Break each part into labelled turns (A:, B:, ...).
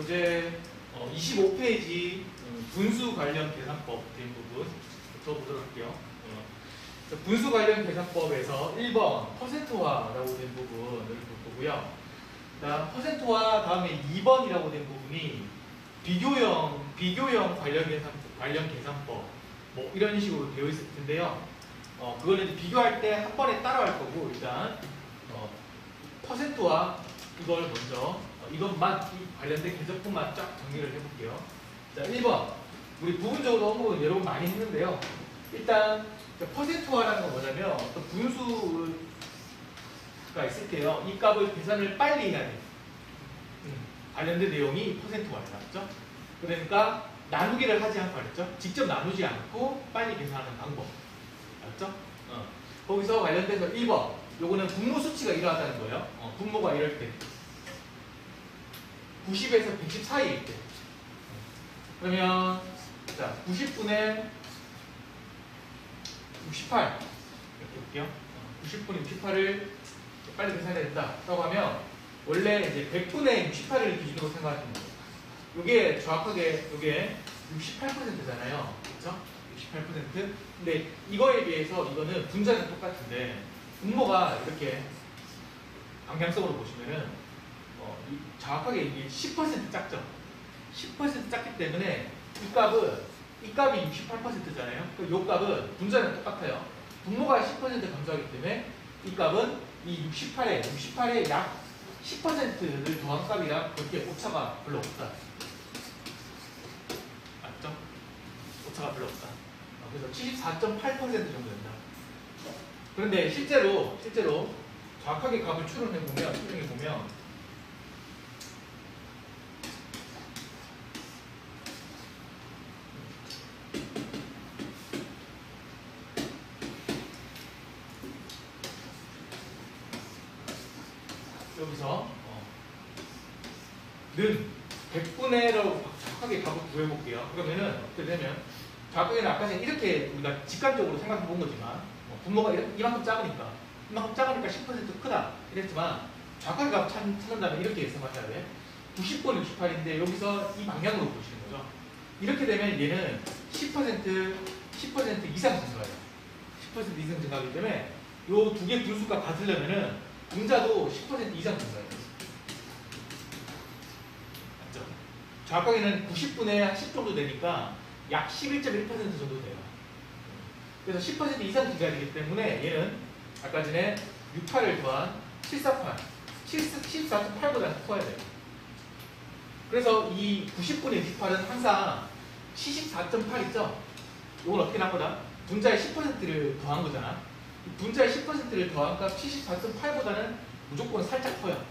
A: 교재 25페이지 분수 관련 계산법 된 부분부터 보도록 할게요. 분수 관련 계산법에서 1번 퍼센트화라고 된 부분 여기 볼 거고요. 그다음 퍼센트화 다음에 2번이라고 된 부분이 비교형 관련 계산법 뭐 이런 식으로 되어 있을 텐데요. 그거는 이제 비교할 때 한 번에 따라할 거고 일단 퍼센트화 이걸 먼저 이것만 이 관련된 계산법만 쫙 정리를 해볼게요. 자, 1번 우리 부분적으로 언급은 여러 번 많이 했는데요. 일단 퍼센트화라는 건 뭐냐면 어떤 분수가 있을 때요. 이 값을 계산을 빨리 해야 돼요. 관련된 내용이 퍼센트화예요. 맞죠? 그러니까 나누기를 하지 않고 그랬죠? 직접 나누지 않고 빨리 계산하는 방법. 맞죠? 거기서 관련돼서 1번 요거는 분모 수치가 일어나다는 거예요. 분모가 이럴 때 90에서 110 사이일 때 그러면 자 90분의 68 이렇게 볼게요. 90분의 68을 빨리 계산해야 된다 라고 하면 원래 이제 100분의 68을 기준으로 생각하시면 돼요. 요게 정확하게 요게 68%잖아요. 그렇죠? 68%. 근데 이거에 비해서 이거는 분자는 똑같은데 분모가 이렇게 방향성으로 보시면은 정확하게 이게 10% 작죠. 10% 작기 때문에 이 값이 68%잖아요. 이 값은 분자는 똑같아요. 분모가 10% 감소하기 때문에 이 값은 이 68에 약 10%를 더한 값이랑 그렇게 오차가 별로 없다. 맞죠? 오차가 별로 없다. 그래서 74.8% 정도 된다. 그런데 실제로 정확하게 값을 추정해보면 여기서 는 100분의로 정확하게 값을 구해볼게요. 그러면은 어떻게 되면 정확하게는 아까 전에 이렇게 우리가 직관적으로 생각해 본 거지만 분모가 이만큼 작으니까 10% 크다 이랬지만 정확하게 값 찾는다면 이렇게 생각해야 돼. 90분 68인데 여기서 이 방향으로 보시는 거죠. 이렇게 되면 얘는 10% 이상 증가해요. 10% 이상 증가하기 때문에 요 두 개 분수가 같으려면은 분자도 10% 이상 증가해요. 맞죠? 정확하게는 90분의 10 정도 되니까 약 11.1% 정도 돼요. 그래서 10% 이상 증가되기 때문에 얘는 아까 전에 68을 더한 748, 74.8보다 커야 돼요. 그래서 이 90분의 68은 항상 74.8 있죠? 이건 어떻게 난 거다? 분자의 10%를 더한 거잖아. 분자의 10%를 더한 값 74.8보다는 무조건 살짝 커요.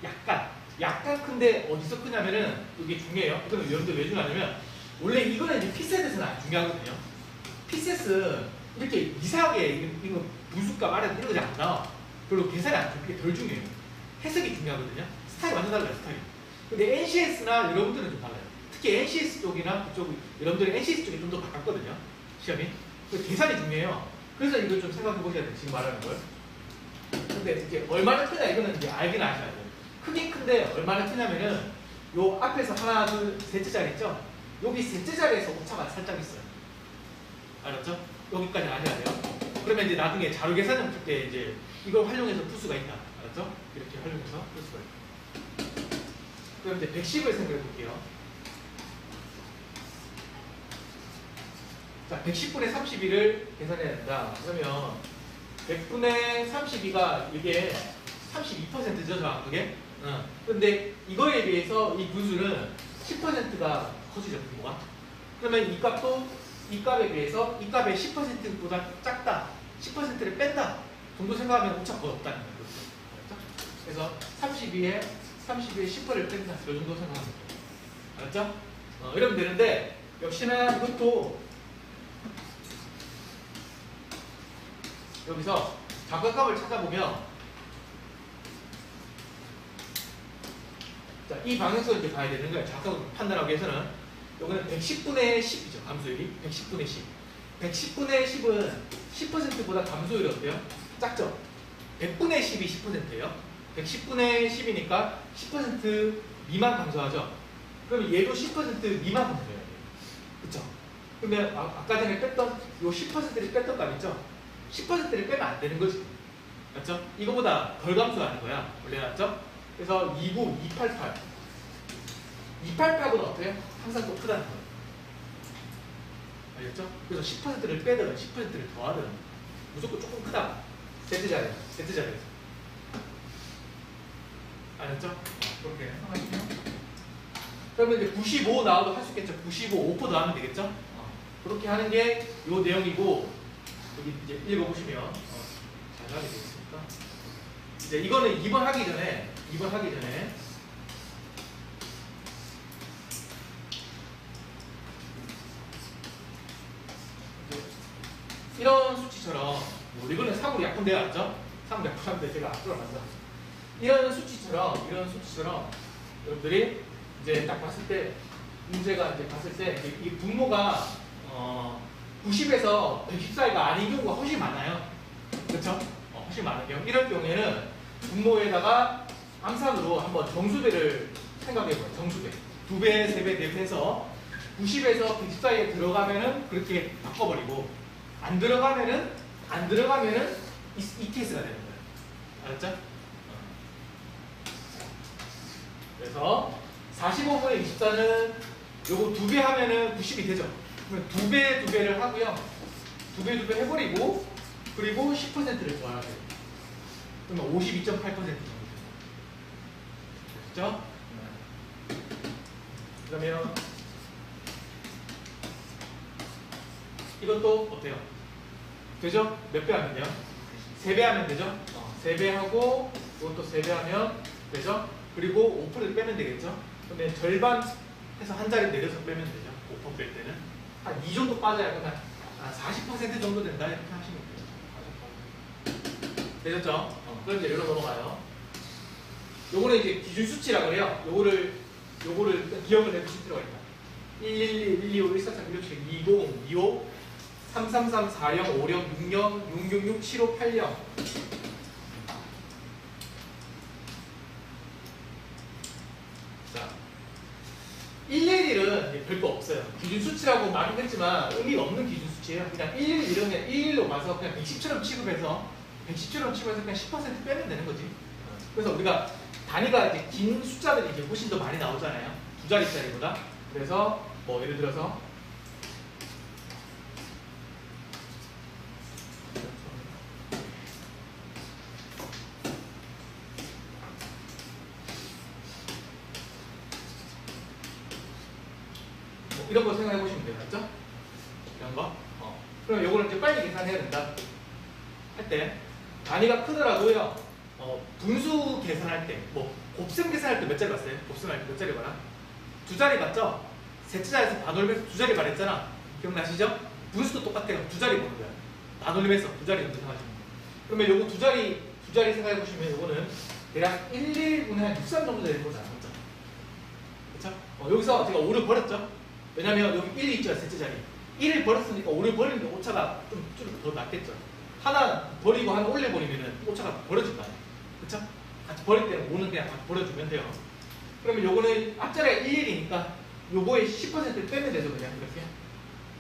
A: 약간 큰데 어디서 크냐면은 이게 중요해요. 이거는 여러분들 왜 중요하냐면 원래 이거는 이제 피셋에서는 안 중요하거든요. 피셋은 이렇게 이상하게 이거 분수값 아래 이런 거 잘 안 나와. 별로 계산이 안 돼. 그게 덜 중요해요. 해석이 중요하거든요. 스타일이 완전 달라요. 스타일이. 근데 NCS나 여러분들은 좀 달라요. 특히 NCS 쪽이나 그쪽 여러분들이 NCS 쪽이 좀 더 가깝거든요. 시험이. 그 계산이 중요해요. 그래서 이걸 좀 생각해 보셔야 돼요. 지금 말하는 걸. 근데 이제 얼마나 크냐 이거는 이제 알긴 아셔야 돼요. 크긴 큰데 얼마나 크냐면은 요 앞에서 하나, 둘, 셋째 자리 있죠? 여기 셋째 자리에서 오차가 살짝 있어요. 알았죠? 여기까지 아셔야 돼요. 그러면 이제 나중에 자료 계산을 풀 때 이제 이걸 활용해서 풀 수가 있다. 알았죠? 이렇게 활용해서 풀 수가 있다. 그럼 이제 110을 생각해 볼게요. 자, 110분의 32를 계산해야 된다. 그러면 100분의 32가 이게 32%죠, 정확하게. 근데 이거에 비해서 이 분수는 10%가 커지죠, 분모가. 그러면 이 값도 이 값에 비해서 이 값의 10%보다 작다, 10%를 뺀다 정도 생각하면 오차 거의 없다는 거예요. 그래서 32에 10%를 뺀다, 이 정도 생각하면 돼요. 알았죠? 이러면 되는데 역시나 이것도 여기서 좌각값을 찾아보면 자, 이 방향성을 이제 봐야 되는 거예요. 좌각을 판단하기 위해서는 여기는 110분의 10이죠. 감소율이 110분의 10. 110분의 10은 10%보다 감소율이 어때요? 작죠? 100분의 10이 10%예요. 110분의 10이니까 10% 미만 감소하죠. 그러면 얘도 10% 미만으로 돼요. 그쵸? 그러면 아까 전에 뺐던 요 10%를 뺐던 값 있죠? 10%를 빼면 안 되는 거지. 맞죠? 이거보다 덜 감소하는 거야. 원래 맞죠? 그래서 29, 288. 288은 어때요? 항상 또 크다는 거예요. 알겠죠? 그래서 10%를 빼든 10%를 더하든 무조건 조금 크다. 세트 자리에서. 알겠죠? 그렇게 생각하시면. 그러면 이제 95 나와도 할 수 있겠죠? 95, 5% 나오면 되겠죠? 그렇게 하는 게 요 내용이고, 여기 이제 읽어보시면 잘 하게 되겠습니다. 이제 이거는 2번 하기 전에 이런 수치처럼, 이거는 3으로 약분되어 왔죠? 3으로 약분하는데 제가 앞으로 만져. 이런 수치처럼 여러분들이 이제 딱 봤을 때, 문제가 이제 봤을 때, 이 분모가 90에서 114가 아닌 경우가 훨씬 많아요. 그렇죠? 훨씬 많은 경우. 이럴 경우에는 분모에다가 암산으로 한번 정수배를 생각해봐요. 정수배. 2배, 3배, 4배 해서 90에서 114에 들어가면은 그렇게 바꿔버리고, 안 들어가면은 이 케이스가 되는 거예요. 알았죠? 그래서 45분의 24는 요거 2배 하면은 90이 되죠. 그러면 2배를 하고요. 2배 해버리고, 그리고 10%를 더하야 돼요. 그러면 52.8% 정도 돼요. 됐죠? 그러면 이것도 어때요? 되죠? 몇 배 하면요? 3배 하면 되죠? 3배 하고, 이것도 3배 하면 되죠? 그리고 5%를 빼면 되겠죠? 그러면 절반 해서 한 자리 내려서 빼면 되죠? 5% 뺄 때는. 한 이 정도 빠져야 그냥 40% 정도 된다 이렇게 하시면 돼요. 되셨죠? 그럼 이제 여기로 넘어가요. 요거는 이제 기준 수치라고 그래요. 요거를 기억을 해두실 필요가 있다. 111, 125, 143, 167, 20, 25, 333, 40, 56, 60, 666, 75, 80. 자, 111은 별거 없어요. 기준 수치라고 말은 했지만 의미가 없는 기준 수치예요. 그냥 111은 1일로 가서 그냥 110처럼 취급해서 그냥 10% 빼면 되는 거지. 그래서 우리가 단위가 이제 긴 숫자들이 이제 훨씬 더 많이 나오잖아요. 2자리짜리보다. 그래서 뭐 예를 들어서 뭐 이런 거 생각해 보시면 돼요. 맞죠? 이런 거. 그럼 요거를 이제 빨리 계산해야 된다. 할 때 단위가 크더라도요. 분수 계산할 때, 뭐 곱셈 계산할 때 몇 자리 봤어요? 곱셈할 때 몇 자리 봐라? 2자리 봤죠? 셋째자리에서 나돌면서 2자리 말했잖아. 기억나시죠? 분수도 똑같아요. 2자리 보는 거야. 나돌면서 2자리 정도 생각하시면 돼요. 그러면 요거 2자리 생각해 보시면 요거는 대략 1, 1분의 한 63 정도 되는 거잖아. 그쵸? 여기서 제가 5를 버렸죠? 왜냐면 여기 1이 있죠, 셋째 자리. 1을 버렸으니까 5를 버리는데 오차가 좀 더 낫겠죠. 하나 버리고 하나 올려버리면은 오차가 버려질 거 아니에요. 그쵸? 같이 버릴 때는 5는 그냥 같이 버려주면 돼요. 그러면 요거는 앞자리가 1이니까 요거의 10%를 빼면 되죠, 그냥 이렇게.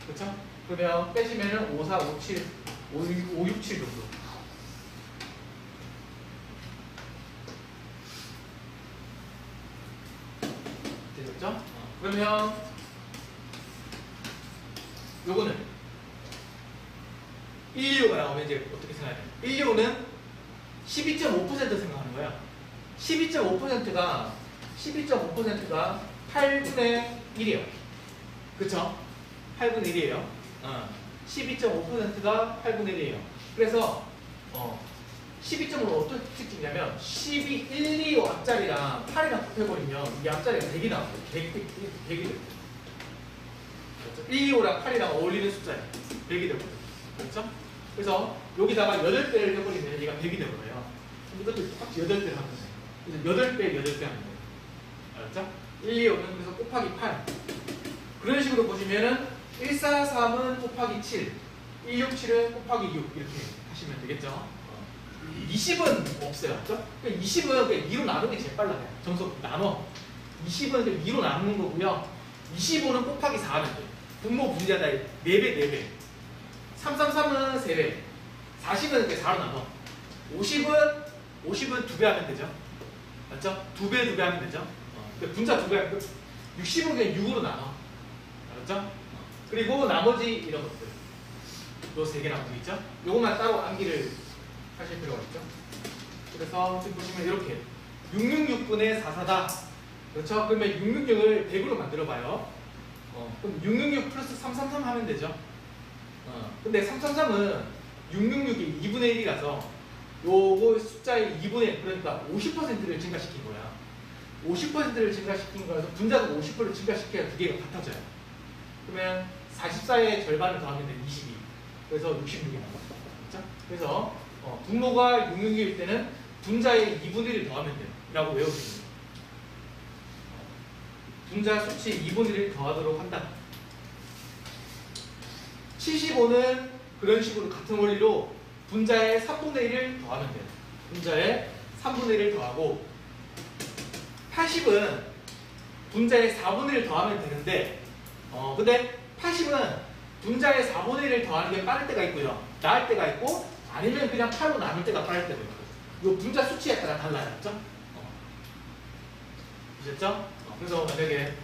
A: 그쵸? 그러면 빼시면은 5, 4, 5, 7, 5, 6, 7 정도. 되셨죠? 그러면 요거는 125가 나오면 이제 어떻게 생각해요? 125는 12.5% 생각하는 거야. 12.5%가 8분의 1이에요. 그쵸? 8분의 1이에요. 12.5%가 8분의 1이에요. 그래서 12.5를 어떻게 찍냐면 12, 1, 2, 5 앞자리랑 8이랑 곱해버리면 이 앞자리가 100이 나와요. 100이 돼요. 1, 2, 5랑 8이랑 어울리는 숫자예요. 100이 되거든요. 그렇죠? 그래서 여기다가 8배를 해버리면 얘가 100이 되거든요. 이것도 똑같이 8배를 하면 돼요. 그래서 8배 하면 돼요. 알았죠? 1, 2, 5는 그래서 곱하기 8. 그런 식으로 보시면은 143은 곱하기 7, 167은 곱하기 6 이렇게 하시면 되겠죠? 20은 없어요. 맞죠? 20은 그냥 2로 나누는 게 제일 빨라요. 정석 나눠. 20은 2로 나누는 거고요. 25는 곱하기 4 하면 돼요. 분모 분자다 4배, 4배. 333은 3배. 40은 이렇게 4로 나눠. 50은 2배 하면 되죠. 맞죠? 2배 하면 되죠. 분자 2배 하면 60은 그냥 6으로 나눠. 알았죠? 그리고 나머지 이런 것들. 요 3개 남고 있죠? 요것만 따로 암기를 하실 필요가 있죠. 그래서 지금 보시면 이렇게 666분의 44다. 그렇죠? 그러면 666을 100으로 만들어봐요. 그럼 666 플러스 333 하면 되죠. 근데 333은 666이 2분의 1이라서 요거 숫자의 2분의 1, 그러니까 50%를 증가시킨 거야. 50%를 증가시킨 거라서 분자도 50%를 증가시켜야 두 개가 같아져요. 그러면 44의 절반을 더하면 돼 22. 그래서 66이 나와요. 그렇죠? 그래서 분모가 666일 때는 분자의 2분의 1을 더하면 돼요. 라고 외우시면 돼요. 분자 수치 2분의 1을 더하도록 한다. 75는 그런 식으로 같은 원리로 분자의 3분의 1을 더하면 돼요. 분자의 3분의 1을 더하고 80은 분자의 4분의 1을 더하면 되는데 근데 80은 분자의 4분의 1을 더하는 게 빠를 때가 있고요. 나을 때가 있고 아니면 그냥 8로 나눌 때가 빠를 때가 있고 이 분자 수치에 따라 달라요. 그렇죠? 아셨죠? 그래서 만약에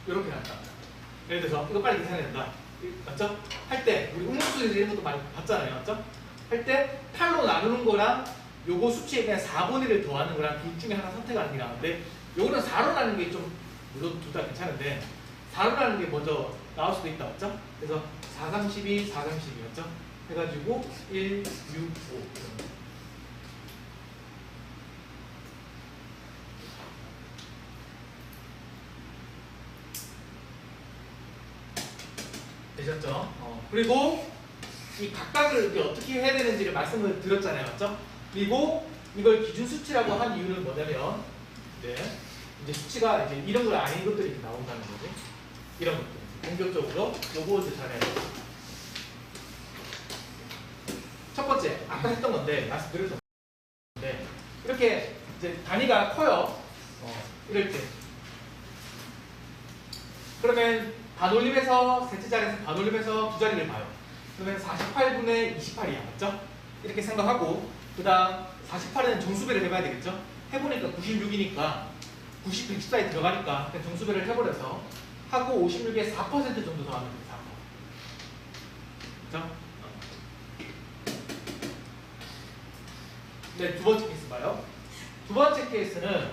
A: 이렇게 나왔다. 예를 들어서 이거 빨리 계산해야 된다. 맞죠? 할 때 우리 음수수 이런 것도 많이 봤잖아요. 맞죠? 할 때 8로 나누는 거랑 요거 수치에 그냥 4분의 1을 더하는 거랑 둘 중에 하나 선택하는 게 나은데 요거는 4로 나누는 게 좀 물론 둘 다 괜찮은데 4로 나누는 게 먼저 나올 수도 있다. 맞죠? 그래서 4, 32, 4, 32 맞죠? 해가지고 1, 6, 5 되셨죠? 그리고 이 각각을 이렇게 어떻게 해야 되는지를 말씀을 드렸잖아요. 맞죠? 그리고 이걸 기준 수치라고 한 이유는 뭐냐면 이제 수치가 이제 이런 걸 아닌 것들이 이렇게 나온다는 거지. 이런 것들. 공격적으로 요것을 잘해야 돼요. 첫 번째, 아까 했던 건데 말씀드렸던 건데 이렇게 이제 단위가 커요. 이럴 때. 그러면 반올림에서 셋째 자리에서 반올림에서 두 자리를 봐요. 그러면 48분의 28이야. 맞죠? 이렇게 생각하고 그 다음 48에는 정수배를 해봐야 되겠죠? 해보니까 96이니까 90, 114에 들어가니까 그냥 정수배를 해버려서 하고 56에 4% 정도 더하면 돼요. 4%. 그렇죠? 네, 두 번째 케이스 봐요. 두 번째 케이스는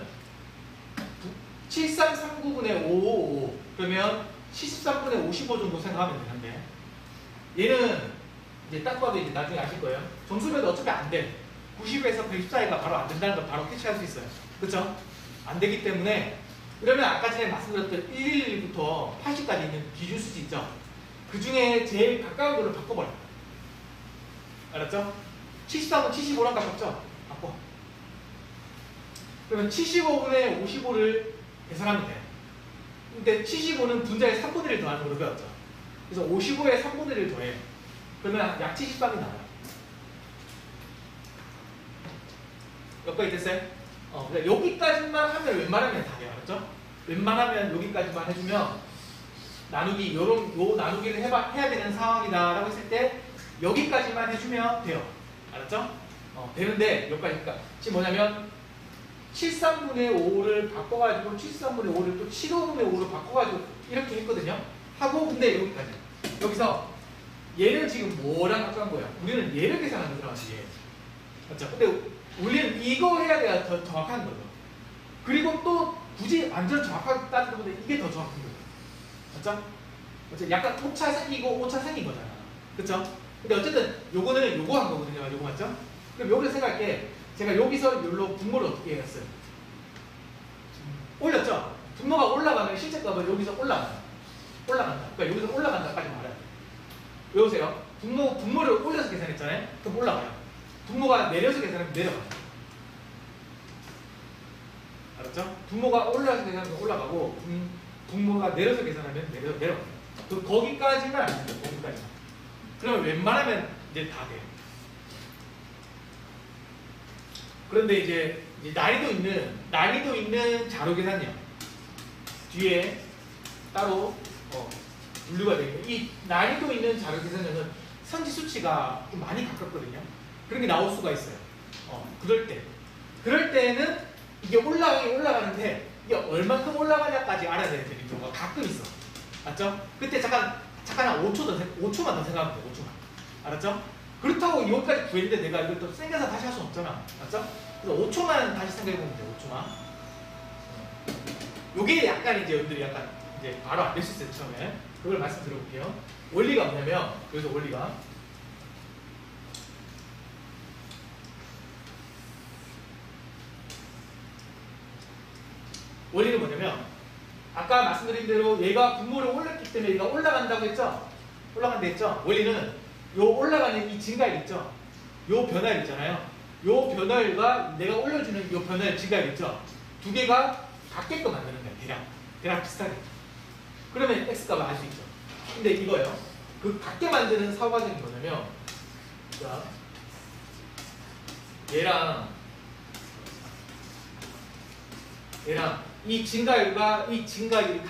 A: 7339분의 555 그러면 73분의 55 정도 생각하면 되는데 얘는 이제 딱 봐도 이제 나중에 아실 거예요. 정수배도 어차피 안 돼. 90에서 114가 바로 안 된다는 걸 바로 캐치할 수 있어요. 그렇죠? 안 되기 때문에 그러면 아까 전에 말씀드렸던 111부터 80까지 있는 기준 수치 있죠? 그 중에 제일 가까운 걸로 바꿔버려요. 알았죠? 73은 75랑 가깝죠? 바꿔. 그러면 75분의 55를 계산하면 돼요. 근데 75는 분자의 3분의 1을 더하는 걸로 배웠죠. 그래서 55에 3분의 1을 더해. 그러면 약 73이 나와요. 여기까지 됐어요? 그러니까 여기까지만 하면 웬만하면 다 돼요. 알았죠? 웬만하면 여기까지만 해주면 나누기, 요 나누기를 해야 되는 상황이다라고 했을 때 여기까지만 해주면 돼요. 알았죠? 되는데 여기까지. 그러니까 지금 뭐냐면 73분의 5를 바꿔가지고 73분의 5를 또 75분의 5를 바꿔가지고 이렇게 했거든요. 하고 근데 여기까지. 여기서 얘는 지금 뭐랑 가까운 거야? 우리는 얘를 계산하는 거라고 하지. 맞죠? 근데 우리는 이거 해야 돼야 더 정확한 거죠. 그리고 또 굳이 완전 정확하게 따지는 건데 이게 더 정확한 거죠. 맞죠? 맞죠? 약간 오차 생기고 오차 생긴 거잖아. 그쵸? 근데 어쨌든 요거는 요거 한 거거든요. 요거 맞죠? 그럼 여기서 생각할게. 제가 여기서 여기로 분모를 어떻게 했어요? 올렸죠? 분모가 올라가면 실제 값은 여기서 올라가요. 올라간다. 그러니까 여기서 올라간다까지 말해요. 외우세요. 분모를 올려서 계산했잖아요. 그럼 올라가요. 분모가 내려서 계산하면 내려가요. 알았죠? 분모가 올라서 계산하면 올라가고 분모가 내려서 계산하면 내려가요. 그 거기까지만 안 돼요. 거기까지만. 그러면 웬만하면 이제 다 돼요. 그런데 이제 난이도 있는 자료 계산요. 뒤에 따로 분류가 되고 이 난이도 있는 자료 계산은 선지 수치가 좀 많이 가깝거든요. 그런 게 나올 수가 있어요. 그럴 때는 이게 올라가는데 이게 얼만큼 올라가냐까지 알아야 되는 경우가 가끔 있어. 맞죠? 그때 잠깐 한 5초만 더 생각하면 돼. 5초만. 알았죠? 그렇다고 이것까지 구했는데 내가 이걸 또 생겨서 다시 할 수는 없잖아. 맞죠? 그래서 5초만 다시 생각해보면 돼. 5초만. 요게 약간 이제 여러분들이 약간 이제 바로 안 될 수 있어요. 처음에. 그걸 말씀드려볼게요. 원리가 뭐냐면, 여기서 원리는 뭐냐면, 아까 말씀드린 대로 얘가 분모를 올렸기 때문에 얘가 올라간다고 했죠? 올라간다 했죠? 원리는 요 올라가는 이 증가율 있죠? 요 변화율 있잖아요. 요 변화율과 내가 올려주는 요 변화율 증가율 있죠? 두 개가 같게끔 만드는 거예요. 대략 비슷하게. 그러면 X값을 알 수 있죠. 근데 이거예요. 그 같게 만드는 사고 과정이 뭐냐면, 자, 얘랑 이 증가율과 이 증가율이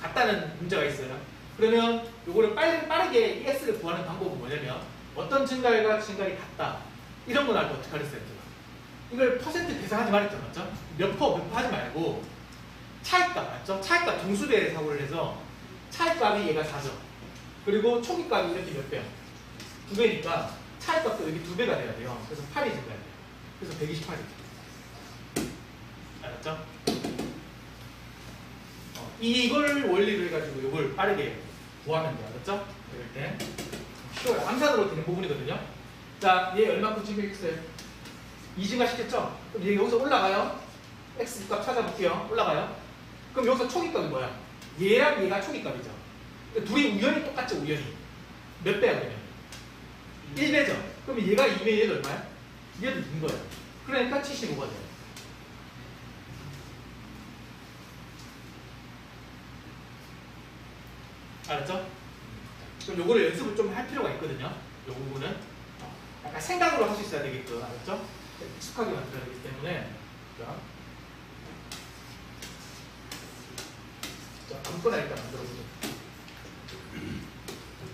A: 같다는 문제가 있어요. 그러면 요거를 빠르게 이 X를 구하는 방법은 뭐냐면, 어떤 증가율과 증가율이 같다. 이런 걸 알고 어떻게 하랬어요? 이걸 퍼센트 계산하지 말랬죠. 맞죠? 몇 퍼 하지 말고 차이값 맞죠? 차이값 동수배 사고를 해서 차이값이 얘가 4죠. 그리고 초기값이 이렇게 몇 배요? 2배니까 차이값도 여기 2배가 돼야 돼요. 그래서 8이 증가해야 돼요. 그래서 128이죠. 알았죠? 이걸 원리로 해가지고 이걸 빠르게 구하면 돼요. 알았죠? 이럴 때 쉬워요. 암산으로 되는 부분이거든요. 자, 얘 얼마큼 증가했어요? 2 증가시켰죠? 그럼 얘 여기서 올라가요. X값 찾아볼게요. 올라가요. 그럼 여기서 초기값이 뭐야? 얘랑 얘가 초기값이죠. 둘이 우연히 똑같죠, 우연히. 몇 배야, 그러면? 1배죠. 그럼 얘가 2배, 얘도 얼마야? 얘도 2인 거예요. 그러니까 75가 돼요. 알았죠? 그럼 요거를 연습을 좀 할 필요가 있거든요. 요 부분은. 약간 생각으로 할 수 있어야 되게끔. 알았죠? 익숙하게 만들어야 되기 때문에. 자, 아무거나 일단 만들어보죠.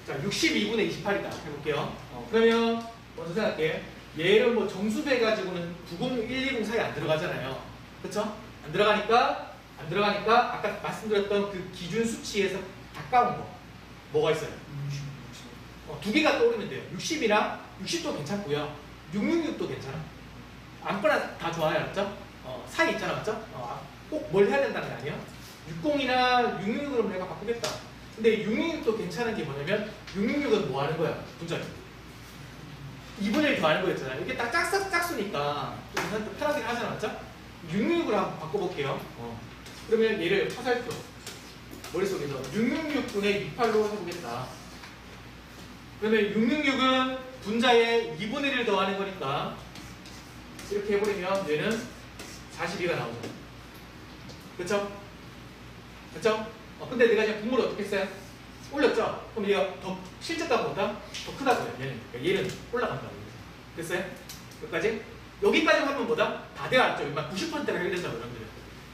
A: 자, 62분의 28이다. 해볼게요. 그러면 먼저 생각해. 얘를 뭐 정수배 가지고는 90, 120 사이 안 들어가잖아요. 그쵸? 안 들어가니까 아까 말씀드렸던 그 기준 수치에서 가까운 거. 뭐가 있어요? 2 개가 떠오르면 돼요. 60이랑 60도 괜찮고요. 666도 괜찮아. 아무거나 다 좋아요. 맞죠? 사이 있잖아. 맞죠? 꼭 뭘 해야 된다는 게 아니에요. 60이나 666으로 내가 바꾸겠다. 근데 666도 괜찮은 게 뭐냐면 666은 뭐 하는 거야? 분자리. 2분의 1 더하는 거였잖아요. 이게 딱 짝수니까 좀 편하게 하잖아. 맞죠? 666으로 한번 바꿔볼게요. 그러면 얘를 화살표 머릿속에서 666분의 68로 해보겠다. 그러면 666은 분자에 2분의 1을 더하는 거니까 이렇게 해버리면 얘는 42가 나오죠. 그쵸? 그쵸? 근데 내가 지금 분모를 어떻게 했어요? 올렸죠? 그럼 얘가 더 실제값보다 더 크다고요. 얘는. 그러니까 얘는 올라간다고. 됐어요? 여기까지? 여기까지 하면 뭐다? 다 돼왔죠. 90%가 해결된다고 여러분들.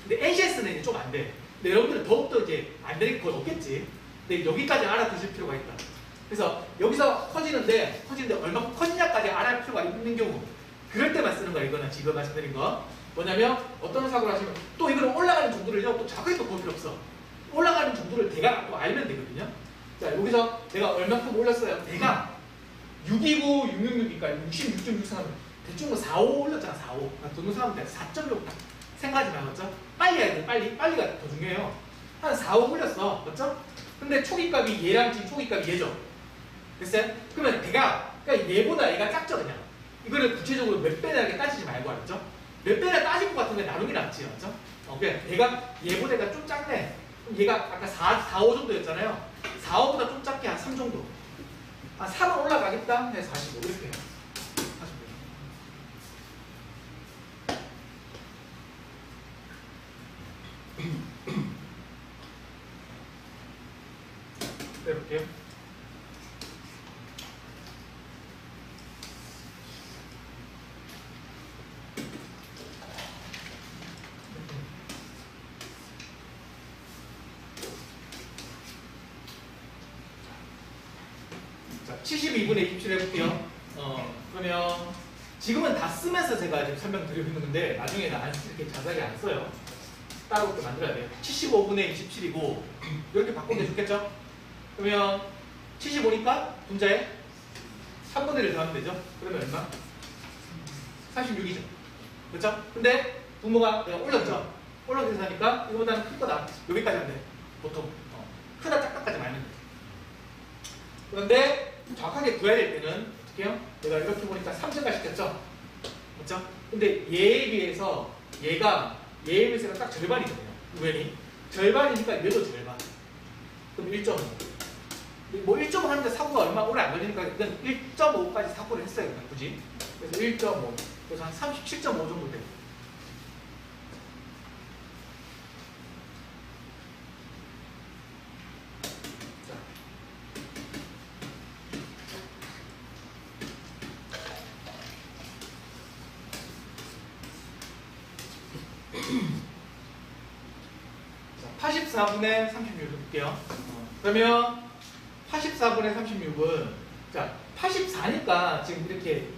A: 근데 NCS는 이제 좀 안 돼. 근데 여러분들은 더욱더 이제 안 될 건 없겠지. 근데 여기까지 알아두실 필요가 있다. 그래서 여기서 커지는데 얼마큼 커지냐까지 알아야 할 필요가 있는 경우. 그럴 때만 쓰는 거야. 이거는 지금 말씀드린 거. 뭐냐면 어떤 사고를 하시면 또 이거는 올라가는 정도를요. 또 자세히 또 볼 필요 없어. 올라가는 정도를 대강 또 알면 되거든요. 자, 여기서 내가 얼마큼 올렸어요? 내가 6이고 666이니까 66.6 생각하면 대충 뭐 4.5 올렸잖아. 4.5. 돈을 사면 돼. 4.6 생각하지 마. 맞죠? 빨리 해야 돼. 빨리가 더 중요해요. 한 4.5 올렸어. 맞죠? 근데 초기값이 얘랑 지금 초기값이 얘죠. 됐어요? 그러면 그러니까 얘보다 얘가 작죠, 그냥. 이거를 구체적으로 몇 배나 이렇게 따지지 말고, 알았죠? 몇 배나 따질 것 같으면 나누기 낫지, 맞죠? 그냥 얘보다 얘가 좀 작네. 그럼 얘가 아까 4, 5 정도였잖아요. 4, 5보다 좀 작게 한 3 정도. 한 3은 올라가겠다? 해서 45. 이렇게 해요. 45. 해볼게요. 72분의 27 해볼게요. 그러면 지금은 다 쓰면서 제가 지금 설명드리고 있는 건데 나중에는 이렇게 자세하게 안 써요. 따로 이렇게 만들어야 돼요. 75분의 27이고 이렇게 바꾸는 게 좋겠죠? 그러면 75니까 분자에 3분의 1을 더하면 되죠? 그러면 얼마? 36이죠. 그렇죠? 근데 분모가 내가 올렸죠? 올라서 계산하니까 이거보다는 클 거다. 여기까지 하면 돼. 보통 크다 작다까지 말면 돼. 그런데 정확하게 구해야 될 때는 어떻게 해요? 내가 이렇게 보니까 3증가 시켰죠? 맞죠? 근데 얘에 비해서 얘가 딱 절반이거든요. 우연히 절반이니까 얘도 절반. 그럼 1.5. 뭐 1.5 하는데 사고가 얼마 오래 안 걸리니까 일단 1.5까지 사고를 했어요. 그냥 굳이. 그래서 1.5. 그래서 한 37.5 정도 돼요. 자, 84분의 36 볼게요. 그러면 84분의 36은 자 84니까 지금 이렇게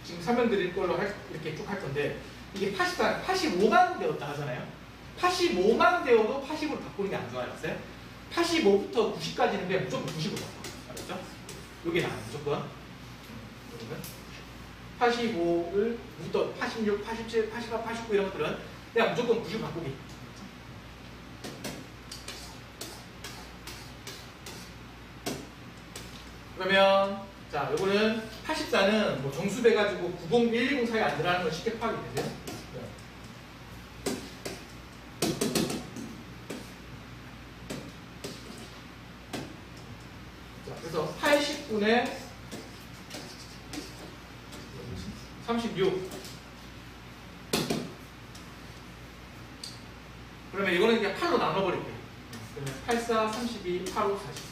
A: 지금 설명드릴 걸로 이렇게 쭉 할 건데 이게 85만 되었다 하잖아요. 85만 되어도 80으로 바꾸는 게 안 좋아요. 85부터 90까지는 그냥 무조건 90으로 바꿔. 알았죠? 요게 나아요. 무조건. 85부터 86, 87, 88, 89 이런 것들은 그냥 무조건 90 바꾸기. 그러면 자 요거는 84는 뭐 정수배 가지고 90, 120 사이 안 들어가는 건 쉽게 파악이 되죠. 자 그래서 80분의 36. 그러면 이거는 그냥 8로 나눠버릴게요. 그러면 84, 32, 85, 40.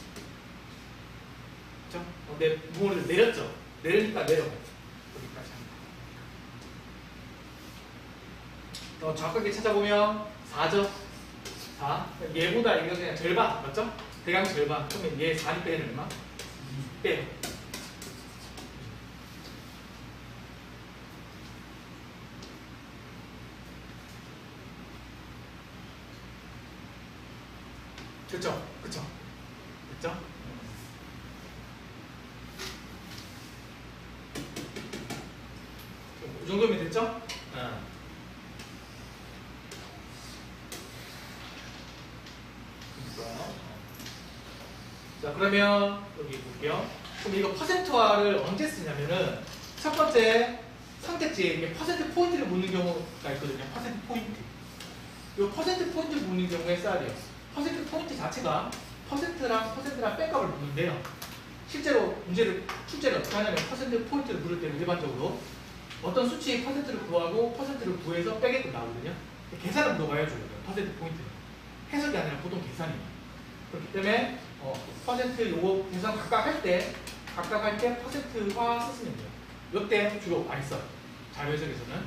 A: 그렇죠? 내 무게를 내렸죠? 내리니까 내려가요. 여기까지 합니다. 정확하게 찾아보면 4죠? 4. 얘보다 이거 그냥 절반, 맞죠? 대강 절반. 그러면 얘 4니까 얘는 얼마? 2배. 그쵸? 그쵸? 그쵸? 이 정도면 됐죠? 자, 그러면 여기 볼게요. 그럼 이거 퍼센트화를 언제 쓰냐면은 첫 번째 선택지에 이게 퍼센트 포인트를 묻는 경우가 있거든요. 퍼센트 포인트. 이 퍼센트 포인트 묻는 경우에 써야 돼요. 퍼센트 포인트 자체가 퍼센트랑 백값을 묻는데요. 실제로 출제를 어떻게 하냐면 퍼센트 포인트를 물을 때는 일반적으로 어떤 수치의 퍼센트를 구하고 퍼센트를 구해서 빼게끔 나오거든요. 계산을 물어봐야죠. 퍼센트 포인트는. 해석이 아니라 보통 계산이에요. 그렇기 때문에 퍼센트 요거 계산 각각 할 때 퍼센트화 썼으면 돼요. 이때 주로 많이 써요. 자료 해석에서는.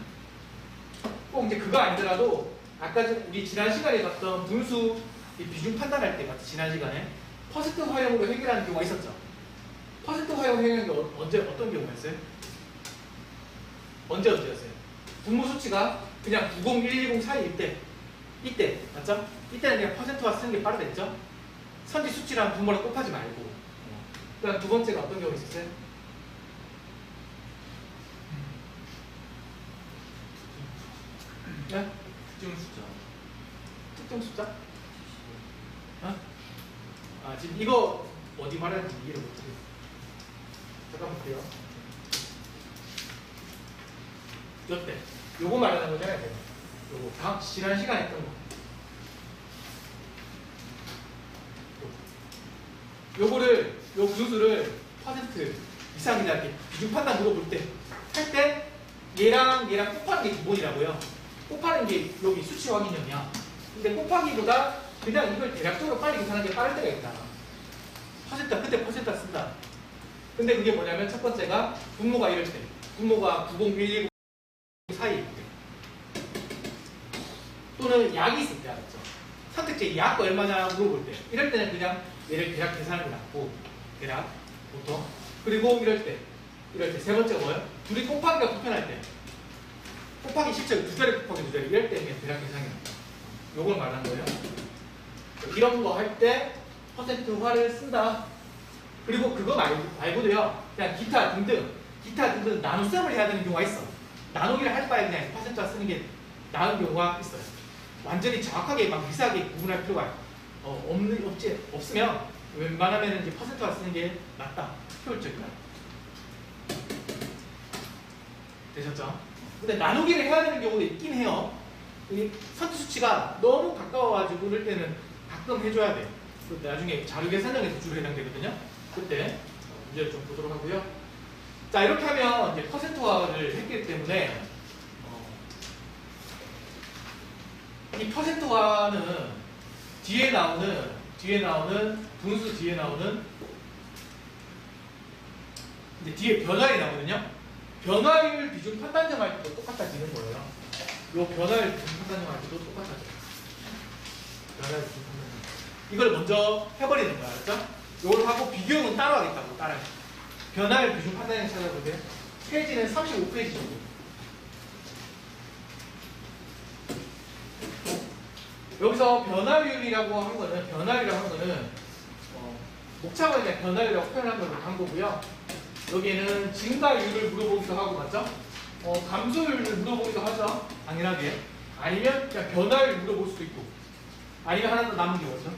A: 꼭 이제 그거 아니더라도 아까 우리 지난 시간에 봤던 분수 비중 판단할 때 같이 지난 시간에 퍼센트 화형으로 해결하는 경우가 있었죠. 퍼센트 화형 해결하는 게 어떤 경우가 있어요? 언제였어요? 분모 수치가 그냥 90, 120 사이일 때 이때 맞죠? 이때는 그냥 퍼센트화 쓰는 게 빠르겠죠? 선지 수치랑 분모랑 곱하지 말고. 그다음 두 번째가 어떤 경우 있었어요? 네?
B: 특정 숫자.
A: 특정 숫자? 지금 이거 어디 말하는지 이해를 못해요. 잠깐 볼게요. 이때 요거 말하는 거잖아요. 요거 지난 시간에 했던 거. 요거를 요 분수를 퍼센트 이상이나 이렇게 비중 판단 물어볼 때 할 때 얘랑 곱하는 게 기본이라고요. 곱하는 게 여기 수치 확인형이야. 근데 곱하기보다 그냥 이걸 대략적으로 빨리 계산하는 게 빠를 때가 있다. 퍼센트 그때 퍼센트 쓴다. 근데 그게 뭐냐면 첫 번째가 분모가 이럴 때, 분모가 90, 119 사이일 때, 또는 약이 있을 때 알았죠. 선택지 약 얼마냐 물어볼 때, 이럴 때는 그냥 얘를 대략 계산하는 게 낫고, 대략 보통 그리고 이럴 때 세 번째가 뭐예요? 둘이 곱하기가 불편할 때. 곱하기 실제 두 자리 곱하기 두 자리 이럴 때 그냥 대략 계산이 납니다. 요걸 말하는 거예요. 이런 거 할 때 퍼센트화를 쓴다. 그리고 그거 말고도요. 그냥 기타 등등 나눗셈을 해야 되는 경우가 있어. 나누기를 할 바에 그냥 퍼센트화 쓰는 게 나은 경우가 있어요. 완전히 정확하게 막 미세하게 구분할 필요가 없으면 웬만하면 이제 퍼센트화 쓰는 게 낫다. 효율적이다. 되셨죠? 근데 나누기를 해야 되는 경우도 있긴 해요. 이 선지수치가 너무 가까워가지고 그럴 때는 가끔 해줘야 돼. 나중에 자료 계산형에서 주로 해당되거든요. 그때 문제를 좀 보도록 하고요. 자, 이렇게 하면 이제 퍼센트화를 했기 때문에 이 퍼센트화는 뒤에 나오는 분수 뒤에 나오는 이제 뒤에 변화율이 나오거든요. 변화율 비중 판단점 할 때도 똑같아지는 거예요. 요 변화율 비중 판단점 할 때도 똑같아져요. 변화율 비중 판단점. 이걸 먼저 해버리는 거야, 알았죠? 요걸 하고 비교형은 따로 하겠다고 따라해. 변화율 비중 판단점 찾아보세요. 페이지는 35페이지 정도. 여기서 변화율이라고 한 거는 목차가 그냥 변화율이라고 표현한 걸로 한 거고요. 여기에는 증가율을 물어보기도 하고 맞죠? 감소율을 물어보기도 하죠. 당연하게. 아니면 그냥 변화율을 물어볼 수도 있고. 아니면 하나 더 남은 게 뭐죠?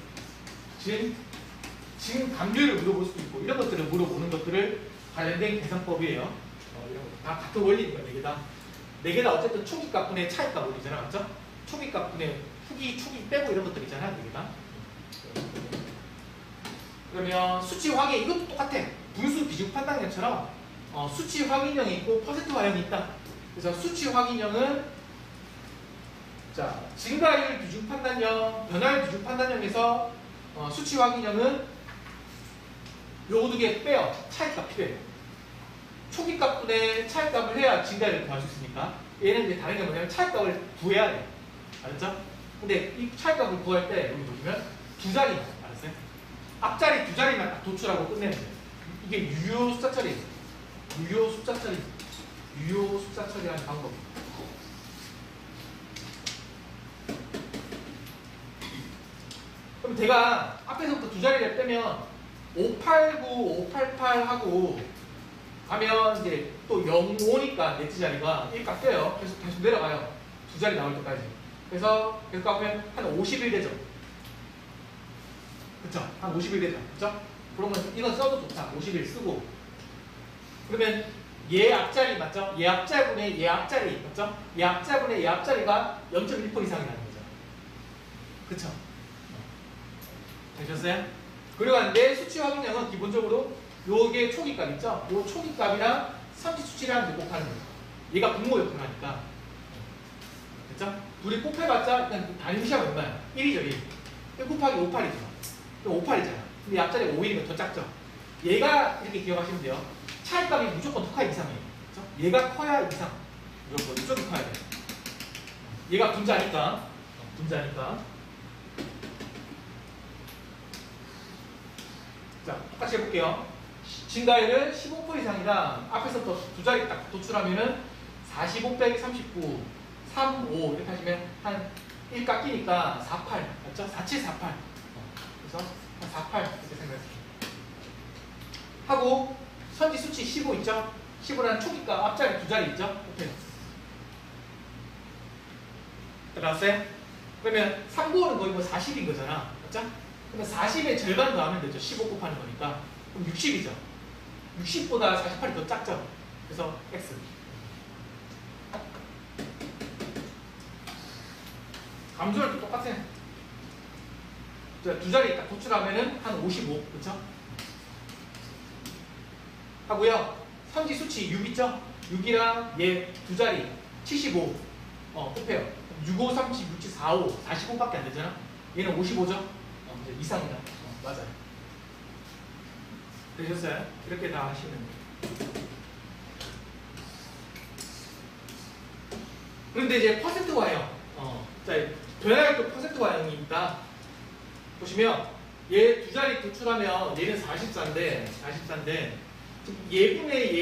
A: 증감률을 물어볼 수도 있고. 이런 것들을 물어보는 것들을 관련된 계산법이에요. 이런 거. 다 같은 원리인 거예요. 4개 다. 4개 다 어쨌든 초기값분의 차이값분이잖아. 맞죠? 초기값분의 초기 빼고 이런 것들 있잖아. 4개 다. 그러면 수치 확인 이것도 똑같아. 분수 비중 판단형처럼 수치 확인형이 있고 퍼센트화형이 있다. 그래서 수치 확인형은 자 증가율 비중 판단형, 변화율 비중 판단형에서 수치 확인형은 요 두 개 빼요. 차이값 필요해요. 초기값분의 차이값을 해야 증가율을 구할 수 있으니까 얘는 이제 다른 게 뭐냐면 차이값을 구해야 돼. 알았죠? 근데 이 차이값을 구할 때 여기 보시면 두 자리 알았어요? 앞자리 두 자리만 딱 도출하고 끝내면 돼요. 이게 유효 숫자 처리. 유효 숫자 처리하는 방법이에요. 그럼 제가 앞에서부터 두 자리를 빼면 589, 588 하고 가면 이제 또 05니까 네트 자리가 1값 떼요. 계속 내려가요. 두 자리 나올 때까지. 그래서 계속 가면 한 50일 되죠. 그쵸? 한 50일 되죠. 그쵸? 그러면 이건 써도 좋다. 50일 쓰고. 그러면 얘 앞자리 맞죠? 얘 앞자리분의 얘 앞자리 맞죠? 얘 앞자리분의 얘 앞자리가 0.1% 이상이 나는 거죠. 그쵸? 되셨어요? 그리고 내 수치 확인량은 기본적으로 요게 초기값 있죠? 요 초기값이랑 선지 수치랑 곱하는 거예요. 얘가 분모 역할을 하니까. 됐죠? 둘이 곱해봤자 일단 단위시하가 얼마야? 1이죠, 1. 1 곱하기 58이죠. 58이잖아. 근데 앞자리가 5이니까 더 작죠? 얘가 이렇게 기억하시면 돼요. 차이값이 무조건 토카 이상이에요. 그렇죠? 얘가 커야 이상. 무조건 커야 돼. 얘가 분자니까. 자, 똑같이 해볼게요. 증가율은 15% 이상이다. 앞에서부터 두 자리 딱 도출하면은 45 빼기 39, 35 이렇게 하시면 한 1 깎이니까 48. 맞죠? 4748. 그래서 한 48 이렇게 생각했어요. 하고 선지 수치 15 있죠? 15라는 초기값 앞자리 두 자리 있죠? 이렇게 들어갔어요? 그러면 395는 거의 뭐 40인 거잖아. 맞죠? 그러면 40의 절반 더하면 되죠. 15 곱하는 거니까. 그럼 60이죠. 60보다 48이 더 작죠. 그래서 X. 감소율도 똑같아요. 두 자리 딱 도출하면은 한 55. 그렇죠? 하고요. 선지 수치 6 있죠? 6이랑 얘 두 자리 75 곱해요. 65, 30, 67, 45, 45밖에 안 되잖아. 얘는 55죠? 이제 이상이다. 맞아요. 되셨어요? 이렇게 다 하시면 돼요. 그런데 이제 퍼센트화예요. 자, 변화율도 퍼센트화형이니까 보시면 얘 두 자리 도출하면 얘는 44인데 지금 예분의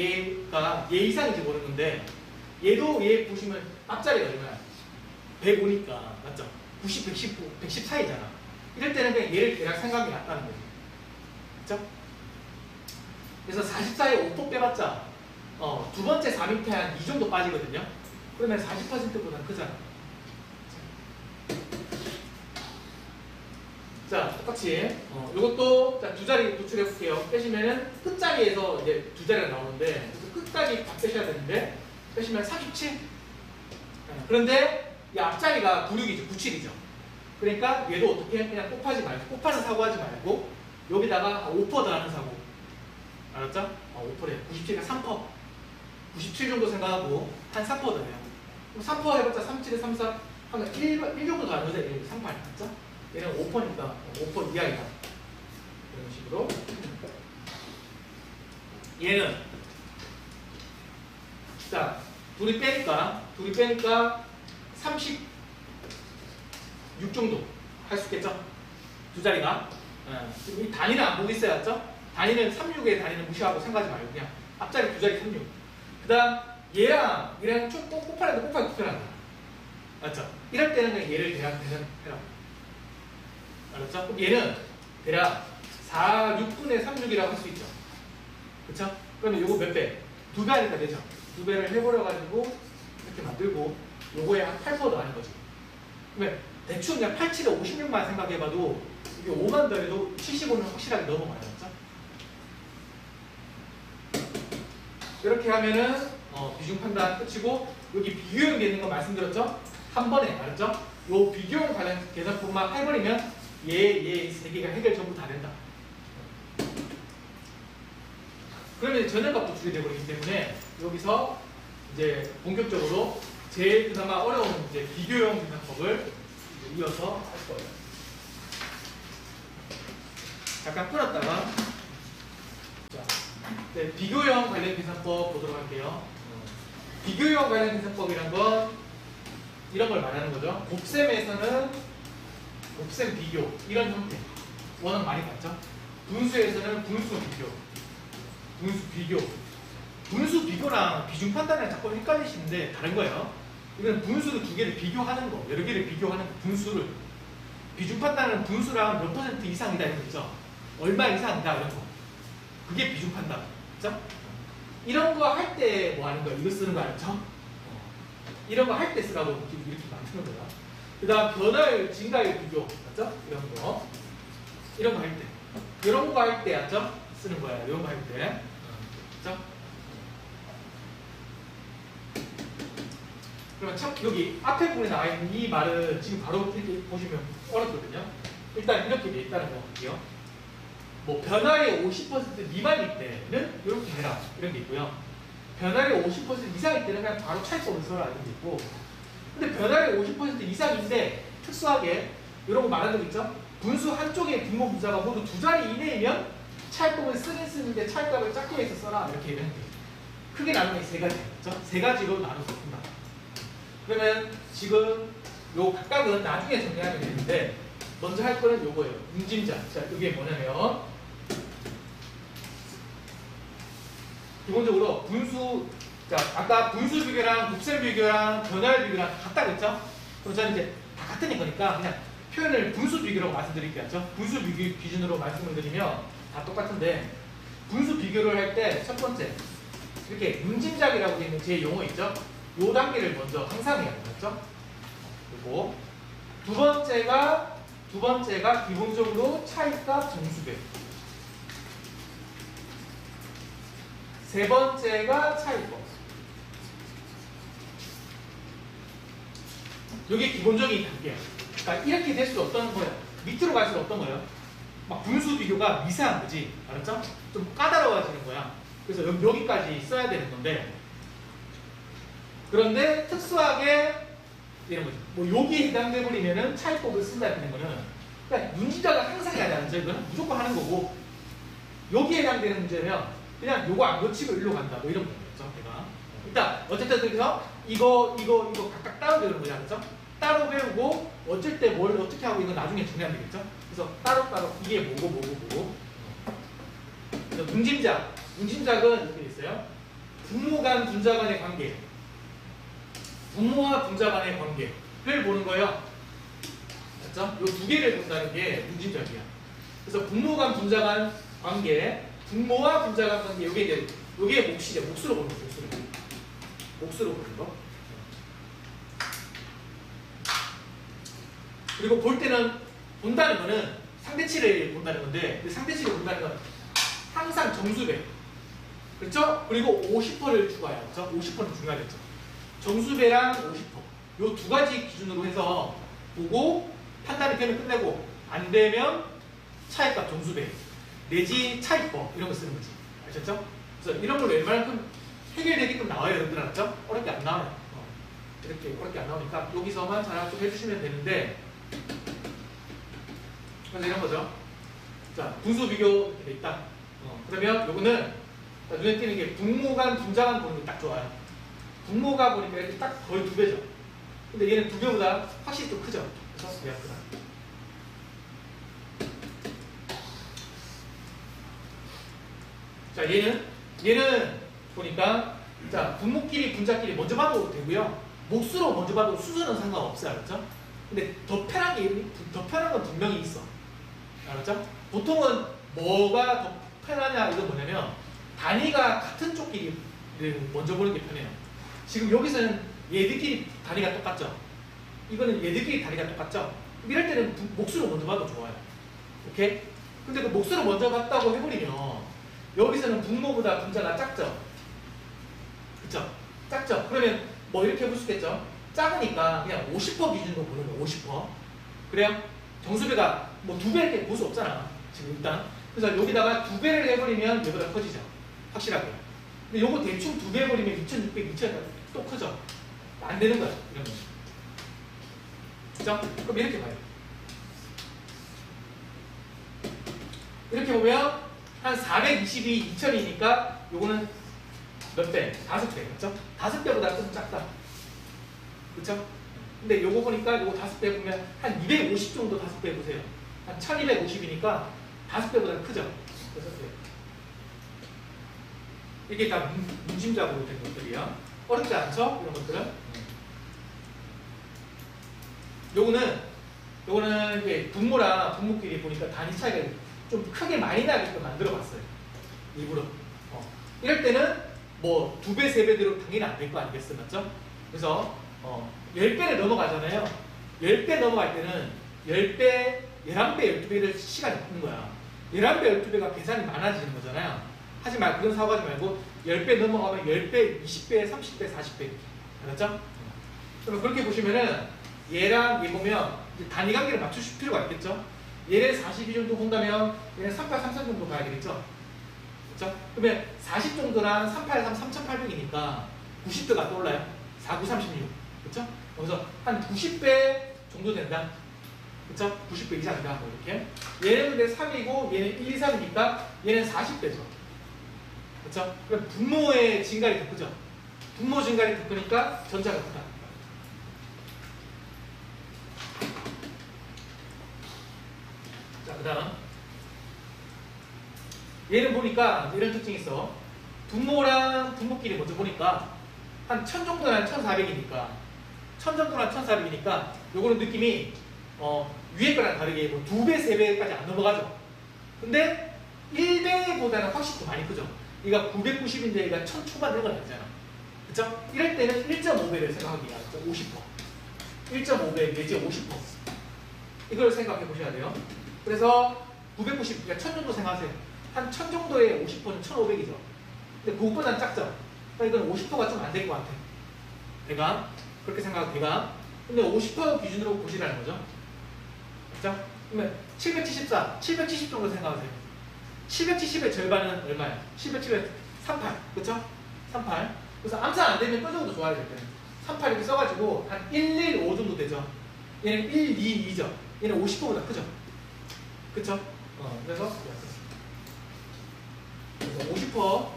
A: 예가 예 이상인지 모르는데 얘도 얘 보시면 앞자리가 얼마야? 105니까 맞죠? 90, 119, 110 사이잖아. 이럴 때는 그냥 얘를 대략 생각이 낫다는 거지. 그쵸? 그래서 44에 5% 빼봤자 두 번째 4밑에 한 이 정도 빠지거든요. 그러면 40%보다 크잖아. 자, 똑같이 이것도 두 자리 도출해 볼게요. 빼시면은 끝자리에서 이제 두 자리가 나오는데 끝까지 다 빼셔야 되는데 빼시면 37. 그런데 이 앞자리가 96이죠, 97이죠. 그러니까 얘도 어떻게 그냥 곱하지 말고 곱하는 사고 하지 말고 여기다가 5% 더하는 사고. 알았죠? 5%래. 97에 3%. 97 정도 생각하고 한 4% 더해요. 그럼 3% 해봤자 37에 34 하면 1 정도 더하는 거죠. 38. 맞죠? 얘는 5%니까 5% 이하이다. 이런 식으로. 얘는 자 둘이 빼니까 36 정도 할 수 있겠죠? 두 자리가. 지금 이 단위는 안 보고 있어야죠? 단위는 36의 단위는 무시하고 생각하지 말고 그냥 앞자리 두 자리 36. 그 다음 얘랑 좀 곱하는데 곱하기 곱하는 거야. 맞죠? 이럴 때는 그냥 얘를 대략 해라. 알았죠? 그럼 얘는 대략 6분의 36이라고 할 수 있죠. 그쵸? 그러면 요거 몇 배? 2배 하니까 되죠? 2배를 해버려가지고 이렇게 만들고 요거에 한 8% 더하는 거지. 그러면 대충 그냥 87에 56만 생각해봐도 이게 5만 더해도 75는 확실하게 넘어가요. 맞죠? 이렇게 하면은 비중 판단 끝이고 여기 비교형 되는 거 말씀드렸죠? 한 번에 알았죠? 요 비교형 관련 계산법만 해버리면 얘 세 개가 해결 전부 다 된다. 그러면 전형값도 줄이 되버리기 때문에 여기서 이제 본격적으로 제일 그나마 어려운 이제 비교형 계산법을 이어서 할 거예요. 잠깐 끊었다가 자, 네, 비교형 관련 계산법 보도록 할게요. 비교형 관련 계산법이란 건 이런 걸 말하는 거죠. 곱셈에서는 곱셈 비교 이런 형태 워낙 많이 봤죠. 분수에서는 분수 비교 분수 비교랑 비중 판단이랑 자꾸 헷갈리시는데 다른 거예요. 이건 분수를 두 개를 비교하는 거, 여러 개를 비교하는 거, 분수를. 비중 판단은 분수랑 몇 % 이상이다 이런 거 있죠. 얼마 이상이다 이런 거. 그게 비중 판단. 그죠? 이런 거 할 때 뭐 하는 거야? 이거 쓰는 거 알죠? 이런 거 할 때 쓰라고 이렇게 만드는 거야. 그 다음 변화율, 증가율 비교. 맞죠? 이런 거. 이런 거 할 때. 이런 거 할 때, 맞죠? 쓰는 거야. 이런 거 할 때. 그죠? 그러면 참 여기 앞에 부분에 나와 있는 이 말은 지금 바로 이렇게 보시면 어렵거든요. 일단 이렇게 돼 있다는 거 볼게요. 뭐 변화의 50% 미만일 때는 이렇게 해라 이런 게 있고요. 변화의 50% 이상일 때는 그냥 바로 차이법을 써라 이런 게 있고. 근데 변화의 50% 이상인데 특수하게 이런 거 말하는 거 있죠. 분수 한쪽의 분모 분자가 모두 두 자리 이내이면 차이법을 쓰긴 쓰는데 차이값을 작게 해서 써라 이렇게 얘기하는 게 크게 나누면 이 세 가지 있죠. 세 가지로 나눠서 쓴다. 그러면 지금 요 각각은 나중에 정리하면 되는데 먼저 할 거는 요거예요. 응짐자. 자, 이게 뭐냐면 기본적으로 분수, 자 아까 분수 비교랑 곱셈 비교랑 변화율 비교랑 다 같다고 했죠? 그럼 저는 이제 다 같은 거니까 그냥 표현을 분수 비교라고 말씀드릴게요. 분수 비교 기준으로 말씀을 드리면 다 똑같은데 분수 비교를 할 때 첫 번째 이렇게 응짐작이라고 되어 있는 제 용어 있죠? 요 단계를 먼저 항상 해야 되겠죠? 그리고 두 번째가 기본적으로 차이값 정수배. 세 번째가 차이법. 이게 기본적인 단계야. 그러니까 이렇게 될 수 없다는 거예요. 밑으로 갈수록 어떤 거예요? 막 분수 비교가 미세한 거지. 알았죠? 좀 까다로워지는 거야. 그래서 여기까지 써야 되는 건데 그런데 특수하게 이런 거죠. 뭐 여기에 해당돼 버리면은 차이법을 쓴다 하는 거는 그러니까 문제자가 항상 해야 되는 거죠. 이거는 무조건 하는 거고 여기에 해당되는 문제면 그냥 요거 안 고치고 일로 간다. 뭐 이런 거죠. 제가 일단 어쨌든 그래서 이거 각각 따로 배우는 거죠. 그렇죠? 따로 배우고 어쩔 때 뭘 어떻게 하고 이건 나중에 정리하면 되겠죠. 그래서 따로 이게 뭐고 그래서 응짐자 문진작은 이렇게 있어요. 분모 간 분자 간의 관계, 분모와 분자 간의 관계를 보는 거예요. 맞죠? 이 두 개를 본다는 게 문진작이야. 그래서 분모 간 분자 간 관계, 분모와 분자 간 관계, 이게 이제 이게 몫이죠. 몫으로 보는 거, 몫으로 보는 거. 그리고 볼 때는 본다는 거는 상대치를 본다는 건데, 그 상대치를 본다는 건 항상 정수배. 그렇죠? 그리고 50%를 추가해요. 그렇죠? 50%는 중요하겠죠. 정수배랑 50%. 요 두 가지 기준으로 해서 보고 판단이 되면 끝내고 안 되면 차익값 정수배 내지 차익법 이런 거 쓰는 거지. 아셨죠? 그래서 이런 걸 웬만큼 해결되게끔 나와요. 여러분들 알았죠? 어렵게 안 나와요. 이렇게 어렵게 안 나오니까 여기서만 잘 좀 해주시면 되는데, 그래서 이런 거죠. 자, 분수 비교 이렇게 돼 있다. 그러면 요거는 눈에 띄는 게 분모 간 분자 간 보는 게 딱 좋아요. 분모가 보니까 이렇게 딱 거의 2배죠. 근데 얘는 2배보다 확실히 좀 크죠. 그래서 얘가 크다. 자, 얘는 보니까 자, 분모끼리 분자끼리 먼저 봐도 되고요. 몫으로 먼저 봐도 수수는 상관없어요. 알았죠? 근데 더 편한 건 분명히 있어. 알았죠? 보통은 뭐가 더 편하냐 이건 뭐냐면 단위가 같은 쪽끼리 먼저 보는 게 편해요. 지금 여기서는 얘들끼리 단위가 똑같죠? 이거는 얘들끼리 단위가 똑같죠? 이럴 때는 몫으로 먼저 봐도 좋아요. 오케이? 근데 그 몫으로 먼저 봤다고 해버리면 여기서는 분모보다 분자가 작죠? 그쵸? 작죠? 그러면 뭐 이렇게 볼 수 있겠죠? 작으니까 그냥 50% 기준으로 보는 거예요. 50%. 그래요? 정수배가 뭐 2배밖에 볼 수 없잖아. 지금 일단. 그래서 여기다가 2배를 해버리면 얘보다 커지죠. 확실하게. 근데 요거 대충 2배 해버리면 2600, 2000 또 크죠? 안 되는 거야. 이런 거. 그죠? 그럼 이렇게 봐요. 이렇게 보면 한 422, 2000이니까 요거는 몇 배? 5배. 그쵸? 5배보다 좀 작다. 그쵸? 근데 요거 보니까 요거 5배 보면 한 250 정도 5배 보세요. 한 1250이니까 5배보다 크죠? 그래서 이게 다 문심작으로 된 것들이야. 어렵지 않죠? 이런 것들은. 요거는 이게 분모랑 분모끼리 보니까 단위 차이가 좀 크게 많이 나게끔 만들어 봤어요. 일부러. 이럴 때는 뭐 2배, 3배대로 당연히 안 될 거 아니겠어? 맞죠? 그래서 10배를 넘어가잖아요. 10배 넘어갈 때는 10배, 11배, 12배를 시간이 없는 거야. 11배, 12배가 계산이 많아지는 거잖아요. 하지 말, 그런 사고 하지 말고 10배 넘어가면 10배, 20배, 30배, 40배 이렇게. 알았죠? 그럼 그렇게 보시면은 얘랑 얘 보면 이제 단위 관계를 맞추실 필요가 있겠죠? 얘를 42 정도 본다면 얘는 3833 정도 가야 되겠죠? 그렇죠? 그러면 40 정도랑 383, 3800이니까 90도가 떠올라요. 4936. 그렇죠? 그래서 한 90배 정도 된다. 그렇죠? 90배 이상이다. 뭐 이렇게. 얘는 근데 3이고 얘는 1, 2, 3이니까 얘는 40배죠. 그렇죠? 그럼 분모의 증가율이 더 크죠? 분모 증가율이 더 크니까 전자가 크다. 자, 그 다음 얘는 보니까 이런 특징이 있어. 분모랑 분모끼리 먼저 보니까 한 1000 정도나 1400이니까 1000 정도나 1400이니까 요거는 느낌이 위에 거랑 다르게 뭐 2배, 3배까지 안 넘어가죠. 근데 1배보다는 훨씬 더 많이 크죠. 얘가 990인데 얘가 1000 초반 이런 건 아니잖아. 그쵸? 이럴 때는 1.5배를 생각하기가 50%. 1.5배 내지 50%. 이걸 생각해 보셔야 돼요. 그래서 990, 그러니까 1000 정도 생각하세요. 한 1000 정도의 50%는 1500이죠. 근데 그것보다는 작죠. 그러니까 이건 50%가 좀 안 될 것 같아. 내가 그렇게 생각하고 내가 근데 50% 기준으로 보시라는 거죠. 그죠? 그러면 774, 770 정도 생각하세요. 770의 절반은 얼마야? 770, 38. 그쵸? 38. 그래서 암산 안 되면 그 정도 좋아야 될 때는 38 이렇게 써가지고 한 115 정도 되죠. 얘는 122죠. 얘는 50%보다 크죠. 그쵸? 그래서 50%,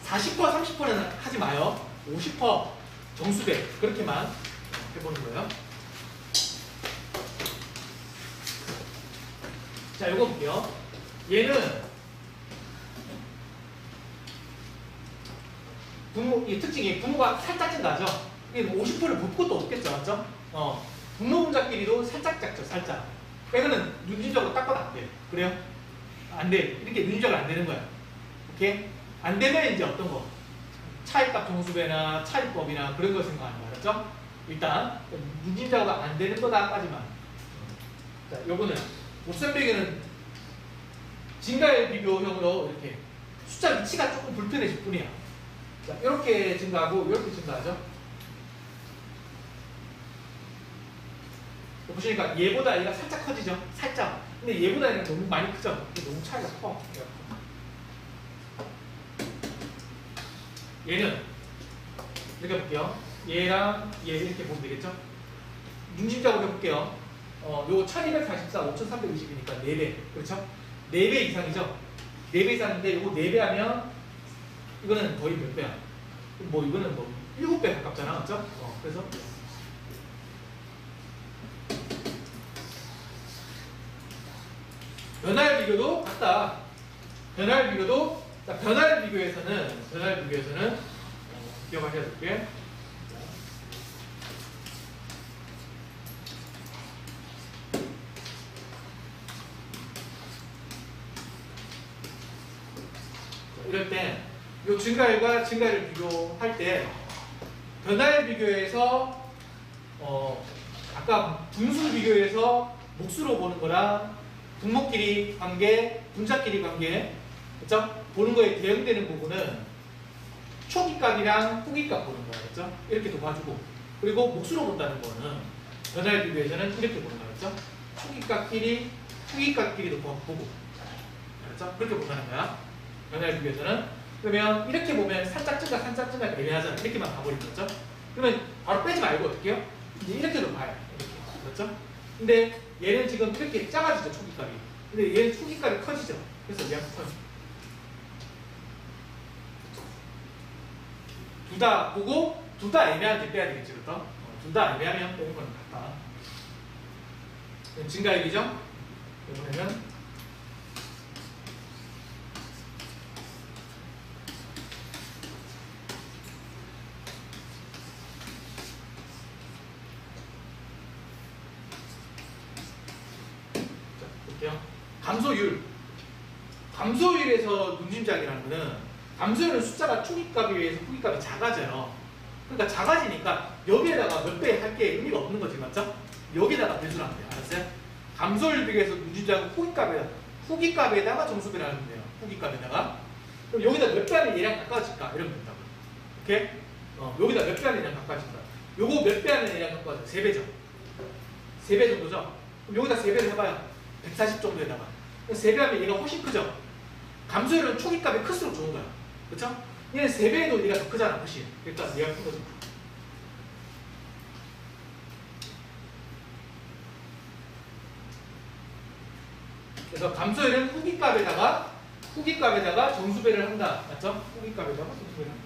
A: 40%, 30%는 하지 마요. 50% 정수배 그렇게만 해보는 거예요. 자, 요거 볼게요. 얘는 이 특징이 분모가 살짝 증가하죠. 이게 50%를 볼 것도 없겠죠, 맞죠? 분모 분자끼리도 살짝 작죠, 살짝. 이거는 눈진적으로 딱 봐도 안 돼요. 그래요? 안 돼. 이렇게 눈진적으로 안 되는 거야. 오케이? 안 되면 이제 어떤 거? 차이값 정수배나 차이법이나 그런 거 생각하는 거 알았죠? 일단 눈진적으로 안 되는 거다까지만. 자, 요거는 곱셈 비교는 증가율 비교형으로 이렇게 숫자 위치가 조금 불편해질 뿐이야. 자, 이렇게 증가하고 이렇게 증가하죠. 보시니까 얘보다 얘가 살짝 커지죠. 살짝. 근데 얘보다 얘가 너무 많이 크죠. 너무 차이가 커. 얘는 이렇게 볼게요. 얘랑 얘 이렇게 보면 되겠죠. 중심적으로 해볼게요. 요거 1244, 5320이니까 4배. 그렇죠? 4배 이상이죠? 4배 이상인데 요거 4배 하면 이거는 거의 몇 배야? 뭐 이거는 뭐 7배 가깝잖아. 맞죠? 그래서 변화율 비교도 같다. 변화율 비교도 변화율 비교에서는 기억하셔야 될 게 이럴 때 이 증가율과 증가율을 비교할 때 변화율 비교에서 아까 분수 비교에서 몫으로 보는 거랑 분모끼리 관계, 분자끼리 관계 그렇죠? 보는 거에 대응되는 부분은 초기값이랑 후기값 보는 거야. 그렇죠? 이렇게 도와주고 그리고 몫으로 본다는 거는 변화율 비교에서는 이렇게 보는 거야. 그렇죠? 초기값끼리 후기값끼리도 보고 그렇죠? 그렇게 본다는 거야. 변화율 비교에서는 그러면 이렇게 보면 살짝 증가 애매하잖아. 이렇게만 가버리는 거죠. 그러면 바로 빼지 말고 어떻게 해요? 이제 이렇게도 봐요. 이렇게. 그렇죠? 근데 얘는 지금 이렇게 작아지죠. 초기값이. 근데 얘는 초기값이 커지죠. 그래서 얘가 커져. 둘 다 보고 둘 다 애매할 때 빼야 되겠죠. 그렇죠? 둘 다 애매하면 빼는 건 같다. 증가율이죠? 이번에는 감소율. 감소율에서 눈짐작이라는 거는 감소율은 숫자가 초기값에 비해서 후기값이 작아져요. 그러니까 작아지니까 여기에다가 몇 배 할 게 의미가 없는 거지, 맞죠? 여기다가 배수를 하면 돼요. 알았어요? 감소율 비교해서 눈짐작은 후기값에다가 점수배를 하면 돼요. 후기값에다가. 그럼 여기다 몇 배 하면 얘랑 가까워질까? 이러면 된다고. 오케이? 여기다 몇 배 하면 얘랑 가까워질까? 요거 몇 배 하면 얘랑 가까워져? 3배죠. 3배 정도죠? 그럼 여기다 3배를 해봐요. 140 정도에다가 3배 하면 얘가 훨씬 크죠? 감소율은 초기값이 클수록 좋은 거야. 그쵸? 얘는 3배에도 얘가 더 크잖아, 훨씬. 그러니까 얘가 큰 거죠. 그래서 감소율은 후기값에다가 정수배를 한다. 맞죠? 후기값에다가 정수배를 한다.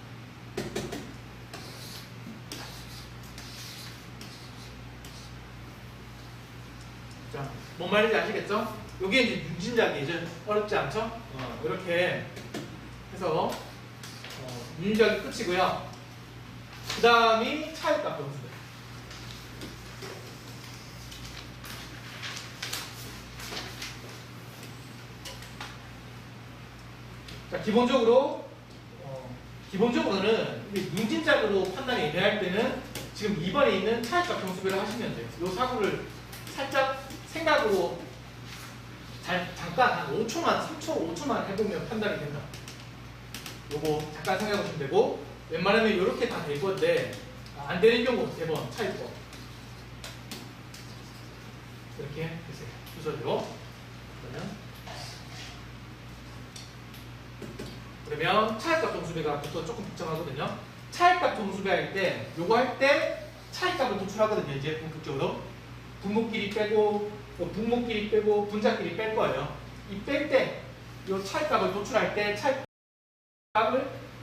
A: 자, 뭔 말인지 아시겠죠? 요게 이제 윤진작이죠. 어렵지 않죠? 이렇게 해서 윤진작이 끝이고요. 그 다음이 차이값 정수배. 자, 기본적으로는 윤진작으로 판단이 애매할 때는 지금 2번에 있는 차이값 정수배를 하시면 돼요. 요 사고를 살짝 생각으로 잠깐 한 5초만, 3초, 5초만 해보면 판단이 된다. 요거 잠깐 생각하시면 되고 웬만하면 이렇게 다 될 건데 안 되는 경우 3번 차이법 이렇게 해주세요. 순서대로. 그러면 차이값 정수배가 조금 복잡하거든요. 차이값 정수배 할 때 요거 할 때 차이값을 도출하거든요. 이제 본격적으로 분모끼리 빼고 분모끼리 빼고 분자끼리 뺄 거예요. 이 뺄 때 요 차이값을 도출할 때 차이값을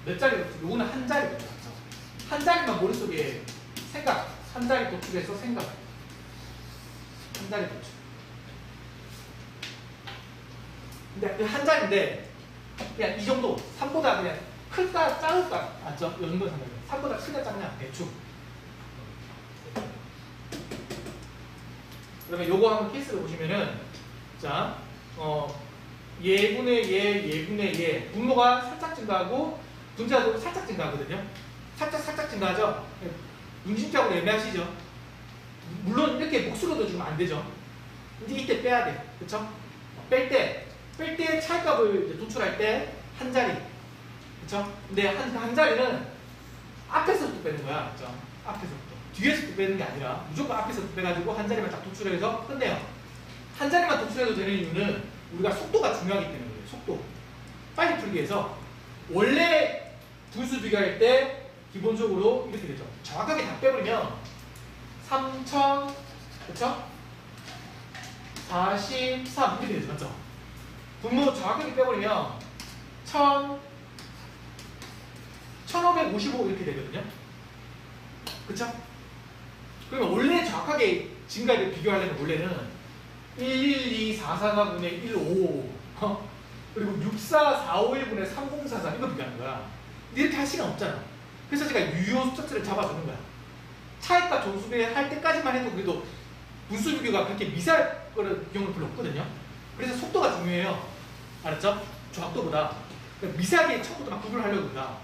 A: 몇 자리로 요거는 한 자리로 도출하죠. 한 자리만 머릿속에 생각, 한 자리 도출해서 생각, 한 자리 도출. 근데 한 자리인데 그냥 이 정도 3보다 그냥 클까 작을까 맞죠? 이 정도 상관이에요. 3보다 크냐 작냐 대충. 그러면 요거 한번 케이스를 보시면은 자, 예분의 예, 분모가 살짝 증가하고 분자도 살짝 증가하거든요. 살짝 증가하죠. 눈심적으로 애매하시죠. 물론 이렇게 목수로도 주면 안 되죠. 근데 이때 빼야 돼, 그렇죠? 뺄 때 차이값을 이제 도출할 때 한 자리, 그렇죠? 근데 한 자리는 앞에서부터 빼는 거야, 그렇죠? 앞에서부터. 뒤에서부터 빼는 게 아니라 무조건 앞에서부터 빼가지고 한 자리만 딱 도출해서 끝내요. 한 자리만 도출해도 되는 이유는 우리가 속도가 중요하기 때문에 그래요. 속도. 빨리 풀기 위해서 원래 분수 비교할 때 기본적으로 이렇게 되죠. 정확하게 다 빼버리면 3000, 그쵸? 43 이렇게 되죠. 맞죠? 분모 정확하게 빼버리면 1555 이렇게 되거든요. 그쵸? 그러면 원래 정확하게 지금까지 비교하려면 원래는 11244분의 1555 그리고 64451분의 3043 이거 비교하는 거야. 근데 이렇게 할 시간 없잖아. 그래서 제가 유효 숫자를 잡아주는 거야. 차이값 정수비 할 때까지만 해도 그래도 분수 비교가 그렇게 미세할 거는 경우는 별로 없거든요. 그래서 속도가 중요해요. 알았죠? 정확도보다. 미세하게 처음부터 막 구분을 하려고 그러다.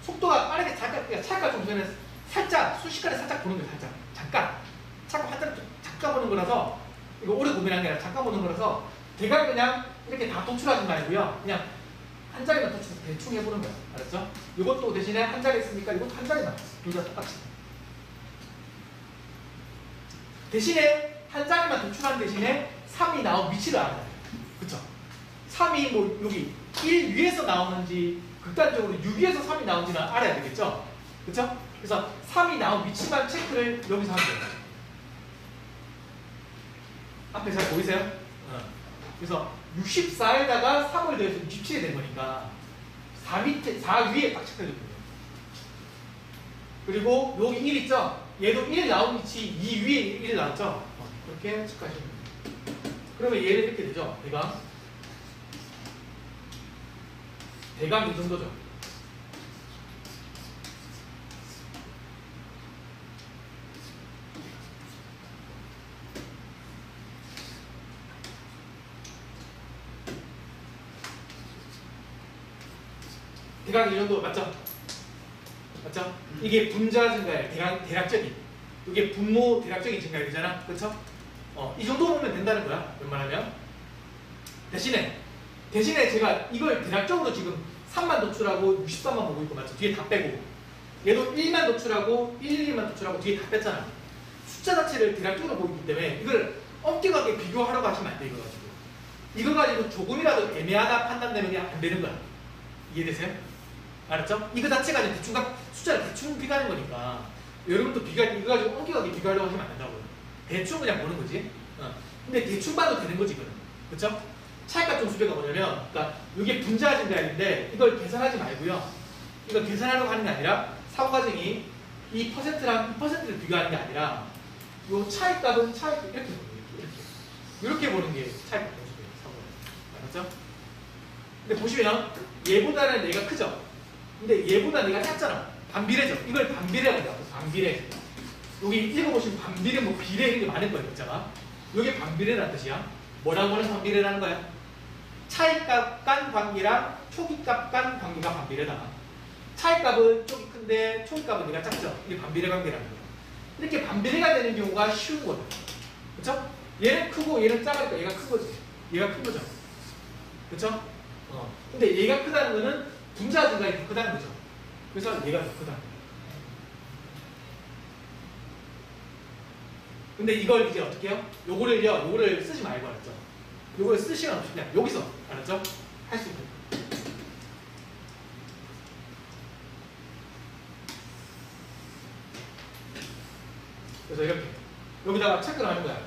A: 속도가 빠르게 차이값 정수비는 살짝 순식간에 살짝 보는 거예요. 살짝 잠깐 잠깐 보는 거라서 이거 오래 고민하는 게 아니라 잠깐 보는 거라서 대강 그냥 이렇게 다 도출하지 말고요. 그냥 한 자리만 도출해서 대충 해보는 거예요. 알았죠? 이것도 대신에 한 자리 있으니까 이것도 한 자리만 둘 다 똑같이. 대신에 한 자리만 도출하는 대신에 3이 나온 위치를 알아야 돼요. 그쵸? 3이 뭐 여기 1 위에서 나오는지 극단적으로 6위에서 3이 나오는지는 알아야 되겠죠? 그쵸? 그래서 3이 나온 위치만 체크를 여기서 하면 돼요. 앞에 잘 보이세요? 그래서 64에다가 3을 더해서 67이 된 거니까 4 위에 딱 체크해줬거든요. 그리고 여기 1 있죠? 얘도 1 나온 위치 2 위에 1 나왔죠? 이렇게 체크하시면 됩니다. 그러면 얘는 이렇게 되죠? 대강 이 정도죠. 대강 이 정도 맞죠? 맞죠? 이게 분자 증가율, 대략적인. 이게 분모 대략적인 증가율이잖아. 그렇죠? 이 정도 보면 된다는 거야. 웬만하면. 대신에 제가 이걸 대략적으로 지금 3만 도출하고 63만 보고 있고 맞죠? 뒤에 다 빼고. 얘도 1만 도출하고 112만 도출하고 뒤에 다 뺐잖아. 숫자 자체를 대략적으로 보기 때문에 이걸 엄격하게 비교하려고 하시면 안 돼. 이거 가지고 조금이라도 애매하다 판단되면 그냥 안 되는 거야. 이해되세요? 알았죠? 이거 자체가 대충 숫자를 대충 비교하는 거니까 여러분도 이거 가지고 엄격하게 비교하려고 하시면 안 된다고요. 대충 그냥 보는 거지. 근데 대충 봐도 되는 거지 이거는. 그쵸? 차이값 정수비가 뭐냐면 그러니까 이게 분자 증가율인데 이걸 계산하지 말고요. 이걸 계산하려고 하는 게 아니라 사고 과정이 이 퍼센트랑 이 퍼센트를 비교하는 게 아니라 이 차이값은 차이값 이렇게 보는 게 차이값 정수비예요. 사고. 알았죠? 근데 보시면 얘보다는 얘가 크죠? 근데 얘보다 얘가 작잖아. 반비례죠. 이걸 반비례라고 해요. 반비례. 여기 읽어보시면 반비례, 뭐 비례 이런 게 많을 거예요. 글자가. 이게 반비례라는 뜻이야. 뭐라고 하는 반비례라는 거야? 차이값 간 관계랑 초기값 간 관계가 반비례다. 차이값은 쪽이 큰데 초기값은 얘가 작죠. 이게 반비례 관계라는 거예요. 이렇게 반비례가 되는 경우가 쉬운 거예요. 그쵸? 얘는 크고 얘는 작으니까 얘가 큰 거지. 얘가 큰 거죠. 그쵸? 근데 얘가 크다는 거는 분자 증가율이 더 크다는 거죠. 그래서 얘가 더 크다. 근데 이걸 이제 어떻게 해요? 요거를 쓰지 말고 알았죠? 요걸 쓸 시간 없이 그냥 여기서 알았죠? 할 수 있는. 그래서 이렇게 여기다가 체크를 하는 거야.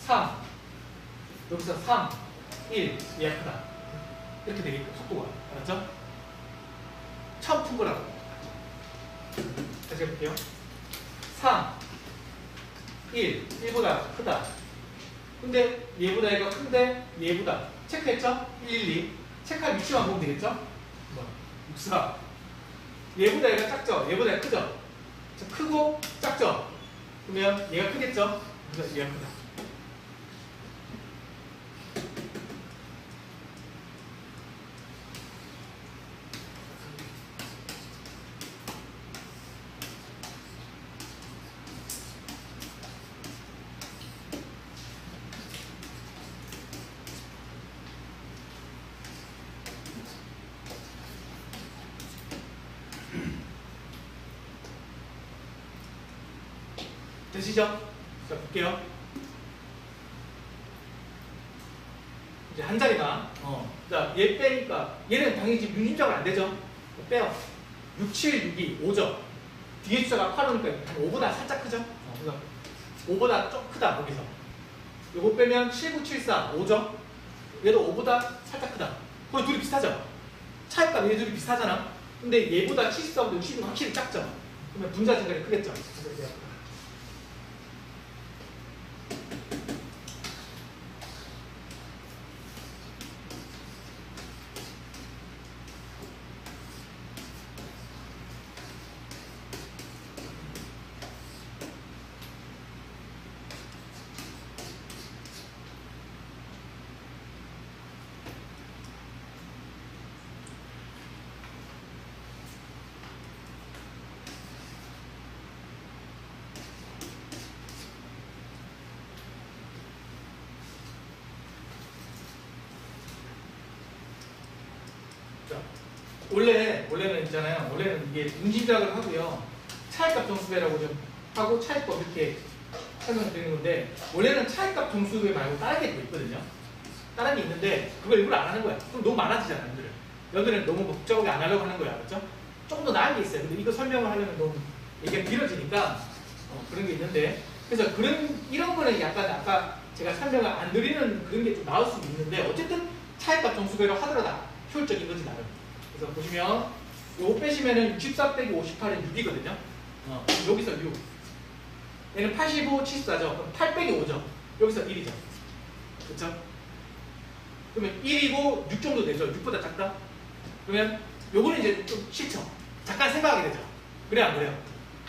A: 3 여기서 3 1 얘가 크다. 이렇게 되겠죠. 속도가. 알았죠? 처음 푼 거라고. 다시 해볼게요. 3 1 1보다 크다. 근데 얘보다 얘가 큰데 얘보다 체크했죠? 1, 1, 2 체크할 위치만 보면 되겠죠? 64 얘보다 얘가 작죠? 얘보다 얘가 크죠? 자, 크고 작죠? 그러면 얘가 크겠죠? 그래서 얘가 크다. 되시죠? 자, 볼게요. 이제 한 자리만. 자, 얘 빼니까 얘는 당연히 지금 윤심작은 안 되죠? 빼요. 6, 7, 6, 2, 5죠? 뒤에 숫자가 8오니까 5보다 살짝 크죠? 그래서 5보다 좀 크다, 거기서. 요거 빼면 7, 9, 7, 4, 5죠? 얘도 5보다 살짝 크다. 거의 둘이 비슷하죠? 차이값 얘 둘이 비슷하잖아? 근데 얘보다 74보다 60은 확실히 작죠? 그러면 분자 증가율이 크겠죠? 원래는 있잖아요. 원래는 이게 운진작을 하고요. 차이값 정수배라고 좀 하고 차이법 이렇게 설명드리는 건데 원래는 차이값 정수배 말고 다른 게 또 있거든요. 다른 게 있는데 그걸 일부러 안 하는 거야. 그럼 너무 많아지잖아, 여기는. 여기는 너무 복잡하게 안 하려고 하는 거야, 그렇죠? 조금 더 나은 게 있어요. 근데 이거 설명을 하려면 너무 얘기가 길어지니까 그런 게 있는데 그래서 이런 거는 약간 아까 제가 설명을 안 드리는 그런 게 좀 나올 수도 있는데 어쨌든 차이값 정수배로 하더라도 효율적인 거지 나름. 그래서 보시면 요거 빼시면은 64 빼기 58은 6이거든요. 여기서 6. 얘는 85, 74죠. 그럼 8 빼기 5죠. 여기서 1이죠. 그렇죠? 그러면 1이고 6 정도 되죠. 6보다 작다? 그러면 요거는 이제 좀 싫죠. 잠깐 생각하게 되죠. 그래 안 그래요?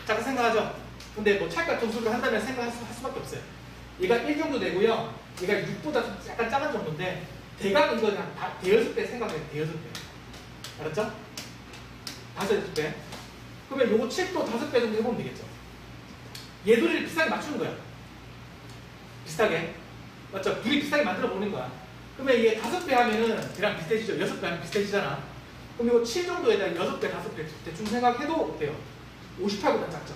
A: 잠깐 생각하죠. 근데 뭐 차이값 정수를 한다면 생각할 수밖에 없어요. 얘가 1 정도 되고요. 얘가 6보다 좀 약간 작은 정도인데 대각 이거 그냥 대여섯 배 생각해요. 대여섯 배. 알았죠? 5배. 그러면 요거 7도 5배 정도 해보면 되겠죠. 얘들을 비슷하게 맞추는 거야. 비슷하게. 맞죠? 둘이 비슷하게 만들어 보는 거야. 그러면 이게 5배 하면은 걔랑 비슷해지죠. 6배 하면 비슷해지잖아. 그럼 이거 7 정도에다 6배, 5배 대충 생각해도 어때요? 58보다 작죠?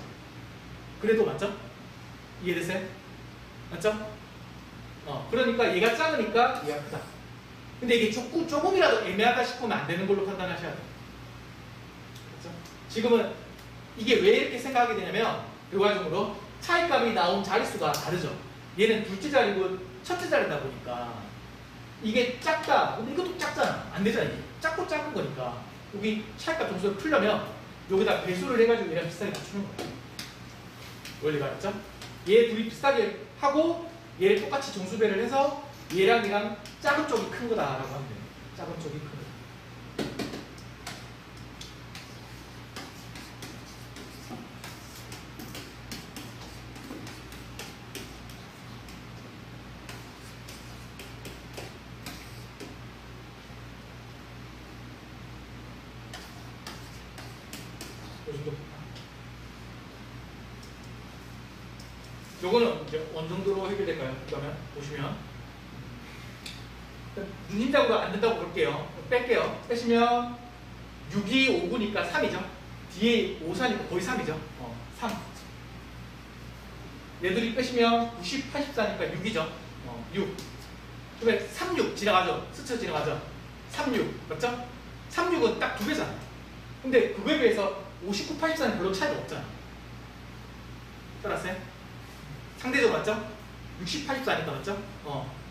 A: 그래도 맞죠? 이해되세요? 맞죠? 그러니까 얘가 작으니까 얘가 크다. 근데 이게 조금이라도 애매하다 싶으면 안 되는 걸로 판단하셔야 돼요. 그렇죠? 지금은 이게 왜 이렇게 생각하게 되냐면 결과적으로 차이값이 나온 자릿수가 다르죠. 얘는 둘째 자리고 첫째 자리다 보니까 이게 작다. 근데 이것도 작잖아. 안 되잖아. 이게 작고 작은 거니까 여기 차이값 점수를 풀려면 여기다 배수를 해가지고 얘랑 비슷하게 맞추는 거예요. 원리가 알았죠? 얘 둘이 비슷하게 하고 얘를 똑같이 정수배를 해서 얘랑 작은 쪽이 큰 거다라고 하면 돼요. 작은 쪽이 큰 거다. 요거는 이제 어느 정도로 해결될까요? 그러면 보시면 눈인작으로 안 된다고 볼게요. 뺄게요. 빼시면 6이 5구니까 3이죠. 뒤에 5, 4니까 거의 3이죠. 3. 얘들이 빼시면 90, 84니까 6이죠. 6. 그러면 36 지나가죠. 스쳐 지나가죠. 36 맞죠? 36은 딱 2배잖아. 근데 그거에 비해서 59, 84는 별로 차이가 없잖아. 따랐어요? 상대적으로 맞죠? 60, 84니까 맞죠?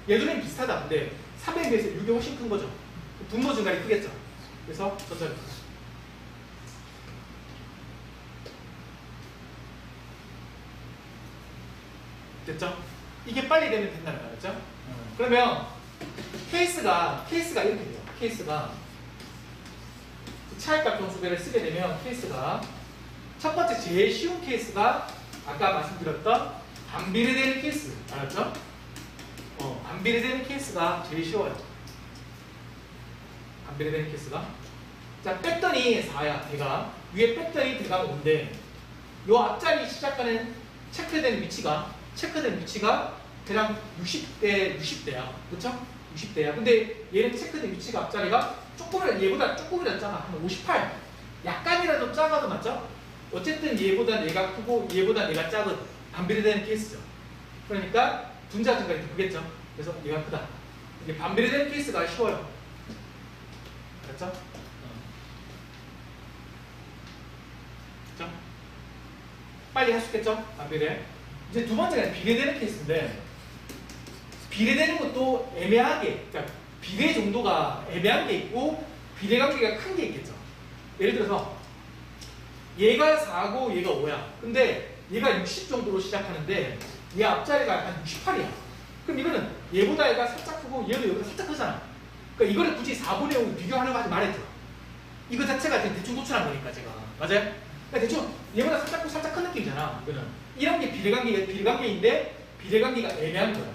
A: 얘들은 비슷하다. 근데 300에 비해서 6이 훨씬 큰 거죠. 분모 증가율이 크겠죠. 그래서 전자율 크다. 됐죠? 이게 빨리 되면 된다는 거죠. 그러면 케이스가 이렇게 돼요. 케이스가 차이값 정수배를 쓰게 되면 케이스가 첫 번째 제일 쉬운 케이스가 아까 말씀드렸던 반비례되는 케이스 알았죠? 반비례되는 케이스가 제일 쉬워요. 반비례되는 케이스가 자 뺐더니 4야 대가 위에 뺐더니 대가 5인데 요 앞자리 시작하는 체크된 위치가 대략 60대야 그쵸? 60대야 근데 얘는 체크된 위치가 앞자리가 얘보다 조금이라도 작아 한 58 약간이라도 작아도 맞죠? 어쨌든 얘보다 얘가 크고 얘보다 얘가 작은 반비례되는 케이스죠. 그러니까 분자 증가가 크겠죠. 그래서 얘가 크다. 이게 반비례되는 케이스가 쉬워요. 알았죠? 그렇죠? 빨리 할 수 있겠죠? 반비례. 이제 두 번째가 비례되는 케이스인데 비례되는 것도 애매하게 그러니까 비례 정도가 애매한 게 있고 비례 관계가 큰 게 있겠죠. 예를 들어서 얘가 4고 얘가 5야. 근데 얘가 60 정도로 시작하는데 얘 앞자리가 한 68이야. 그럼 이거는 얘보다 얘가 살짝 크고 얘도 얘보다 살짝 크잖아. 그러니까 이거를 굳이 4분의 5 비교하려고 하지 말았죠. 이거 자체가 대충 도출한 거니까 제가. 맞아요? 그러니까 대충 얘보다 살짝 크고 살짝 큰 느낌이잖아. 이거는. 이런 게 비례관계인데 비례관계가 애매한 거야.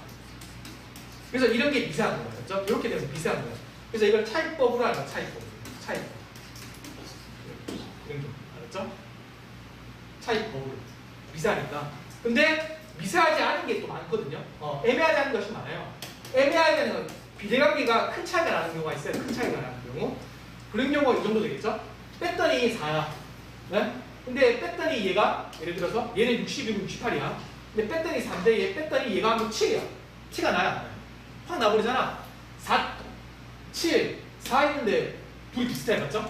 A: 그래서 이런 게 미세한 거야. 그렇죠? 이렇게 되면 미세한 거야. 그래서 이걸 차이법으로 하는 거야. 차이법. 이런 거. 알았죠? 차이법으로. 미세하니까. 근데 미세하지 않은 게 또 많거든요. 애매하지 않은 것이 많아요. 애매하지 않은 건 비례관계가 큰 차이가 나는 경우가 있어요. 큰 차이가 나는 경우. 그런 경우가 이 정도 되겠죠? 뺐더니 4야. 네? 근데 뺐더니 얘가 예를 들어서 얘는 60이고 68이야. 근데 뺐더니 4인데 얘 뺐더니 얘가 하면 7이야. 티가 나야 안 나요? 확 나버리잖아. 4, 7, 4 있는데 둘이 비슷해. 맞죠?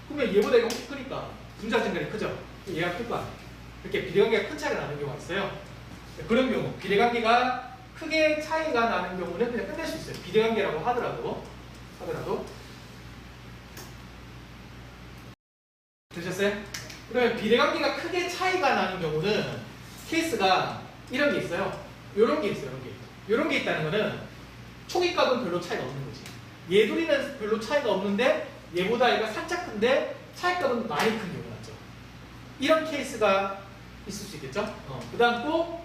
A: 그러면 얘보다 얘가 훨씬 크니까 분자 증가율이 크죠? 얘가 클 거 아니에요. 이렇게 비례관계가 큰 차이가 나는 경우가 있어요. 그런 경우 비례관계가 크게 차이가 나는 경우는 그냥 끝낼 수 있어요. 비례관계라고 하더라도 되셨어요? 그러면 비례관계가 크게 차이가 나는 경우는 케이스가 이런 게 있어요. 이런 게 있어요. 이런 게 있다는 거는 초기값은 별로 차이가 없는 거지. 얘 둘이는 별로 차이가 없는데 얘보다 얘가 살짝 큰데 차이값은 많이 큰 경우가 있죠. 이런 케이스가 있을 수 있겠죠? 그 다음 또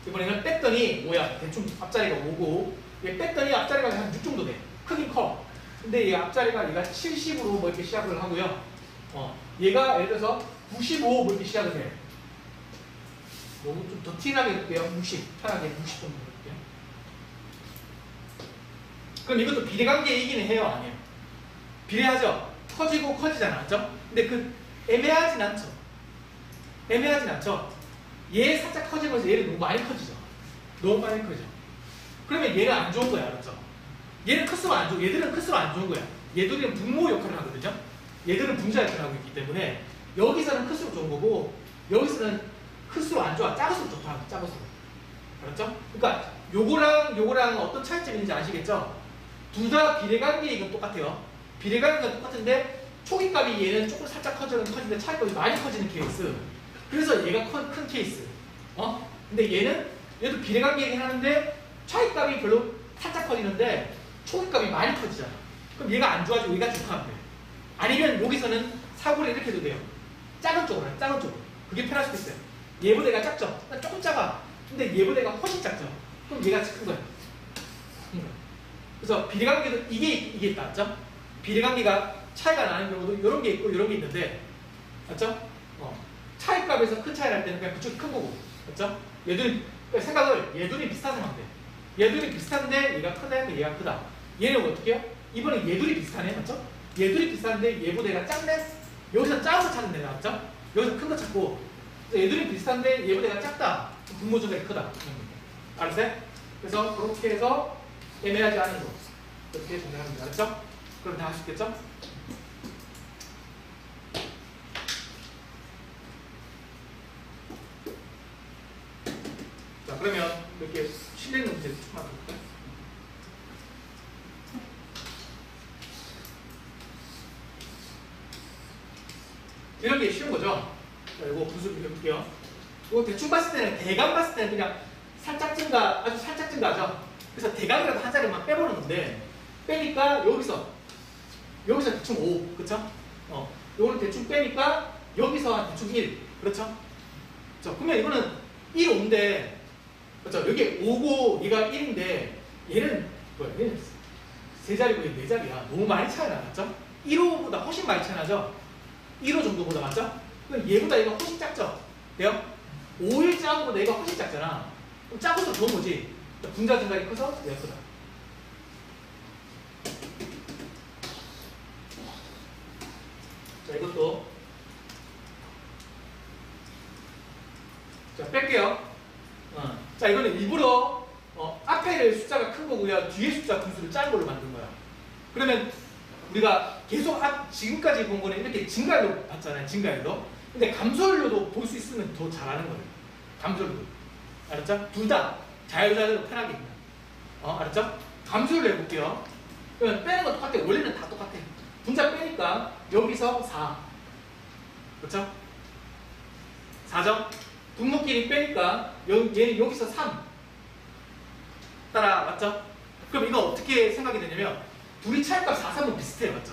A: 이번에는 뺐더니 5야. 대충 앞자리가 5고 얘 뺐더니 앞자리가 한 6 정도 돼. 크긴 커. 근데 얘 앞자리가 얘가 70으로 뭐 이렇게 시작을 하고요. 얘가 예를 들어서 95 뭐 이렇게 시작을 해. 너무 좀 더 티나게 해볼게요. 60. 편하게 60 정도 해볼게요. 그럼 이것도 비례관계이기는 해요? 아니에요? 비례하죠? 커지고 커지잖아. 맞죠? 근데 애매하진 않죠? 애매하진 않죠? 얘 살짝 커지면서 얘는 너무 많이 커지죠? 너무 많이 커져. 그러면 얘는 안 좋은 거야. 알았죠? 얘는 클수록 안 좋고 얘들은 클수록 안 좋은 거야. 얘들은 분모 역할을 하거든요? 얘들은 분자 역할을 하고 있기 때문에 여기서는 클수록 좋은 거고 여기서는 클수록 안 좋아. 작을수록 좋다. 작을수록. 알았죠? 그러니까 요거랑 어떤 차이점이 있는지 아시겠죠? 둘 다 비례관계이건 똑같아요. 비례관계가 똑같은데 초기값이 얘는 조금 살짝 커지는데 차이값이 많이 커지는 케이스. 그래서 얘가 큰 케이스. 근데 얘도 비례관계이긴 하는데 차이값이 별로 살짝 커지는데 초기값이 많이 커지잖아. 그럼 얘가 안 좋아지고 얘가 좋다면 돼. 아니면 여기서는 사고를 이렇게 해도 돼요. 작은 쪽으로 해. 작은 쪽으로. 그게 편할 수도 있어요. 얘보다 얘가 작죠? 조금 작아. 근데 얘보다 얘가 훨씬 작죠? 그럼 얘가 큰 거야. 그래서 비례관계도 이게 있다. 맞죠? 비례관계가 차이가 나는 경우도 이런 게 있고 이런 게 있는데 맞죠? 차이값에서 큰 차이 날 때는 그냥 그쪽이 큰 거고 맞죠? 얘들이 비슷한 생각하면 돼. 얘들이 비슷한데 얘가 크다 얘가 크다. 얘는 어떻게 해요? 이번에 얘들이 비슷하네. 맞죠? 얘들이 비슷한데 얘보다 얘가 작네? 여기서 작은 거 찾는 애가 맞죠? 여기서 큰 거 찾고 얘들이 비슷한데 얘보다 얘가 작다. 분모 증가가 크다. 알았어요? 그래서 그렇게 해서 애매하지 않은 거 그렇게 정리합니다. 알았죠? 그럼 다 할 수 있겠죠? 자 그러면 이렇게 실행 문제 조금만 볼까요? 이런 게 쉬운 거죠? 자, 이거 분수를 해볼게요. 이거 대충 봤을 때는 대강 봤을 때는 그냥 살짝 증가, 아주 살짝 증가하죠? 그래서 대각이라도 한 자리만 빼보는 건데 빼니까 여기서 대충 5, 그쵸? 요거는 대충 빼니까 여기서 대충 1, 그렇죠? 그러면 이거는 1, 5인데, 그렇죠? 여기 5고 얘가 1인데 얘는 뭐야? 얘는 세 자리고 얘 네 자리야. 너무 많이 차이 나, 맞죠? 1호보다 훨씬 많이 차이 나죠? 1호 정도보다, 맞죠? 그럼 얘보다 얘가 훨씬 작죠? 돼요? 5일 작은 거보다 얘가 훨씬 작잖아. 그럼 작아서 좋은 거지. 분자 증가율이 커서 얘가 크다. 자, 이것도 자, 뺄게요. 자, 이거는 일부러 앞에 숫자가 큰 거고요. 뒤에 숫자 분수를 작은 걸로 만든 거야. 그러면 우리가 계속 지금까지 본 거는 이렇게 증가율로 봤잖아요. 증가율로. 근데 감소율로도 볼 수 있으면 더 잘하는 거예요. 감소율로. 알았죠? 둘 다 자유자재로 편하게. 알았죠? 감소율로 해볼게요. 그러면 빼는 건 똑같아요. 원래는 다 똑같아요. 분자 빼니까 여기서 4. 그렇죠? 4점. 분모끼리 빼니까 얘는 여기서 3. 따라, 맞죠? 그럼 이거 어떻게 생각이 되냐면 둘이 차이값 4, 3은 비슷해요. 맞죠?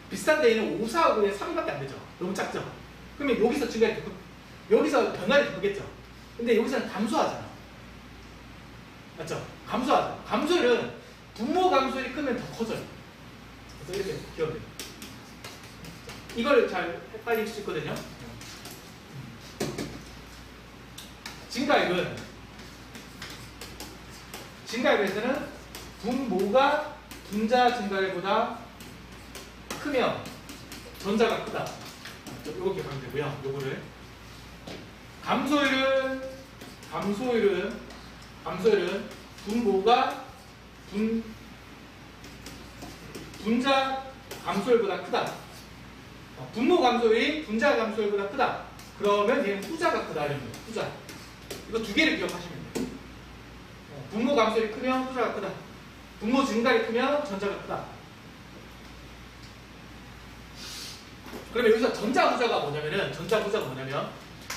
A: 비슷한데 얘는 5, 4하고 얘는 3밖에 안 되죠. 너무 작죠? 그러면 여기서 증가율이 여기서 변화율이 더 크겠죠? 근데 여기서는 감소하잖아. 맞죠? 감소하죠. 감소율은 분모 감소율이 크면 더 커져요. 그래서 이렇게 기억해요. 이걸 잘 헷갈릴 수 있거든요. 증가율에서는 분모가 분자 증가율보다 크면 전자가 크다. 요거 기억하면 되고요. 요거를 감소율은 분모가 분자 감소율보다 크다. 분모 감소율이 분자 감소율보다 크다. 그러면 얘는 후자가 크다. 이런 거예요. 후자. 이거 두 개를 기억하시면 돼요. 분모 감소율이 크면 후자가 크다. 분모 증가율이 크면 전자가 크다. 그러면 여기서 전자후자가 뭐냐면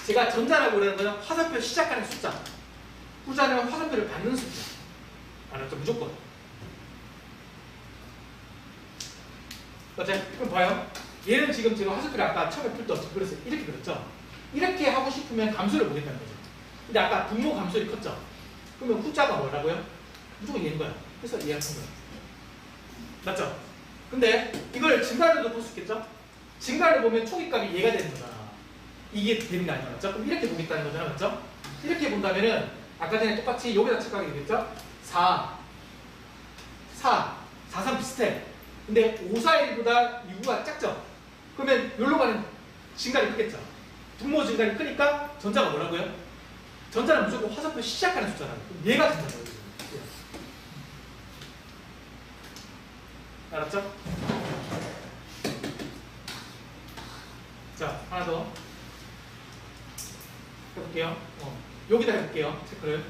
A: 제가 전자라고 그러는 거는 화살표 시작하는 숫자. 후자는 화살표를 받는 숫자. 알았죠? 무조건. 맞죠? 그럼 봐요. 얘는 지금 제가 화살표를 아까 처음에 풀 때 어떻게 그랬어요? 이렇게 그렸죠? 이렇게 하고 싶으면 감소를 보겠다는 거죠. 근데 아까 분모 감소율이 컸죠? 그러면 후자가 뭐라고요? 무조건 얘인 거야. 그래서 얘가 큰 거야. 맞죠? 근데 이걸 증가율로도 볼 수 있겠죠? 증가율을 보면 초기값이 얘가 되는 거잖아. 이게 되는 게 아니야. 맞죠? 그럼 이렇게 보겠다는 거잖아. 맞죠? 이렇게 본다면은 아까 전에 똑같이 여기다 착각하게 되겠죠? 4, 3 비슷해. 근데 5, 4, 1보다 6가 작죠? 그러면 여기로 가는 증가율이 크겠죠? 분모 증가율이 크니까 전자가 뭐라고요? 전자는 무조건 화살표 시작하는 숫자라고. 얘가 전자라고. 알았죠? 자, 하나 더 해볼게요. 여기다 해볼게요. 체크를.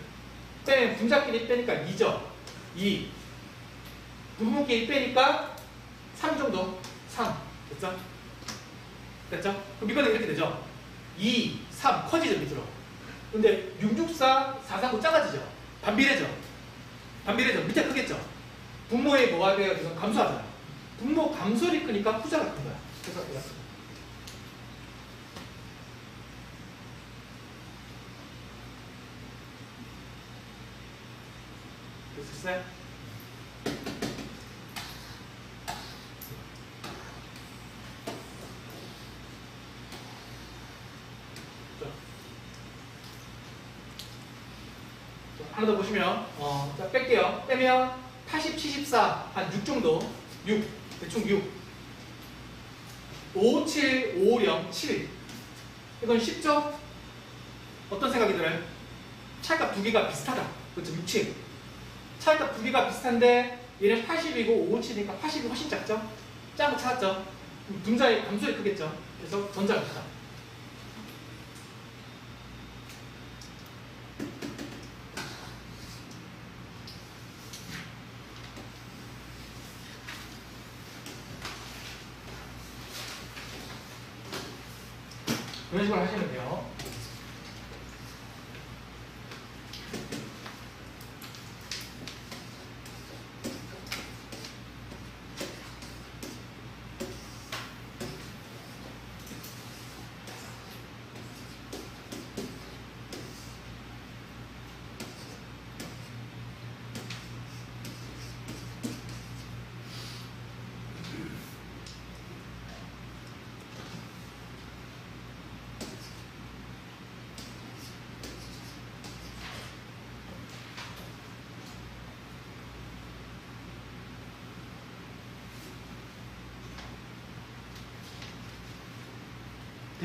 A: 분자끼리 빼니까 2죠. 2. 분모끼리 빼니까 3 정도. 3. 됐죠? 됐죠? 그럼 이거는 이렇게 되죠? 2, 3 커지죠, 밑으로. 근데 6, 6, 4, 4, 3, 9 작아지죠? 반비례죠? 밑에 크겠죠? 분모의 뭐가 돼요? 지금 감소하잖아. 분모 감소율이 크니까 후자가 큰 거야. 그래서 얘가 큰 거야. 됐어요? 하나 더 보시면 자, 뺄게요. 빼면 80, 74, 한 6 정도. 6, 대충 6. 5, 7, 5, 0, 7. 이건 쉽죠? 어떤 생각이 들어요? 차이값 두 개가 비슷하다. 그렇죠? 6, 7. 차이값 두 개가 비슷한데 얘는 80이고 5, 7이니까 80이 훨씬 작죠? 작은 거 찾았죠? 분자의 감소율이 크겠죠? 그래서 전자가 크다. 그런 식으로 하시면 돼요.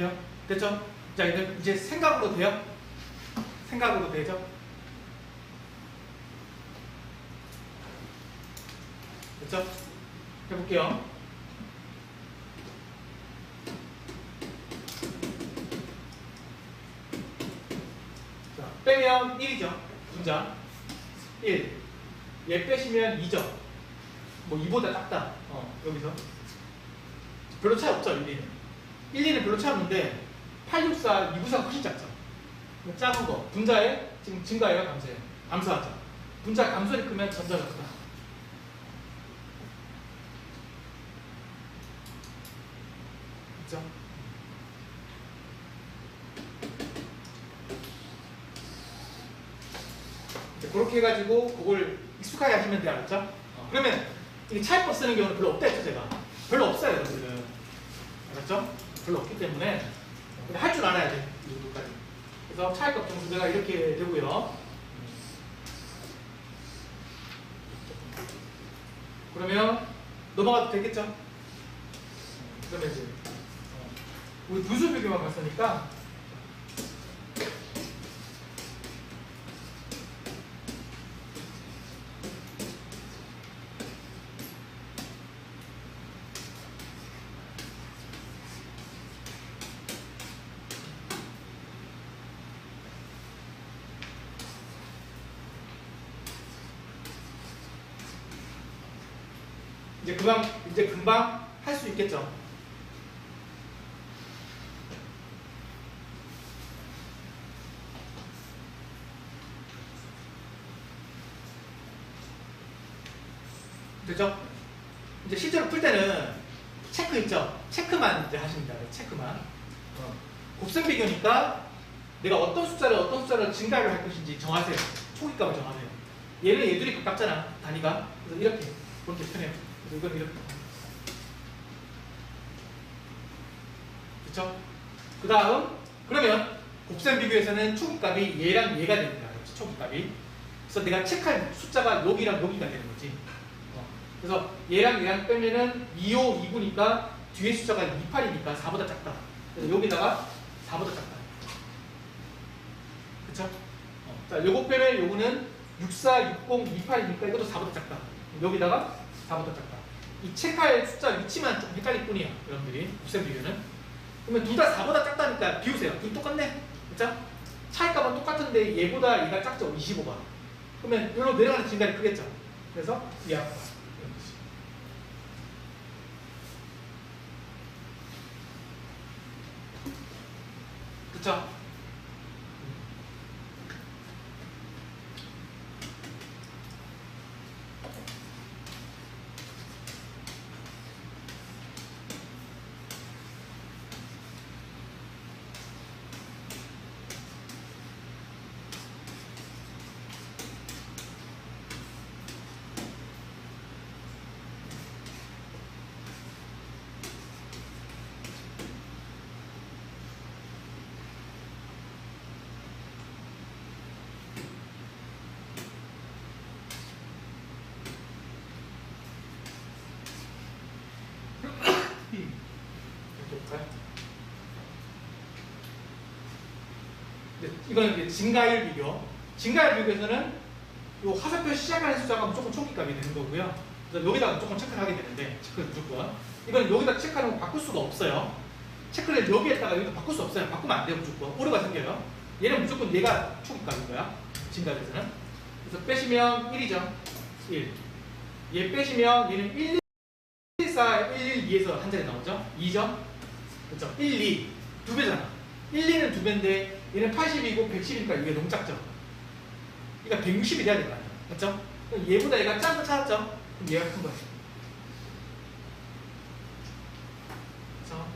A: 돼요? 됐죠? 자, 이제 생각으로 돼요? 생각으로 되죠? 됐죠? 해볼게요. 자, 빼면 1이죠. 분자 1. 얘 빼시면 2죠. 뭐 2보다 작다. 여기서 별로 차이 없죠. 1, 2는 1, 2는 별로 차이 없는데 8, 6, 4, 2, 9, 4 훨씬 작죠. 작은 거 분자에 지금 증가해요, 감소해요? 감소하죠. 분자 감소율이 크면 전자가 크다. 그렇죠? 그렇게 해가지고 그걸 익숙하게 하시면 돼요, 알았죠? 그러면 이 차이법 쓰는 경우는 별로 없다 했죠, 제가. 별로 없어요, 여러분들은. 알았죠? 별로 없기 때문에 할 줄 알아야 돼, 이 정도까지. 그래서 차이법 정수대가 이렇게 되고요. 그러면 넘어가도 되겠죠? 그러면 이제 우리 분수 비교만 봤으니까 이제 금방 할 수 있겠죠? 됐죠? 이제 실제로 풀 때는 체크 있죠? 체크만 이제 하시면 돼요. 체크만. 곱셈 비교니까 내가 어떤 숫자를 증가를 할 것인지 정하세요. 초기값을 정하세요. 얘는 얘들이 가깝잖아, 단위가. 그래서 이렇게 편해요. 그래서 이건 이렇게. 그쵸? 그 다음, 그러면 곱셈 비교에서는 초기값이 얘랑 얘가 됩니다. 그렇지? 초기값이. 그래서 내가 체크할 숫자가 여기랑 여기가 되는 거지. 그래서 얘랑 빼면은 2, 5, 2구니까 뒤에 숫자가 2, 8이니까 4보다 작다. 그래서 여기다가 4보다 작다. 그쵸? 자, 요거 빼면 요거는 6, 4, 60, 2, 8이니까 이것도 4보다 작다. 여기다가 4보다 작다. 이 체크할 숫자 위치만 좀 헷갈릴 뿐이야, 여러분들이. 곱셈 비교는. 그러면 둘 다 4보다 작다니까 비우세요. 둘 똑같네? 그쵸? 차이값은 똑같은데 얘보다 얘가 작죠? 25가. 그러면 여기로 내려가는 진단이 크겠죠? 그래서 이 앞으로. 그쵸? 이거는 이제 증가율 비교. 증가율 비교에서는 이 화살표 시작하는 숫자가 무조건 초기값이 되는 거고요. 그래서 여기다가 무조건 체크를 하게 되는데, 체크를 무조건. 이건 여기다 체크하는 거 바꿀 수가 없어요. 체크를 여기에다가 여기다 바꿀 수 없어요. 바꾸면 안 돼요, 무조건. 오류가 생겨요. 얘는 무조건 얘가 초기값인 거야. 증가율에서는. 그래서 빼시면 1이죠. 1. 얘 빼시면 얘는 1, 1, 4, 1, 1, 2에서 한 자리 나오죠? 2죠? 그렇죠? 1, 2. 두 배잖아. 1, 2는 두 배인데 얘는 80이고 110이니까 이게 너무 작죠? 그러니까 160이 돼야 될 거 아니야. 맞죠? 얘보다 얘가 작은 거 찾았죠? 그럼 얘가 큰 거예요. 그렇죠?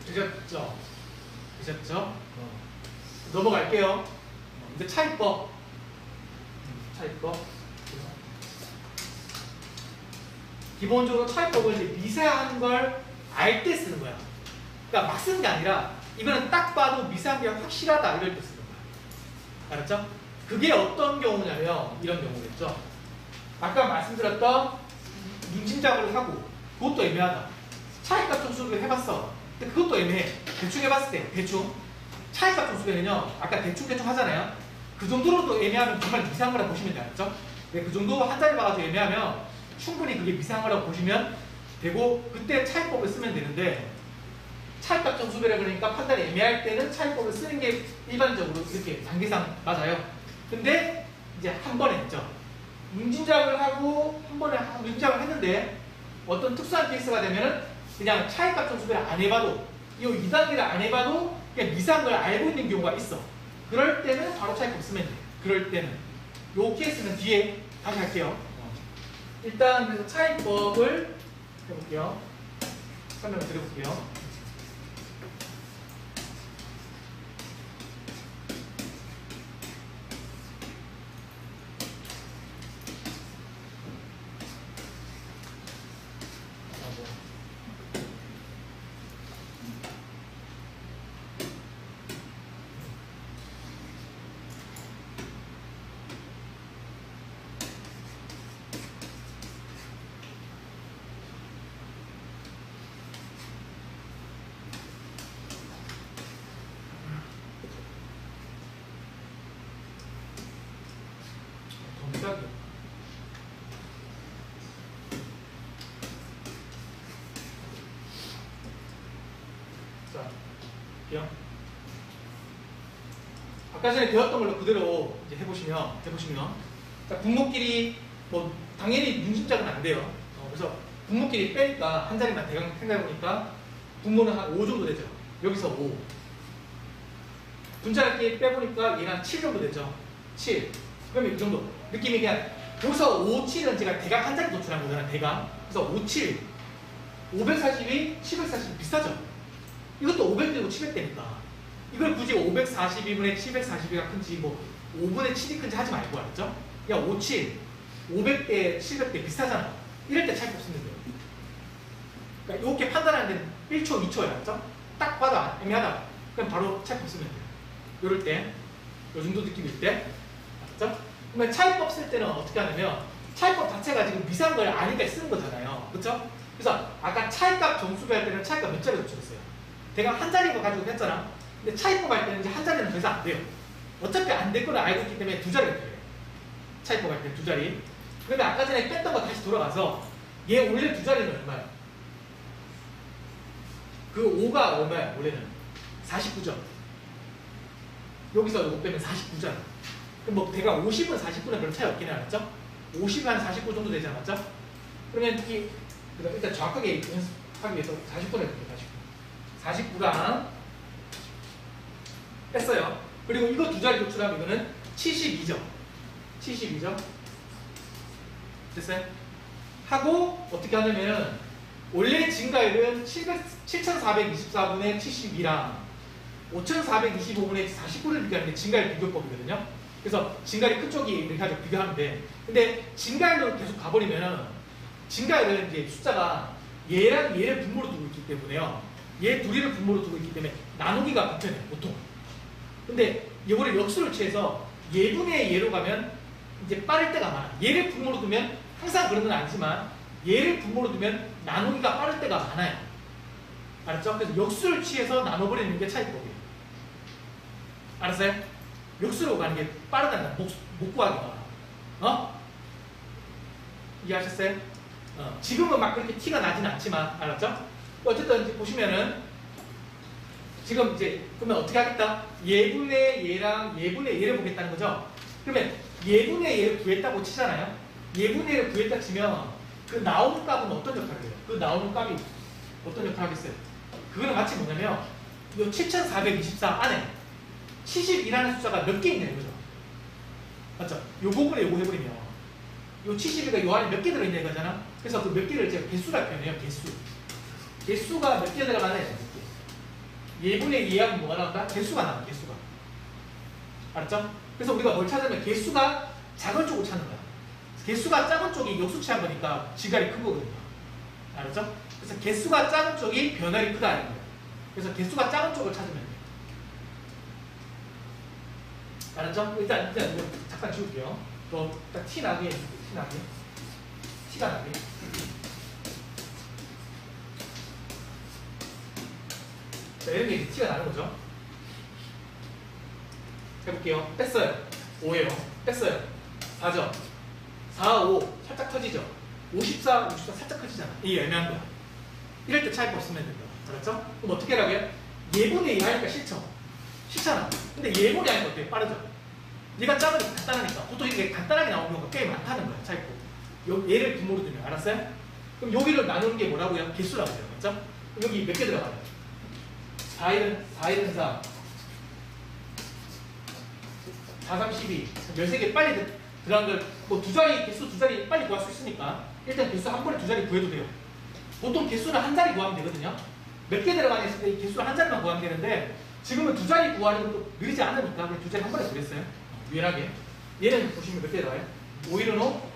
A: 되셨죠? 되셨죠? 넘어갈게요. 이제 차이법. 차이법. 기본적으로 차이법은 이제 미세한 걸 알 때 쓰는 거야. 그러니까 막 쓰는 게 아니라 이거는 딱 봐도 미세한 게 확실하다 이럴 때 쓰는 거야. 알았죠? 그게 어떤 경우냐면 이런 경우겠죠. 아까 말씀드렸던 문진작을 하고 그것도 애매하다. 차이값 정수비를 해봤어. 근데 그것도 애매해. 대충 해봤을 때 대충 차이값 정수비는요. 아까 대충 하잖아요. 그 정도로도 애매하면 정말 이상한 거라고 보시면 돼요. 그렇죠? 네, 그 정도 한 자리 봐가지고 애매하면 충분히 그게 이상한 거라고 보시면 되고 그때 차이법을 쓰면 되는데 차이값 정수비라 그러니까 판단이 애매할 때는 차이법을 쓰는 게 일반적으로 이렇게 단계상 맞아요. 근데 이제 한 번에 했죠. 문진작을 하고 한 번에 문진작을 했는데 어떤 특수한 케이스가 되면은 그냥 차이값 정수비를 안 해봐도 이 2단계를 안 해봐도 그냥 이상한 걸 알고 있는 경우가 있어. 그럴 때는 바로 차이법 쓰면 돼. 그럴 때는 요 케이스는 뒤에 다시 할게요. 일단 그래서 차이법을 해볼게요. 설명을 드려볼게요. 자, 볼게요. 아까 전에 배웠던 걸로 그대로 이제 해보시면, 자, 분모끼리 뭐 당연히 문진작은 안 돼요. 그래서 분모끼리 빼니까 한 자리만 대강 생각해보니까 분모는 한 5 정도 되죠. 여기서 5. 분자끼리 빼보니까 얘가 7 정도 되죠. 7. 그러면 이 정도. 느낌이 그냥 여기서 5, 7은 제가 대강 한 자리 도출한 거잖아요. 대강. 그래서 5, 7. 542, 740 비슷하죠. 이것도 500대고 700대니까. 이걸 굳이 542분의 742가 큰지 뭐 5분의 7이 큰지 하지 말고 알았죠? 그냥 5, 7, 500대, 700대 비슷하잖아. 이럴 때 차이가 없으면 돼요. 그러니까 이렇게 판단하는 데는 1초, 2초야. 알았죠? 딱 봐도 애매하다. 그럼 바로 차이가 없으면 돼요. 이럴 때, 이 정도 느낌일 때. 알았죠? 그러면 차이법 쓸 때는 어떻게 하냐면 차이법 자체가 지금 미세한 걸 아니까 쓰는 거잖아요. 그렇죠? 그래서 아까 차이값 정수비 할 때는 차이값 몇 자리 도출했어요? 대강 한 자리 가지고 했잖아. 근데 차이법 할 때는 이제 한 자리는 더 이상 안 돼요. 어차피 안 될 거를 알고 있기 때문에 2자리가 돼요. 차이법 할 때 2자리. 그러면 아까 전에 뺐던 거 다시 돌아가서 얘 원래 2자리는 얼마야? 그 5가 얼마야? 원래는 49죠. 여기서 5 빼면 49잖아. 그럼 뭐 대강 50은 49는 별 차이 없긴 해. 알았죠? 50이 한 49 정도 되지 않았죠? 그러면 특히 일단 정확하게 연습하기 위해서 49를 해볼게요. 49랑 뺐어요. 그리고 이거 2자리 도출하면 이거는 72죠. 72죠. 됐어요? 하고 어떻게 하냐면은 원래 증가율은 7424분의 72랑 5425분의 49를 비교하는 게 증가율 비교법이거든요. 그래서 증가율이 큰 쪽이 이렇게 가지고 비교하면 돼. 근데 증가율로 계속 가버리면은 증가율은 이제 숫자가 얘랑 얘를 분모로 두고 있기 때문에요. 얘 둘이를 분모로 두고 있기 때문에 나누기가 불편해요. 보통. 근데 이거를 역수를 취해서 얘분의 얘로 가면 이제 빠를 때가 많아. 얘를 분모로 두면 항상 그런 건 아니지만 얘를 분모로 두면 나누기가 빠를 때가 많아요. 알았죠? 그래서 역수를 취해서 나눠버리는 게 차이법이에요. 알았어요? 역수로 가는 게 빠르다는 거. 못 구하기가. 이해하셨어요? 지금은 막 그렇게 티가 나진 않지만, 알았죠? 어쨌든 이제 보시면은 지금 이제 그러면 어떻게 하겠다? 예분의 얘랑 예분의 얘를 보겠다는 거죠. 그러면 예분의 얘를 구했다고 치잖아요. 예분의 얘를 구했다 치면 그 나오는 값은 어떤 역할을 해요? 그 나오는 값이 어떤 역할을 하겠어요? 그거는 마치 뭐냐면 이 7424 안에 70이라는 숫자가 몇 개 있냐 이거죠. 맞죠? 요 부분에 요거 해버리면 요 72가 요 안에 몇 개 들어있냐 이거잖아. 그래서 그 몇 개를 제가 개수라 표현해요. 개수가 몇 개 들어가나요? 예분의 예하면 뭐가 나온다? 개수가 나와. 개수가. 알았죠? 그래서 우리가 뭘 찾으면 개수가 작은 쪽을 찾는 거야. 개수가 작은 쪽이 역수 취한 거니까 지갈이 큰 거거든요. 알았죠? 그래서 개수가 작은 쪽이 변화율이 크다는 거예요. 그래서 개수가 작은 쪽을 찾으면 돼요. 알았죠? 일단 이거 잠깐 지울게요. 또 딱 티 나게. 티가 나게. 자, 이런 게 티가 나는 거죠. 해볼게요. 뺐어요. 5예요. 뺐어요. 4죠. 4, 5 살짝 터지죠. 54, 64 살짝 터지잖아. 이게 애매한 거야. 이럴 때 차이가 없으면 된다. 알았죠? 그럼 어떻게 하라고요? 예분의 2 하니까 싫죠? 싫잖아. 근데 예분이 하니까 어때요? 빠르죠? 얘가 작으니까 간단하니까. 보통 이게 간단하게 나오는 경우가 꽤 많다는 거야. 차이고. 얘를 분모로 두면. 알았어요? 그럼 여기를 나누는 게 뭐라고요? 개수라고 해요. 맞죠? 그럼 여기 몇 개 들어가요? 4, 1은 4. 4, 3, 12. 13개 빨리 들어간 걸, 뭐 두 자리, 개수 두 자리 빨리 구할 수 있으니까 일단 개수 한 번에 두 자리 구해도 돼요. 보통 개수는 한 자리 구하면 되거든요. 몇 개 들어가냐 했을 때 이 개수를 한 자리만 구하면 되는데 지금은 두 자리 구하는 것도 느리지 않으니까 그냥 두 자리 한 번에 구했어요. 유일하게. 얘는 보시면 몇 개 들어가요? 5, 1은 5.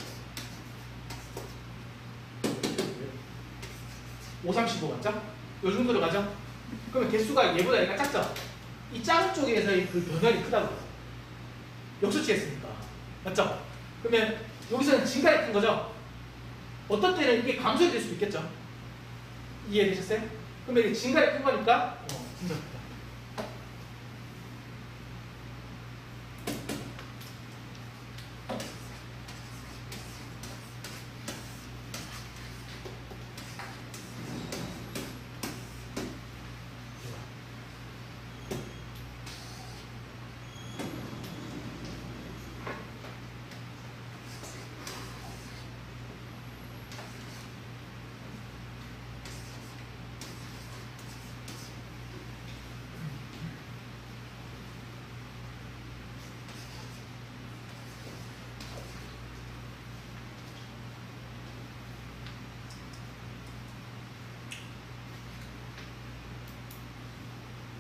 A: 5, 35 맞죠? 요 정도로 가죠? 그러면 개수가 얘보다 얘가 작죠? 이 작은 쪽에서의 그 변화이 크다고요. 역수치했으니까. 맞죠? 그러면 여기서는 증가가 큰 거죠? 어떤 때는 이게 감소가 될 수도 있겠죠? 이해되셨어요? 그러면 이게 증가가 큰 거니까 증가가 크다.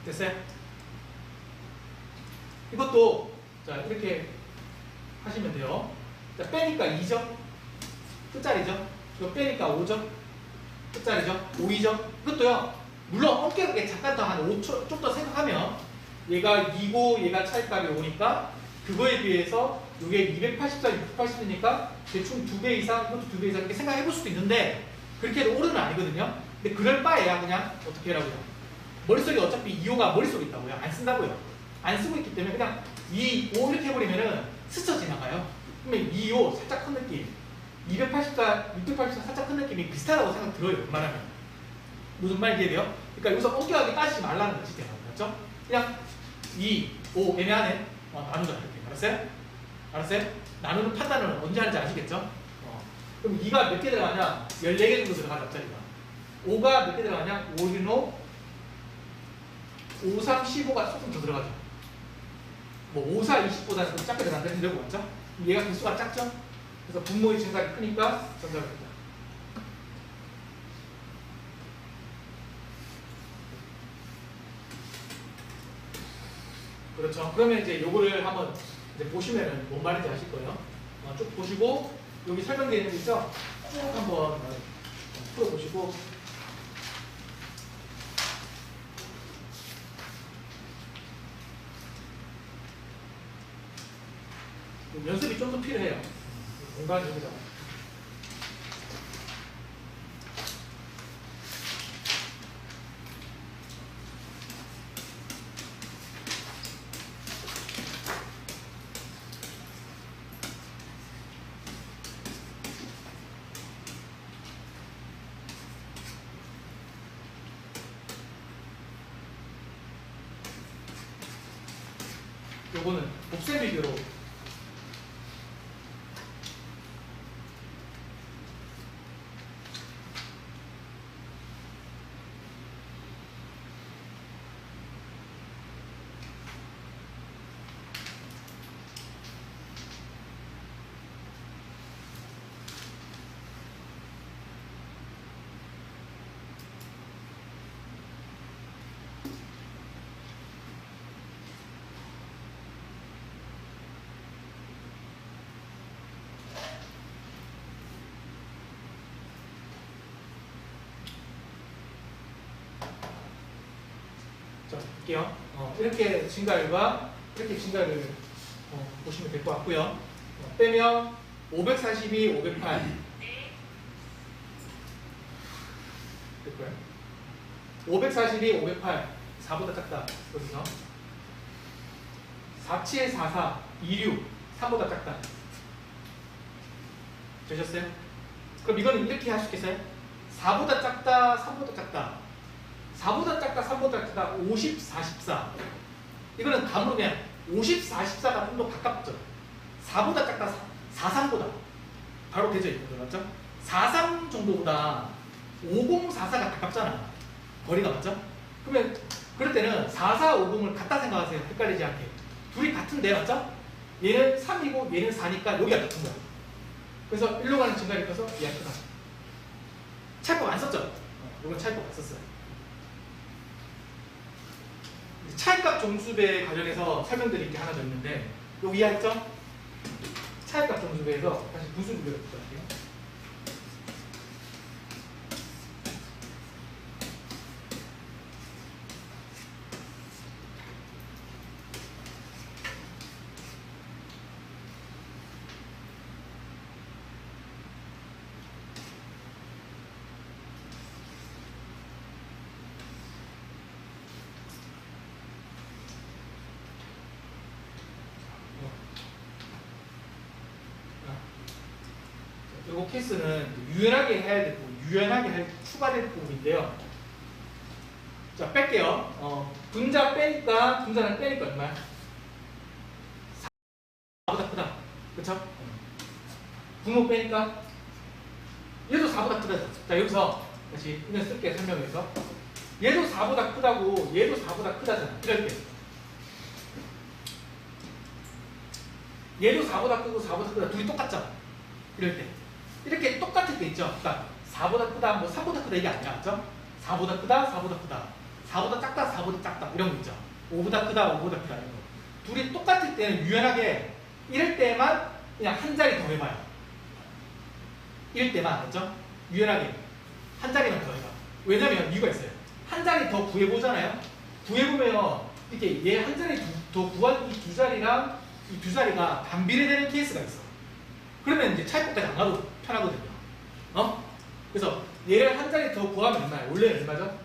A: 됐어요? 이것도 자 이렇게 하시면 돼요. 자 빼니까 2죠? 끝자리죠? 이거 빼니까 5죠? 끝자리죠? 5이죠? 이것도요. 물론 엄격하게 잠깐 더 한 5초 좀 더 생각하면 얘가 2고 얘가 차이값이 오니까 그거에 비해서 이게 284, 680이니까 대충 2배 이상, 이것도 2배 이상 이렇게 생각해 볼 수도 있는데 그렇게 해도 오류는 아니거든요. 근데 그럴 바에야 그냥 어떻게 하라고요? 머릿속에 어차피 2호가 머릿속에 있다고요. 안 쓴다고요. 안 쓰고 있기 때문에 그냥 2, 5 이렇게 해버리면은 스쳐 지나가요. 그러면 2, 5 살짝 큰 느낌, 284, 684 살짝 큰 느낌이 비슷하다고 생각 들어요. 웬만하면. 무슨 말인지 이해돼요? 그러니까 여기서 엄격하게 따지지 말라는 거지. 맞죠? 그냥 2, 5 애매하네. 나누자 이렇게. 알았어요? 알았어요? 나누는 판단을 언제 하는지 아시겠죠? 그럼 2가 몇 개 들어가냐? 14개 정도 들어가자. 앞자리가. 5가 몇 개 들어가냐? 5, 1, 5 5, 3, 15가 조금 더 들어가죠. 뭐 5, 4, 20보다는 좀 작게 들어간다는 되고 맞죠? 얘가 개수가 작죠? 그래서 분모의 증가가 크니까 전자가 크다. 그렇죠. 그러면 이제 요거를 한번 이제 보시면은 뭔 말인지 아실 거예요. 쭉 보시고 여기 설명되어 있는 거 있죠? 쭉 한번 풀어보시고 연습이 좀 더 필요해요. 공간입니다. 요거는 곱셈 비교로 자, 볼게요. 이렇게 증가율과 이렇게 증가율을 보시면 될 것 같고요. 빼면 542, 508. 거예요. 542, 508, 4보다 작다. 여기서 47, 44, 26, 3보다 작다. 되셨어요? 그럼 이거는 이렇게 할 수 있겠어요? 4보다 작다, 3보다 작다. 4보다 작다, 3보다 작다, 50, 44. 이거는 감으로 그냥 50, 44가 좀 더 가깝죠. 4보다 작다, 43보다. 바로 되죠, 이거 맞죠? 43 정도보다 50, 44가 가깝잖아. 거리가 맞죠? 그러면 그럴 때는 44, 50을 같다 생각하세요. 헷갈리지 않게. 둘이 같은데 맞죠? 얘는 3이고 얘는 4니까 여기가 같은 거야. 그래서 1로 가는 증가를 껴서 얘가 크다. 차이법 안 썼죠? 이건 차이법 안 썼어요. 차이값 종수배 관련해서 설명드릴 게 하나 더 있는데 여기 이해했죠? 차이값 종수배에서 다시 분수 구별을 부탁할게요. 이 케이스는 유연하게 해야 될 부분, 유연하게 추가될 부분인데요. 자, 뺄게요. 분자 빼니까, 분자는 빼니까 얼마야? 4보다 크다. 그쵸? 분모 빼니까 얘도 4보다 크다. 자, 여기서 다시 이건 쓸게, 설명해서. 얘도 4보다 크다고, 얘도 4보다 크다잖아. 이럴 때. 얘도 4보다 크고 4보다 크다. 둘이 똑같죠? 이럴 때. 이렇게 똑같을 때 있죠? 그러니까 4보다 크다, 뭐 3보다 크다 이게 아니라, 그죠? 4보다 크다, 4보다 크다. 4보다 작다, 4보다 작다. 이런 거 있죠? 5보다 크다, 5보다 크다. 이런 거. 둘이 똑같을 때는 유연하게 이럴 때만 그냥 한 자리 더 해봐요. 이럴 때만, 알죠? 유연하게 한 자리만 더 해봐. 왜냐면 이유가 있어요. 한 자리 더 구해보잖아요? 구해보면 이렇게 얘 한 자리 더 구한 이 두 자리랑 이 두 자리가 반비례되는 케이스가 있어. 그러면 이제 차이법까지 안 가도 편하거든요. 그래서 얘를 한 자리 더 구하면 얼마야? 원래는 얼마죠?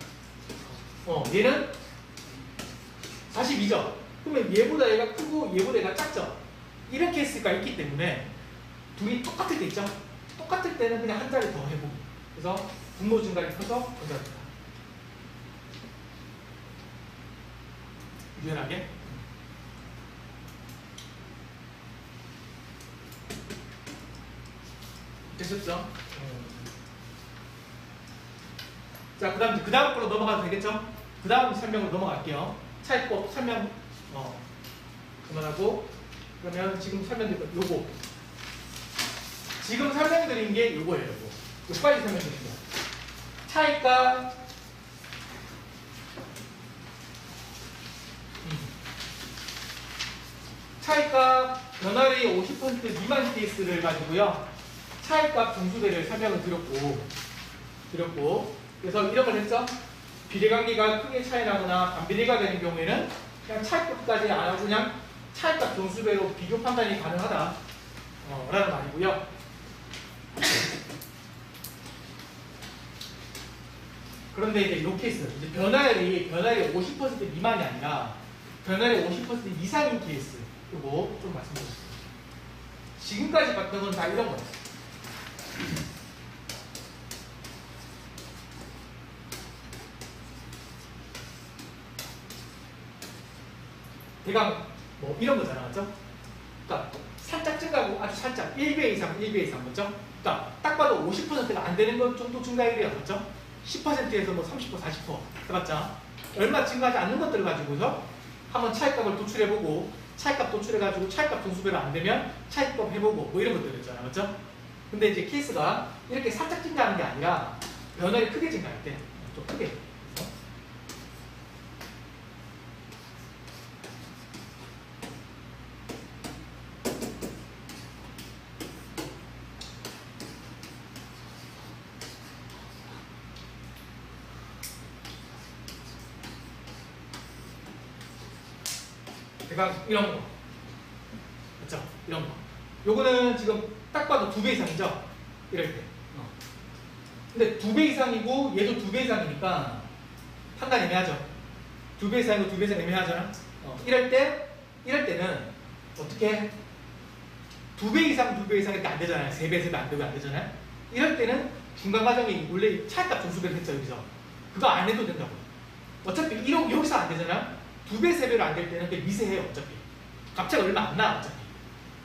A: 얘는 42죠? 그러면 얘보다 얘가 크고 얘보다 얘가 작죠? 이런 케이스가 있기 때문에 둘이 똑같을 때 있죠? 똑같을 때는 그냥 한 자리 더 해보고. 그래서 분모 증가를 펴서 건져줍니다. 유연하게. 되셨죠? 자, 그 다음 걸로 넘어가도 되겠죠? 그 다음 설명으로 넘어갈게요. 차이법 설명, 그만하고. 그러면 지금 설명드린 거, 요거. 지금 설명드린 게 요거예요, 요거. 요거 빨리 설명드릴게요. 차이값, 차이값 변화율이 50% 미만 케이스를 가지고요. 차이값 종수배를 설명을 드렸고, 그래서 이런 걸 했죠? 비례관계가 크게 차이 나거나 반비례가 되는 경우에는 그냥 차이값까지 안 하고 그냥 차이값 종수배로 비교 판단이 가능하다. 라는 말이고요. 그런데 이제 이 케이스, 이제 변화율이 50% 미만이 아니라 변화율이 50% 이상인 케이스. 이거 좀 말씀드렸습니다. 지금까지 봤던 건 다 이런 거였어요. 대강 뭐 이런 거잖아, 맞죠? 그러니까 살짝 증가하고 아주 살짝 1배 이상, 1배 이상, 맞죠? 그러니까 딱 봐도 50%가 안 되는 것 정도 증가율이야, 맞죠? 10%에서 뭐 30%, 40% 해봤자 얼마 증가하지 않는 것들을 가지고서 한번 차이값을 도출해보고 차이값 도출해가지고 차이값 종수배로 안 되면 차이값 해보고 뭐 이런 것들 있잖아, 맞죠? 근데 이제 케이스가 이렇게 살짝 증가하는 게 아니라 변화를 크게 증가할 때 좀 크게. 대강 이런 거. 맞죠? 이런 거. 요거는 지금 딱 봐도 2배 이상이죠? 이럴 때. 근데 2배 이상이고 얘도 2배 이상이니까 판단 애매하죠. 2배 이상이고 2배 이상 애매하잖아. 이럴 때는 어떻게 2배 이상 2배 이상이 안 되잖아요. 3배 3배 안 되고 안 되잖아요. 이럴 때는 중간 과정이 원래 차이값 점수배를 했죠. 여기서 그거 안 해도 된다고. 어차피 여기서 안 되잖아. 2배 3배로 안 될 때는 그게 미세해요. 어차피 값차가 얼마 안 나. 어차피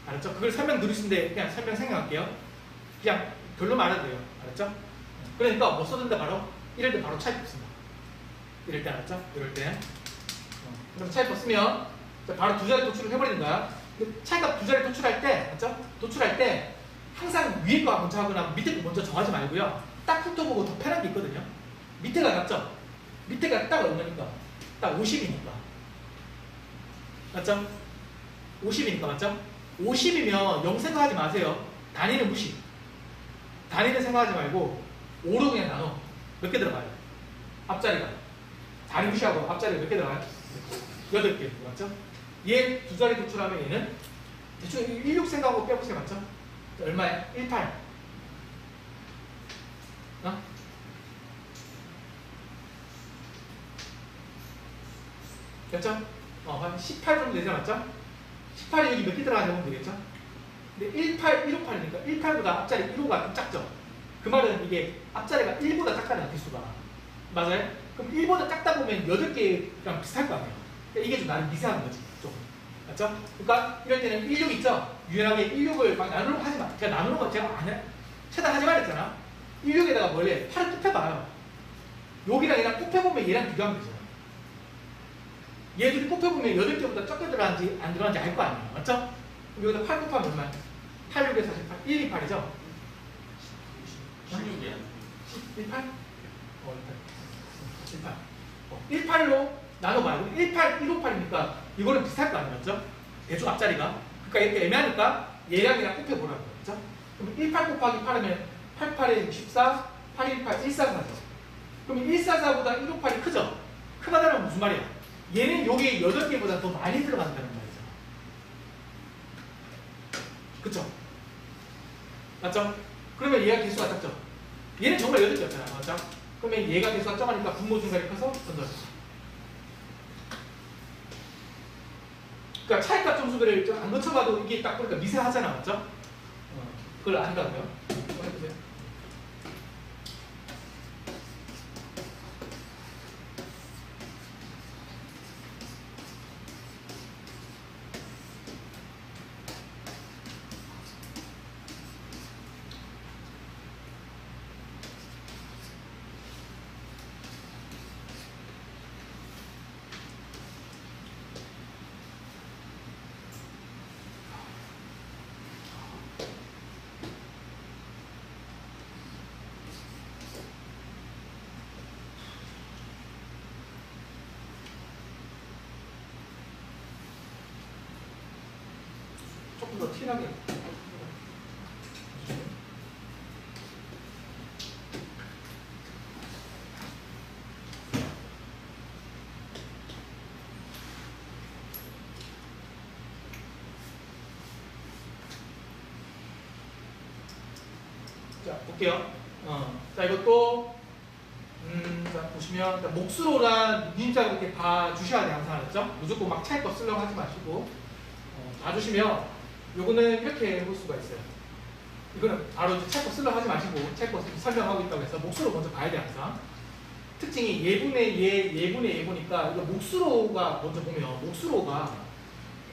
A: 알았죠? 그걸 설명 들으신데 그냥 설명 생각할게요. 그냥 별로 말해도 돼요. 알았죠? 그러니까 뭐 써준다 바로 이럴 때 바로 차이값 쓴다. 이럴 때 알았죠? 이럴 때 그럼 차이값 쓰면 바로 두 자리 도출을 해버리는 거야. 차이값 두 자리 도출할 때 맞죠? 도출할 때 항상 위에 거 먼저 하거나 밑에 거 먼저 정하지 말고요. 딱 훑어보고 더 편한 게 있거든요. 밑에가 맞죠? 밑에가 딱 얼마니까? 딱 50이니까 맞죠? 50이니까 맞죠? 50이면 0 생각하지 마세요. 단위는 무시. 단위는 생각하지 말고 5로 그냥 나눠. 몇 개 들어가요? 앞자리가. 단위 무시하고 앞자리가 몇 개 들어가요? 8개. 맞죠? 얘 두 자리 도출하면 얘는 대충 16 생각하고 빼보세요. 맞죠? 얼마야? 18. 어? 됐죠? 한 18 정도 되죠? 맞죠? 18이 여기 몇 개 들어가는지 보면 되겠죠? 근데 18, 158이니까 18보다 앞자리 1호가 좀 작죠? 그 말은 이게 앞자리가 1보다 작다는 개수가. 맞아요? 그럼 1보다 작다 보면 8개랑 비슷할 거 아니에요? 그러니까 이게 좀 나름 미세한 거지. 좀. 맞죠? 그러니까 이럴 때는 16 있죠? 유연하게 16을 막 나누려고 하지 마. 제가 나누는 건 제가 안 해. 최대한 하지 말랬잖아. 16에다가 뭘 해? 8을 곱해봐요. 여기랑 얘랑 곱해보면 얘랑 비교하면 되잖아. 얘들이 곱해보면 8개보다 적게 들어가는지 안 들어가는지 알 거 아니에요. 맞죠? 그럼 여기다 8 곱하면 얼마야? 8, 6에 48, 128이죠?
B: 16이야?
A: 18? 18. 18로 나눠봐요. 18, 158이니까 이거는 비슷할 거 아니에요. 맞죠? 대충 앞자리가. 그러니까 이렇게 애매하니까 얘랑 얘랑 곱해보라는 거예요. 그죠? 그럼 18 곱하기 8하면 88에 64, 818, 144죠. 그럼 144보다 158이 크죠? 크다는 무슨 말이야? 얘는 여기 8개보다 더 많이 들어간다는 말이죠. 그쵸? 맞죠? 그러면 얘가 개수가 작죠? 얘는 정말 8개였잖아. 맞죠? 그러면 얘가 개수가 작으니까 분모 중간이 커서 건져져. 그러니까 차이값 점수배를 좀 안 거쳐봐도 이게 딱 보니까 미세하잖아. 맞죠? 그걸 안다고요? 한번 해보세요. 조금 더 티나게. 자, 볼게요. 자, 이것도, 자, 보시면, 자, 몫으로란 문자 이렇게 봐 주셔야 돼요. 항상 알았죠? 무조건 막 차이값 쓰려고 하지 마시고, 봐주시면, 요거는 이렇게 해볼 수가 있어요. 이거는 바로 이제 차이값 쓰려고 하지 마시고, 차이값 설명하고 있다고 해서 몫으로 먼저 봐야 돼요. 항상. 특징이 예분의 예, 예분의 예 보니까, 이거 몫으로가 먼저 보면, 몫으로가,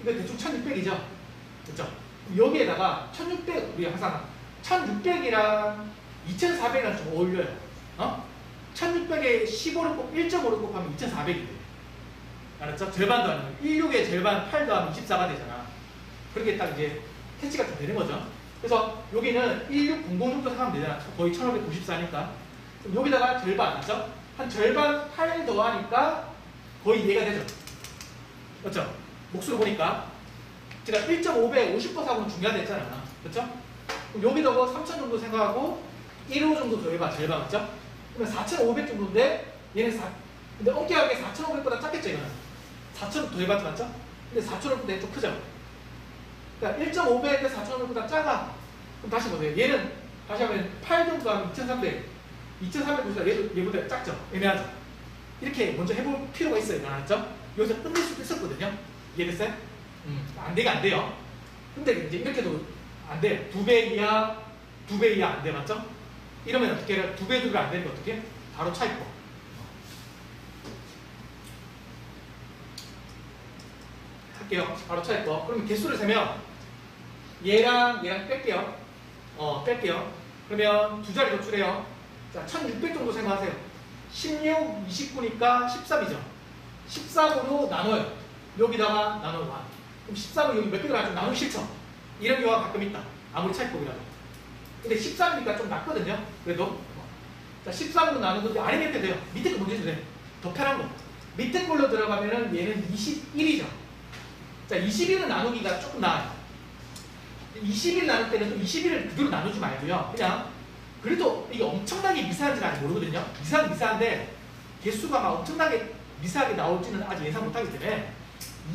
A: 이거 대충 1600이죠? 그쵸? 여기에다가 1600, 우리 항상 1600이랑 2400이랑 좀 어울려요. 1600에 15를 곱 1.5를 곱하면 2400이 돼. 알았죠? 절반도 아니고 16의 절반 8 더하면 24가 되잖아. 그렇게 딱 이제 캐치가 좀 되는 거죠. 그래서 여기는 1600 정도 생각하면 되잖아. 거의 1594니까. 그럼 여기다가 절반, 맞죠? 한 절반 8 더하니까 거의 이해가 되죠. 맞죠? 몫으로 보니까 제가 1.5배 50%하고는 중요하다 했잖아. 그렇죠? 그럼 여기다가 3000 정도 생각하고 1호 정도 더해봐. 절반, 맞죠? 그러면 4500 정도인데 얘는 근데 엄격하게 4500보다 작겠죠. 이거는 4000 더해봤죠. 맞죠? 근데 4000보다 좀 크죠. 그러니까 1.5배인데 4000보다 작아. 그럼 다시 보세요. 얘는 다시 하면 8 정도 하면 2300. 2394 얘보다 작죠? 애매하죠? 이렇게 먼저 해볼 필요가 있어요. 알았죠? 여기서 끝낼 수도 있었거든요. 이해됐어요? 안 돼요. 근데 이제 이렇게도 안 돼. 2배 이하, 2배 이하 안 돼. 맞죠? 이러면 어떻게 해요? 2배, 2배 안 되니까 어떻게? 바로 차입법. 할게요. 바로 차입법. 그러면 개수를 세면 얘랑 뺄게요. 뺄게요. 그러면 두 자리 도출해요. 자, 1600 정도 생각하세요. 16, 29니까 13이죠. 13으로 나눠요. 여기다가 나눠 봐. 그럼 13은 여기 몇 개 들어가죠? 나누기 싫죠? 이런 경우가 가끔 있다. 아무리 차이법이라도. 근데 13이니까 좀 낫거든요. 그래도. 자, 13으로 나누는데 아래 몇 개 돼요? 밑에 거 먼저 해도 돼. 더 편한 거. 밑에 걸로 들어가면은 얘는 21이죠. 자, 21은 나누기가 조금 나아요. 21 나눌 때는 또 21을 그대로 나누지 말고요. 그냥 그래도 이게 엄청나게 미세한지는 아직 모르거든요. 미세한데 개수가 막 엄청나게 미세하게 나올지는 아직 예상 못하기 때문에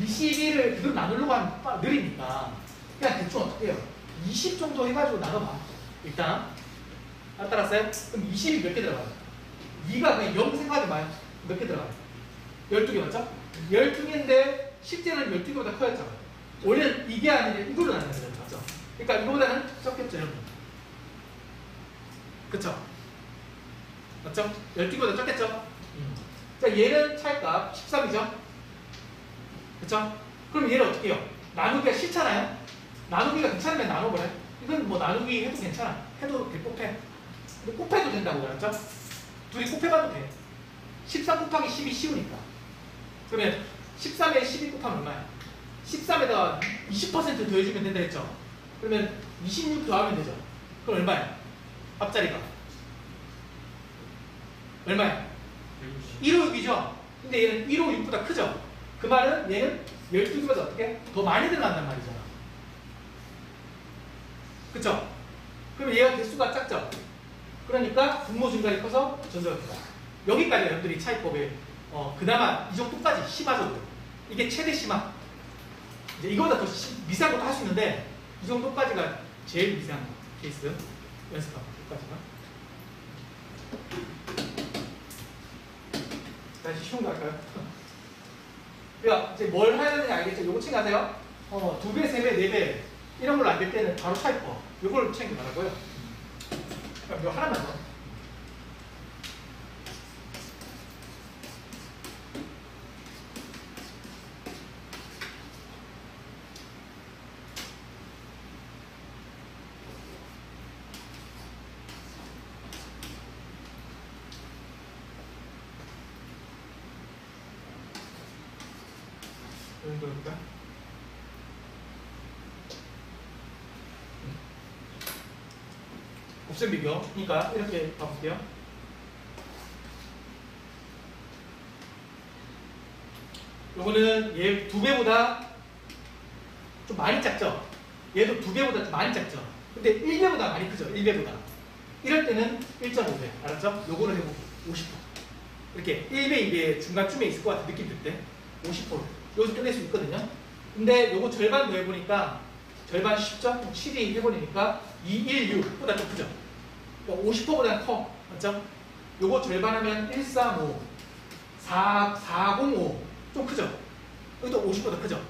A: 21을 그대로 나누려고 하면 느리니까 그냥 대충 어떻게 해요? 20 정도 해가지고 나눠봐. 일단 따랐어요? 그럼 20이 몇 개 들어가요? 2가 그냥 0 생각하지 마요. 몇 개 들어가요? 12개 맞죠? 12개인데 실제는 12개보다 커였잖아요. 원래는 이게 아니라 이걸로 나누는 거죠. 맞죠? 그러니까 이거보다는 적겠죠, 여러분. 그쵸? 맞죠? 12개보다 적겠죠? 자, 얘는 차이값 13이죠? 그쵸? 그럼 얘를 어떻게 해요? 나누기가 싫잖아요? 나누기가 괜찮으면 나눠버려요. 이건 뭐 나누기 해도 괜찮아. 해도 곱해. 근데 곱해도 된다고 그랬죠? 둘이 곱해봐도 돼. 13 곱하기 10이 쉬우니까. 그러면 13에 12 곱하면 얼마야? 13에다가 20% 더해주면 된다 했죠? 그러면 26 더하면 되죠? 그럼 얼마야? 앞자리가 얼마야? 1호 6이죠? 근데 얘는 1호 6보다 크죠? 그 말은 얘는 12개보다 어떻게? 더 많이 들어간단 말이잖아. 그쵸? 그럼 얘가 개수가 작죠? 그러니까 분모 증가율이 커서 전도가 된다. 여기까지 여러분들이 차이법에 그나마 이 정도까지 심하죠. 이게 최대 심화. 이제 이거보다 더 미세한 것도 할 수 있는데 이 정도까지가 제일 미세한 케이스 연습하고 여기까지가. 다시 쉬운 거 할까요? 그러니까 이제 뭘 해야 되는지 알겠죠? 요거 챙겨가세요. 2배, 3배, 4배 이런 걸로 안 될 때는 바로 차이법. 요걸 챙겨가라고요. 그럼 요 하나만 더. 이 정도니까. 곱셈 비교. 그러니까 이렇게 봐볼게요. 요거는 얘 2배보다 좀 많이 작죠? 얘도 2배보다 좀 많이 작죠? 근데 1배보다 많이 크죠? 1배보다. 이럴 때는 1.5배. 알았죠? 요거를 해보고 50%. 이렇게 1배, 2배 중간쯤에 있을 것 같은 느낌 들 때 50%. 여기서 끝낼 수 있거든요. 근데 요거 절반 더해보니까 절반 10점? 7이 해버리니까 216보다 좀 크죠? 그러니까 50%보다 커. 맞죠? 요거 절반하면 135, 405. 좀 크죠? 여기도 50% 크죠?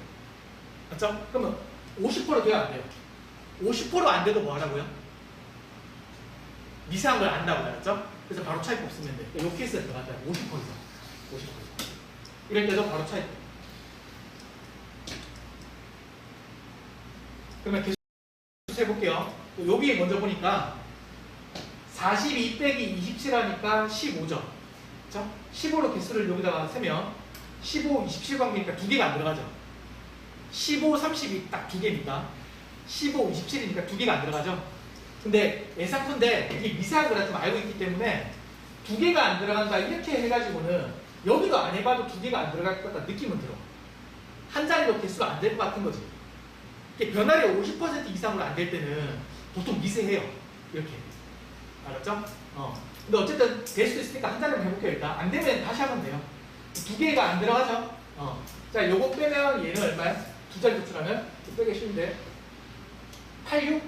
A: 맞죠? 그러면 50% 돼야 안 돼요. 50% 안 돼도 뭐 하라고요? 미세한 걸 안다고 알았죠? 그래서 바로 차이법 쓰면 돼. 요 케이스에 들어가자. 50% 이상. 50% 이상. 이럴 때도 바로 차이법. 그러면 계속 해볼게요. 여기에 먼저 보니까 42 빼기 27 하니까 15죠. 그쵸? 15로 개수를 여기다가 세면 15, 27 관계니까 두 개가 안 들어가죠. 15, 30이 딱 두 개니까 15, 27이니까 두 개가 안 들어가죠. 근데 예상컨대 이게 미세한 거라 좀 알고 있기 때문에 두 개가 안 들어간다 이렇게 해가지고는 여기도 안 해봐도 두 개가 안 들어갈 것 같다 느낌은 들어. 한 자리로 개수가 안 될 것 같은 거지. 변화율이 50% 이상으로 안 될 때는 보통 미세해요. 이렇게. 알았죠? 근데 어쨌든 될 수도 있으니까 한 자리만 해볼게요. 일단 안 되면 다시 하면 돼요. 두 개가 안 들어가죠? 자, 요거 빼면 얘는 얼마야? 두 자리 도출하면 빼기 쉬운데 86?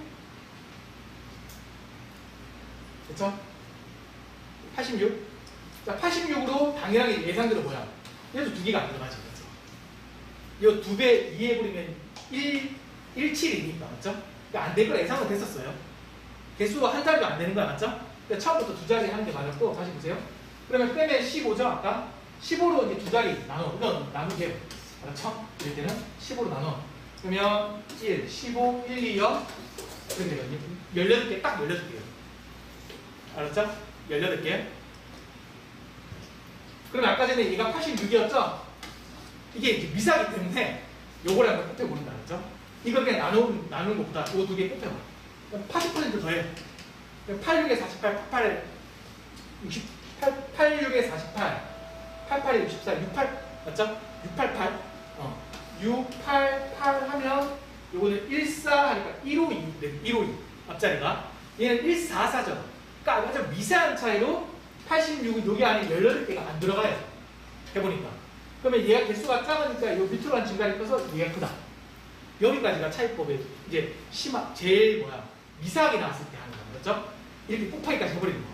A: 그쵸? 86. 자, 86으로 당연하게 예상대로 뭐야? 얘도 두 개가 안 들어가지. 그렇죠? 이 2배 이해해버리면 17이니까, 맞죠? 그러니까 안 될 거라 예상은 됐었어요. 개수가 한 자리도 안 되는 거야, 맞죠? 그러니까 처음부터 두 자리 하는 게 맞았고, 다시 보세요. 그러면 빼면 15죠, 아까? 15로 이제 두 자리 나눠. 이건 나누게. 알았죠? 이럴 때는 15로 나눠. 그러면 1, 15, 1, 2, 0. 그렇게 되거든요. 18개, 딱 18개요. 알았죠? 18개. 그러면 아까 전에 얘가 86이었죠? 이게 이제 미사기 때문에 요거랑 한번 곱해보는 거 알았죠? 이걸 그냥 나누는 것보다 요 두 개 곱해봐. 80% 더해. 86에 48, 88에 68, 86에 48, 88에 64, 68, 맞죠? 688. 688 하면 요거는 14 하니까 152, 네, 152 앞자리가. 얘는 144죠. 그러니까 아주 미세한 차이로 86은 여기 안에 18개가 안 들어가요. 해보니까. 그러면 얘가 개수가 작으니까 요 밑으로 한 증가를 커서 얘가 크다. 여기까지가 차이법의 이제 제일 미세하게 나왔을 때 하는 거. 그렇죠? 이렇게 곱하기까지 해버리는 거.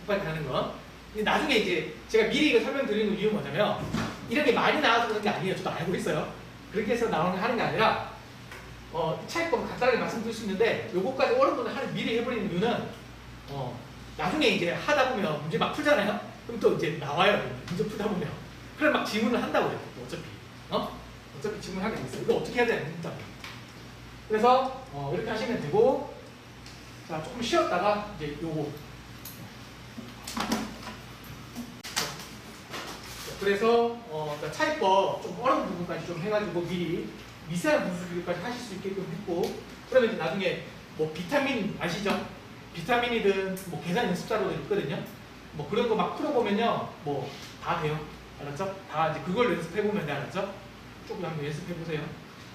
A: 곱하기 하는 거. 근데 나중에 이제 제가 미리 이거 설명드리는 이유는 뭐냐면 이렇게 많이 나와서 그런 게 아니에요. 저도 알고 있어요. 그렇게 해서 하는 게 아니라 차이법을 간단하게 말씀드릴 수 있는데 요거까지 어려운 거는 미리 해버리는 이유는 나중에 이제 하다 보면 문제 막 풀잖아요. 그럼 또 이제 나와요. 문제 풀다 보면. 그럼 막 질문을 한다고 그래요. 어차피. 어차피 질문하게 돼 있어요. 이거 어떻게 해야 되나 진짜. 그래서 이렇게 하시면 되고, 자 조금 쉬었다가 이제 요거. 그래서 차이법 좀 어려운 부분까지 좀 해가지고 미리 미세한 분수 비교까지 하실 수 있게끔 했고, 그러면 이제 나중에 뭐 비타민 아시죠? 비타민이든 뭐 계산 연습자료도 있거든요. 뭐 그런 거 막 풀어보면요, 뭐 다 돼요. 알았죠? 다 이제 그걸 연습해보면 돼. 알았죠? 조금 한번 연습해보세요.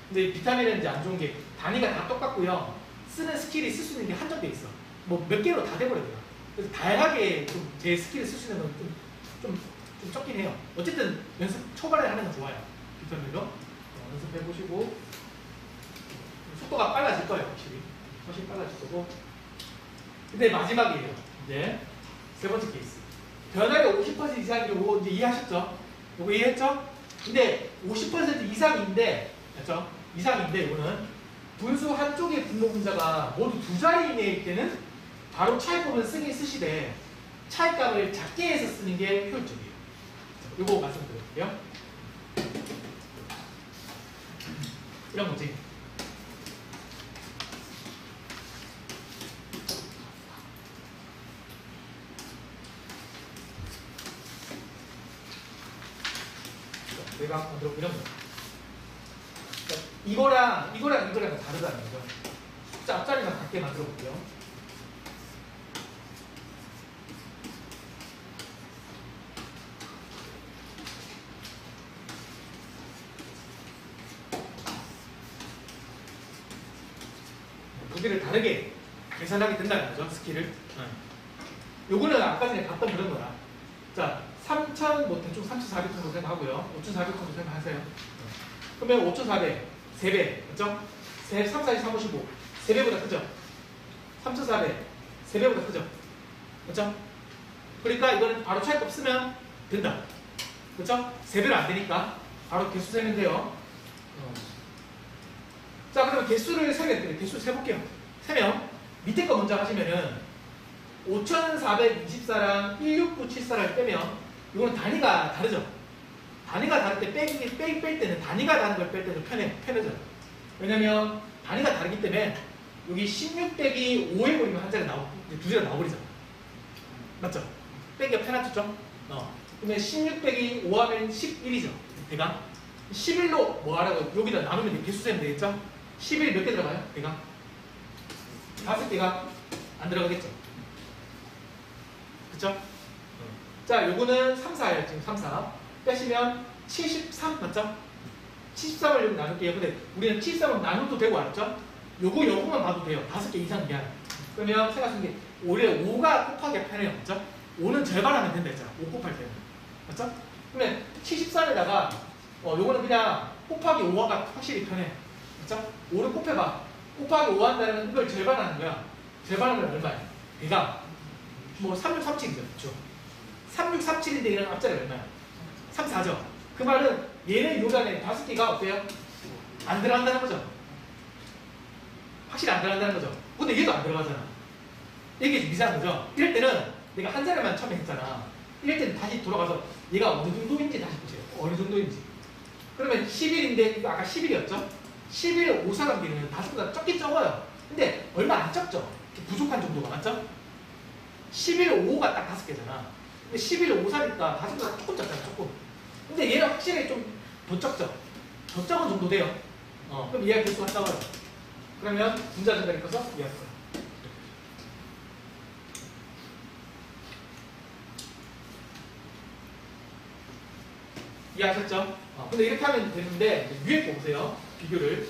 A: 근데 비타민은 이제 안 좋은 게 단위가 다 똑같고요. 쓰는 스킬이 쓸 수 있는 게 한정돼 있어. 뭐 몇 개로 다 돼버려요. 그래서 다양하게 좀 제 스킬을 쓸 수 있는 건 좀 적긴 해요. 어쨌든 연습 초반에 하는 건 좋아요. 비타민으로 연습해보시고 속도가 빨라질 거예요. 확실히. 훨씬 빨라질 거고. 근데 마지막이에요. 이제 세 번째 케이스. 변화가 50% 이상이고 이제 이해하셨죠? 이거 이해했죠? 근데 50% 이상인데, 맞죠? 이상인데 이거는 분수 한쪽의 분모 분자가 모두 두 자리 이내일 때는 바로 차이법을 쓰시되 차이값을 작게 해서 쓰는 게 효율적이에요. 이거 말씀드릴게요. 이런 거지. 내가 만들어 이런 거. 이거랑 다르다는 거죠. 숫자 앞자리만 같게 만들어 볼게요. 두 개를 다르게 계산하게 된다는 거죠. 스킬을. 요거는 아까 전에 봤던 그런 거야. 자, 3,000, 뭐 대충 3,400 정도 생각하고요. 5,400 정도 생각하세요. 그러면 5,400, 3배, 맞죠? 3, 4, 3, 55, 3배보다 크죠? 3,400, 3배보다 크죠? 맞죠? 그러니까 이거는 바로 차이값 쓰면 된다. 그렇죠? 3배로 안 되니까 바로 개수 세면 돼요. 자, 그러면 개수를 세면 돼요. 개수 세볼게요. 세면 밑에 거 먼저 하시면은 5,424랑 16974를 빼면 이거는 단위가 다르죠? 단위가 다를 때 뺄 때는 단위가 다른 걸 뺄 때는 편해져요. 왜냐면 단위가 다르기 때문에 여기 16 빼기 5 해버리면 한 자리 두 자리가 나와버리잖아. 맞죠? 빼기가 편하죠? 그러면 16 빼기 5 하면 11이죠. 대강 11로 뭐 하라고 여기다 나누면 개수 세면 되겠죠? 11 몇 개 들어가요? 대강 5개가 안 들어가겠죠? 그쵸? 자, 요거는 3, 4예요. 지금 3, 4. 빼시면 73, 맞죠? 73을 여기 나눌게요. 근데 우리는 73을 나눠도 되고, 알았죠? 요거만 봐도 돼요. 5개 이상 미안. 그러면 생각하시는 게, 오히려 5가 곱하기가 편해요. 맞죠? 5는 절반하면 된다 했잖아. 5 곱할 때는. 맞죠? 그러면 73에다가, 요거는 그냥 곱하기 5가 확실히 편해. 맞죠? 5를 곱해봐. 곱하기 5 한다는 이걸 절반하는 거야. 절반하면 얼마야? 대강 뭐 3637이죠. 그렇죠? 3637인데 얘는 앞자리가 얼마야? 34죠. 그 말은 얘는 요단에 5개가 어때요? 안 들어간다는 거죠. 확실히 안 들어간다는 거죠. 근데 얘도 안 들어가잖아. 이게 좀 이상한 거죠. 이럴 때는 내가 한 자리만 처음에 했잖아. 이럴 때는 다시 돌아가서 얘가 어느 정도인지 다시 보세요. 어느 정도인지. 그러면 10일인데 이거 아까 10일이었죠? 10일 5사관계는 5보다 적긴 적어요. 근데 얼마 안 적죠? 부족한 정도가 맞죠? 11, 5가 딱 5개잖아. 근데 11, 5, 4니까 5보다 조금 적잖아, 조금. 근데 얘는 확실히 좀 더 적죠? 더 적은 정도 돼요. 그럼 얘가 개수가 적어요. 그러면 분자 증가를 커서 얘가 커요. 이해하셨죠? 근데 이렇게 하면 되는데 위에 거 보세요. 비교를.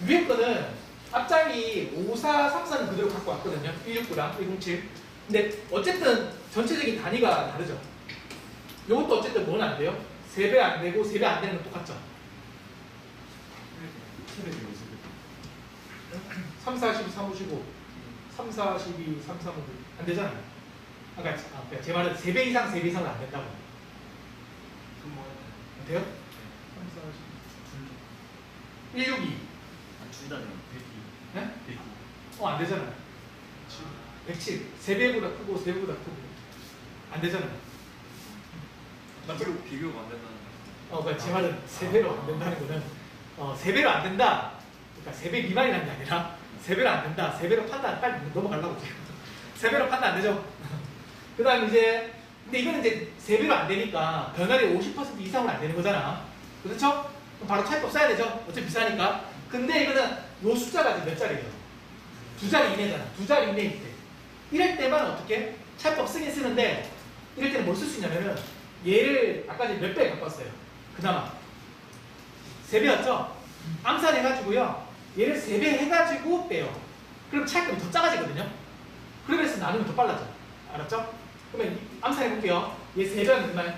A: 위에 거는 앞자리 5, 4, 3, 4는 그대로 갖고 왔거든요. 169랑 107. 근데 어쨌든 전체적인 단위가 다르죠. 이것도 어쨌든 뭐는 안 돼요? 3배 안 되고 3배 안 되는 건 똑같죠. 3, 4, 12, 3, 5, 15 3, 4, 12, 3, 3, 5, 안 되잖아요. 그러니까 제 말은 3배 이상, 3배 이상은 안 된다고. 돼요? 3, 4, 12 162
B: 둘 다 돼요. 102.
A: 네?
B: 102.
A: 안 되잖아요. 107 3배보다 크고 3배보다 크고 안 되잖아요.
B: 비교가 안 된다는 거.
A: 그러니까 제 말은 3배로 안 된다는 거는 3배로 안 된다. 그러니까 3배 미만이라는 게 아니라 3배로 안 된다. 3배로 판단 빨리 넘어가려고. 3배로 판단 안 되죠. 그 다음 이제 근데 이거는 이제 3배로 안 되니까 변화율이 50% 이상으로 안 되는 거잖아. 그렇죠? 그럼 바로 차이법 써야 되죠. 어차피 비싸니까. 근데 이거는 요 숫자가 지금 몇 자리예요? 2자리 이내잖아. 2자리 이내일 때. 이럴 때만 어떻게? 차이법 쓰긴 쓰는데 이럴 때는 뭘 쓸 수 있냐면은 얘를 아까 이제 몇 배 갖고 왔어요. 그나마 3배였죠? 암산해가지고요. 얘를 3배 해가지고 빼요. 그럼 차이값이 더 작아지거든요. 그러면서 나누면 더 빨라져. 알았죠? 그러면 암산해볼게요. 얘 3배는 얼마예요?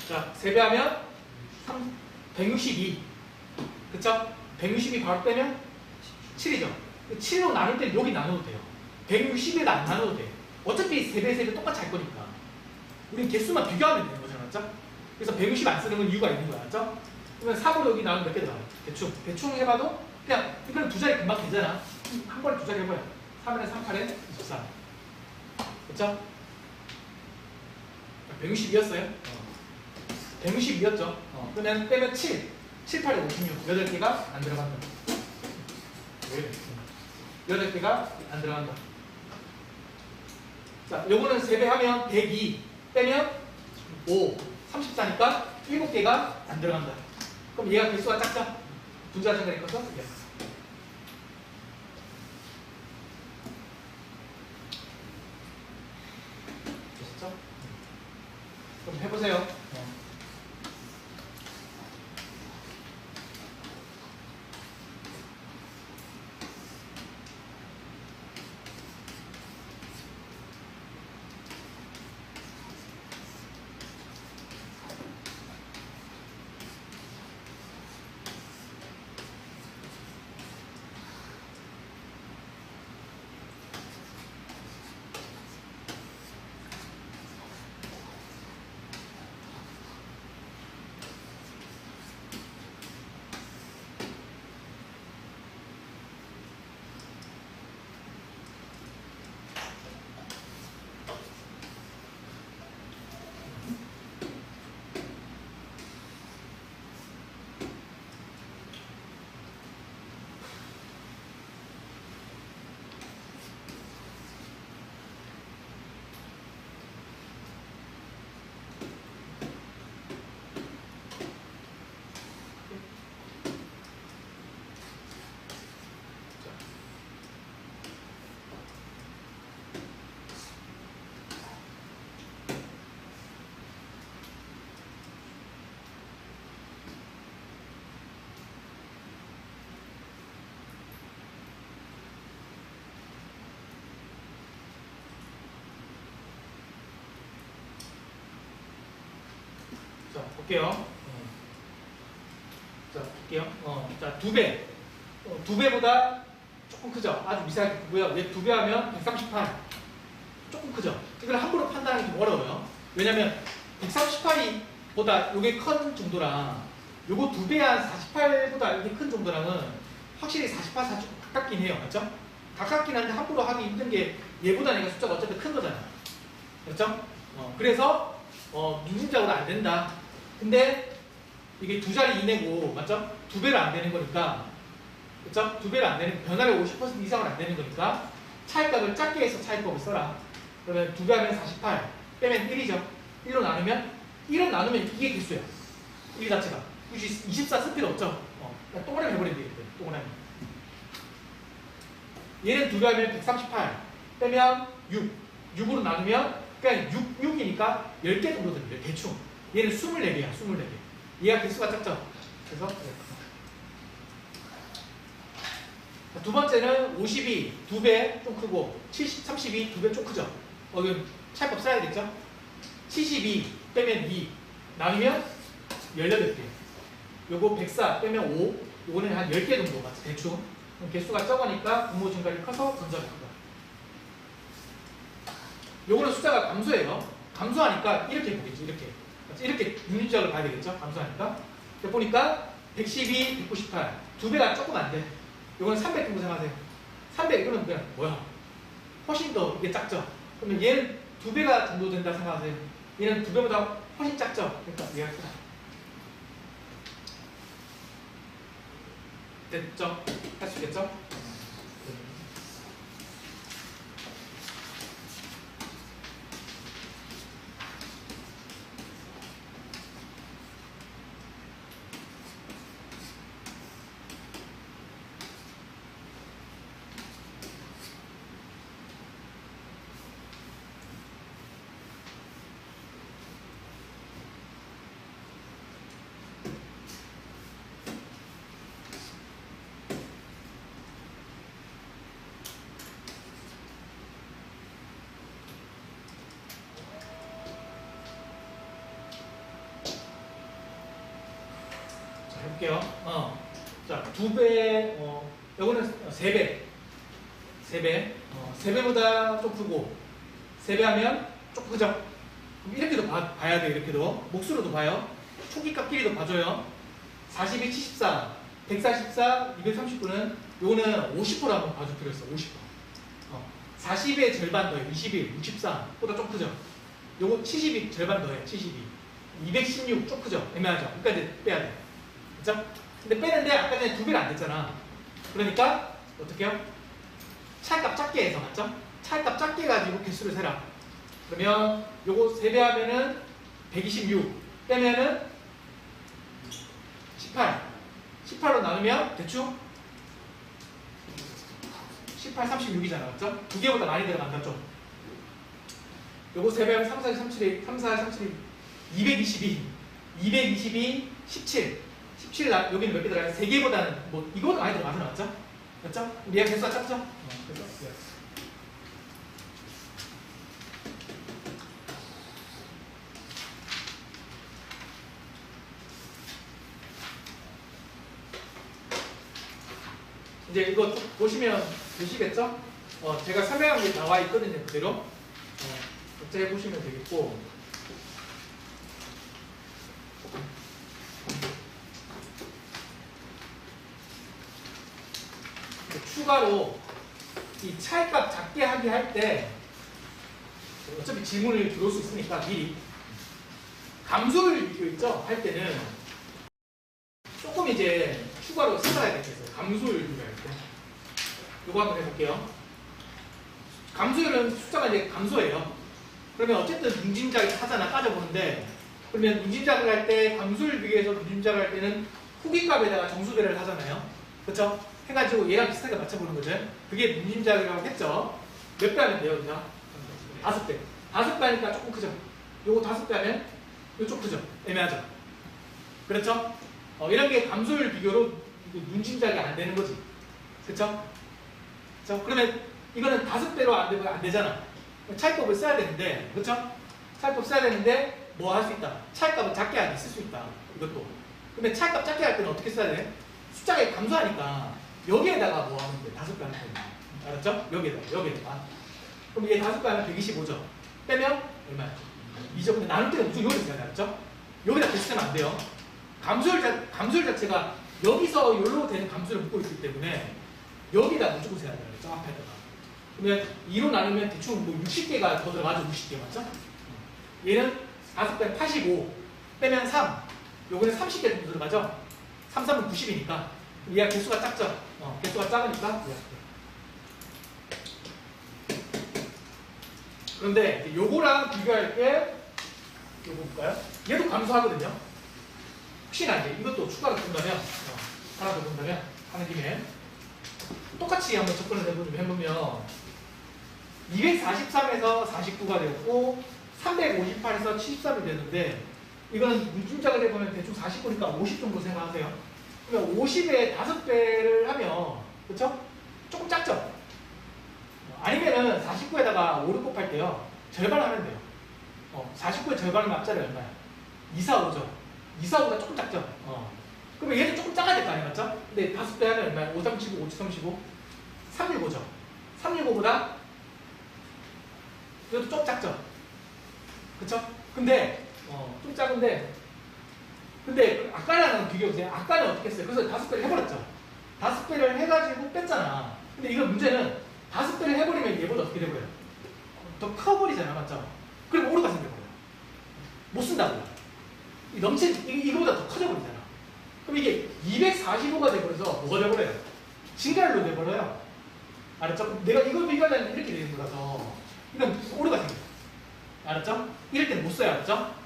A: 자, 3배 하면 162. 그쵸? 162 바로 빼면 7이죠. 7로 나눌 때는 여기 나눠도 돼요. 160에다 안 나눠도 돼. 어차피 3배, 3배 똑같이 할 거니까. 우린 개수만 비교하면 되는 거죠. 맞죠? 그래서 160 안 쓰는 건 이유가 있는 거야. 맞죠? 그러면 3으로 여기 나오면 몇 개 들어가요? 대충 해봐도 그냥 이거는 2자리 금방 되잖아. 한 번에 2자리 해봐요. 3에 3, 8에 24. 그쵸? 162였어요. 162였죠. 그러면 빼면 7, 7, 8에 56. 8개가 안 들어간다. 왜? 8개가 안 들어간다. 자, 요거는 3배 하면 102. 빼면 5, 34니까 7개가 안 들어간다. 그럼 얘가 개수가 작죠? 분자 증가를 커서 얘가. 되셨죠? 그럼 해보세요. 볼게요. 자, 볼게요. 자, 2배. 2배보다 조금 크죠? 아주 미세하게 크고요. 얘 2배 하면 138. 조금 크죠? 이걸 함부로 판단하기 좀 어려워요. 왜냐면 138보다 이게 큰 정도랑 요거 2배 한 48보다 이게 큰 정도랑은 확실히 48, 40 가깝긴 해요. 맞죠? 가깝긴 한데 함부로 하기 힘든 게 얘보다 얘가 숫자가 어쨌든 큰 거잖아요. 그렇죠? 그래서 민진작으로 안 된다. 근데 이게 2자리 이내고 맞죠? 2배를 안 되는 거니까 그렇죠? 2배를 안 되는 변화를 50% 이상은 안 되는 거니까 차이값을 작게 해서 차이값을 써라. 그러면 2배 하면 48 빼면 1이죠. 1로 나누면 이게 개수야. 1 자체가. 굳이 24 쓸 필요 없죠. 그냥 동그라미 해버리면 되겠대. 동그라미. 얘는 2배 하면 138 빼면 6으로 나누면 그냥 6이니까 10개 정도 됩니다. 대충. 얘는 24개야. 24개. 얘가 개수가 작죠. 그래서 두 번째는 52, 2배 좀 크고 70, 32, 2배 좀 크죠. 그럼 차이값 써야겠죠. 72 빼면 2 나누면 18개. 요거 104 빼면 5 요거는 한 10개 정도 맞지 대충. 그럼 개수가 적으니까 분모 증가율이 커서 건전이 크다. 요거는 숫자가 감소해요. 감소하니까 이렇게 보겠죠. 이렇게 윤리적으로 봐야 되겠죠. 감소하니까. 보니까 112, 198 2배가 조금 안 돼. 요거는 300 정도 생각하세요. 300 이거는 그냥 뭐야? 훨씬 더 이게 작죠. 그러면 얘는 2배가 정도 된다 생각하세요. 얘는 2배보다 훨씬 작죠. 그러니까 얘가 크다. 됐죠? 할 수 있겠죠? 해볼게요. 자, 2배, 요거는 3배. 3배. 3배보다 좀 크고, 3배 하면 좀 크죠? 그럼 이렇게도 봐야 돼요, 이렇게도. 몫으로도 봐요. 초기값끼리도 봐줘요. 42, 74, 144, 239는 요거는 50% 한번 봐줄 필요 있어, 50%. 40의 절반 더해, 21, 64보다 좀 크죠? 요거 70이 절반 더해, 72. 216 좀 크죠? 애매하죠? 여기까지 빼야 돼. 그죠? 근데 빼는데 아까 전에 2배가 안 됐잖아. 그러니까 어떻게 해요? 차이값 작게 해서 맞죠? 차이값 작게 해가지고 개수를 세라. 그러면 요거 3배 하면은 126 빼면은 18 18로 나누면 대충 18, 36이잖아. 맞죠? 2개보다 많이 들어간다 좀. 요거 3배 하면 3, 4, 3, 7, 3, 4, 3, 7, 222 222, 17 17 여기는 몇 개 들어가요? 3개보다는 뭐 이거보다 많이 들어가서 나왔죠? 맞죠? 우리 얘가 개수가 작죠? 그래서 이제 이거 쭉 보시면 되시겠죠? 제가 설명한 게 나와 있거든요. 그대로 각자해 보시면 되겠고, 추가로 이 차이값 작게 하기 할 때 어차피 질문을 들어올 수 있으니까 미리 감소율 비교 있죠? 할 때는 조금 이제 추가로 생각해야 되겠어요. 감소율 비교할 때 이거 한번 해볼게요. 감소율은 숫자가 이제 감소해요. 그러면 어쨌든 문진작을 하잖아. 따져보는데 그러면 문진작을 할 때 감소율 비교해서 문진작을 할 때는 후기값에다가 정수배를 하잖아요. 그렇죠? 해가지고 얘랑 비슷하게 맞춰보는 거죠. 그게 문진작이라고 했죠. 몇 배 하면 돼요, 그죠? 5배. 5배 하니까 조금 크죠? 요거 5배 하면 이거 좀 크죠? 애매하죠? 그렇죠? 이런 게 감소율 비교로 문진작이 안 되는 거지. 그렇죠? 그렇죠? 그러면 이거는 5배로 안 되잖아. 차이법을 써야 되는데, 그렇죠? 차이법 써야 되는데 뭐 할 수 있다. 차이값을 작게 하게 쓸 수 있다. 이것도. 근데 차이값 작게 할 때는 어떻게 써야 돼? 숫자가 감소하니까 여기에다가 뭐 하면 돼? 5배 하면 돼. 알았죠? 여기에다가. 그럼 얘 5배 하면 125죠. 빼면 얼마야? 2죠. 근데 나눌 때는 무조건 여기서 써야 돼. 알았죠? 여기다 계속 쓰면 안 돼요. 감소율 자체가 여기서 여기로 되는 감소를 묶고 있기 때문에 여기다 무조건 써야 돼요. 저 앞에다가. 그러면 2로 나누면 대충 뭐 60개가 더 들어가죠. 60개 맞죠? 얘는 5배 85 빼면 3 요거는 30개 정도 들어가죠? 3, 3은 90이니까 얘가 개수가 작죠? 개수가 작으니까 그런데 이제 요거랑 비교할 때 요거 볼까요? 얘도 감소하거든요? 혹시나 이제 이것도 추가로 본다면 하나 더 본다면 하는 김에 똑같이 한번 접근을 해보면 243에서 49가 되었고 358에서 73이 되는데 이거는 문자가 해보면 대충 49니까 50 정도 생각하세요. 그러면 50에 5배를 하면 그렇죠? 조금 작죠? 아니면은 49에다가 5를 곱할 때요 절반을 하면 돼요. 49의 절반은 앞자리 얼마야? 245죠? 245보다 조금 작죠? 그러면 얘도 조금 작아야 될 거 아니에요? 맞죠? 근데 5배 하면 얼마야? 5, 3, 75, 5, 3, 75 365죠? 365보다 이것도 좀 작죠? 그쵸? 근데 좀 작은데 근데 아까랑 비교해보세요. 아까는 어떻게 했어요? 그래서 5배를 해버렸죠? 5배를 해가지고 뺐잖아. 근데 이거 문제는 5배를 해버리면 얘보다 어떻게 돼버려요? 더 커버리잖아. 맞죠? 그리고 오류가 생겨버려요. 못 쓴다고요. 이거보다 더 커져버리잖아. 그럼 이게 245가 돼버려서 뭐가 돼버려요? 증가율로 돼버려요. 알았죠? 내가 이걸 비교하려면 이렇게 되는 거라서 이건 오류가 생겨요. 알았죠? 이럴 때는 못 써요. 알았죠?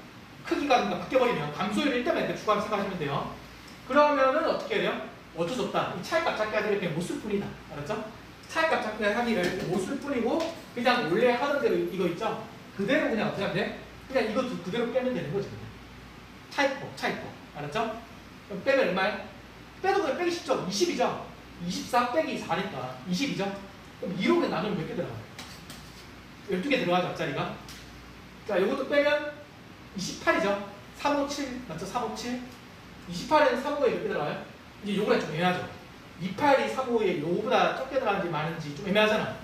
A: 크기가 바뀌어버리면 감소율을 일단 이렇게 추가하면 생각하시면 돼요. 그러면은 어떻게 해야 돼요? 어쩔 수 없다. 이 차이값 작게 하기를 그냥 못 쓸 뿐이다. 알았죠? 차이값 작게 하기를 못 쓸 뿐이고 그냥 원래 하던 대로 이거 있죠? 그대로 그냥 어떻게 하면 돼? 그냥 이거 그대로 빼면 되는 거지. 차이법. 알았죠? 그럼 빼면 얼마야? 빼도 그냥 빼기 쉽죠? 20이죠? 24 빼기 4니까 20이죠? 그럼 2로 그냥 나누면 몇 개 들어가요? 12개 들어가죠, 앞자리가. 자, 이것도 빼면 28이죠? 357, 맞죠? 357. 28에는 355에 몇 개 들어가요? 이제 요거랑 좀 애매하죠? 28이 355에 요거보다 적게 들어가는지 많은지 좀 애매하잖아.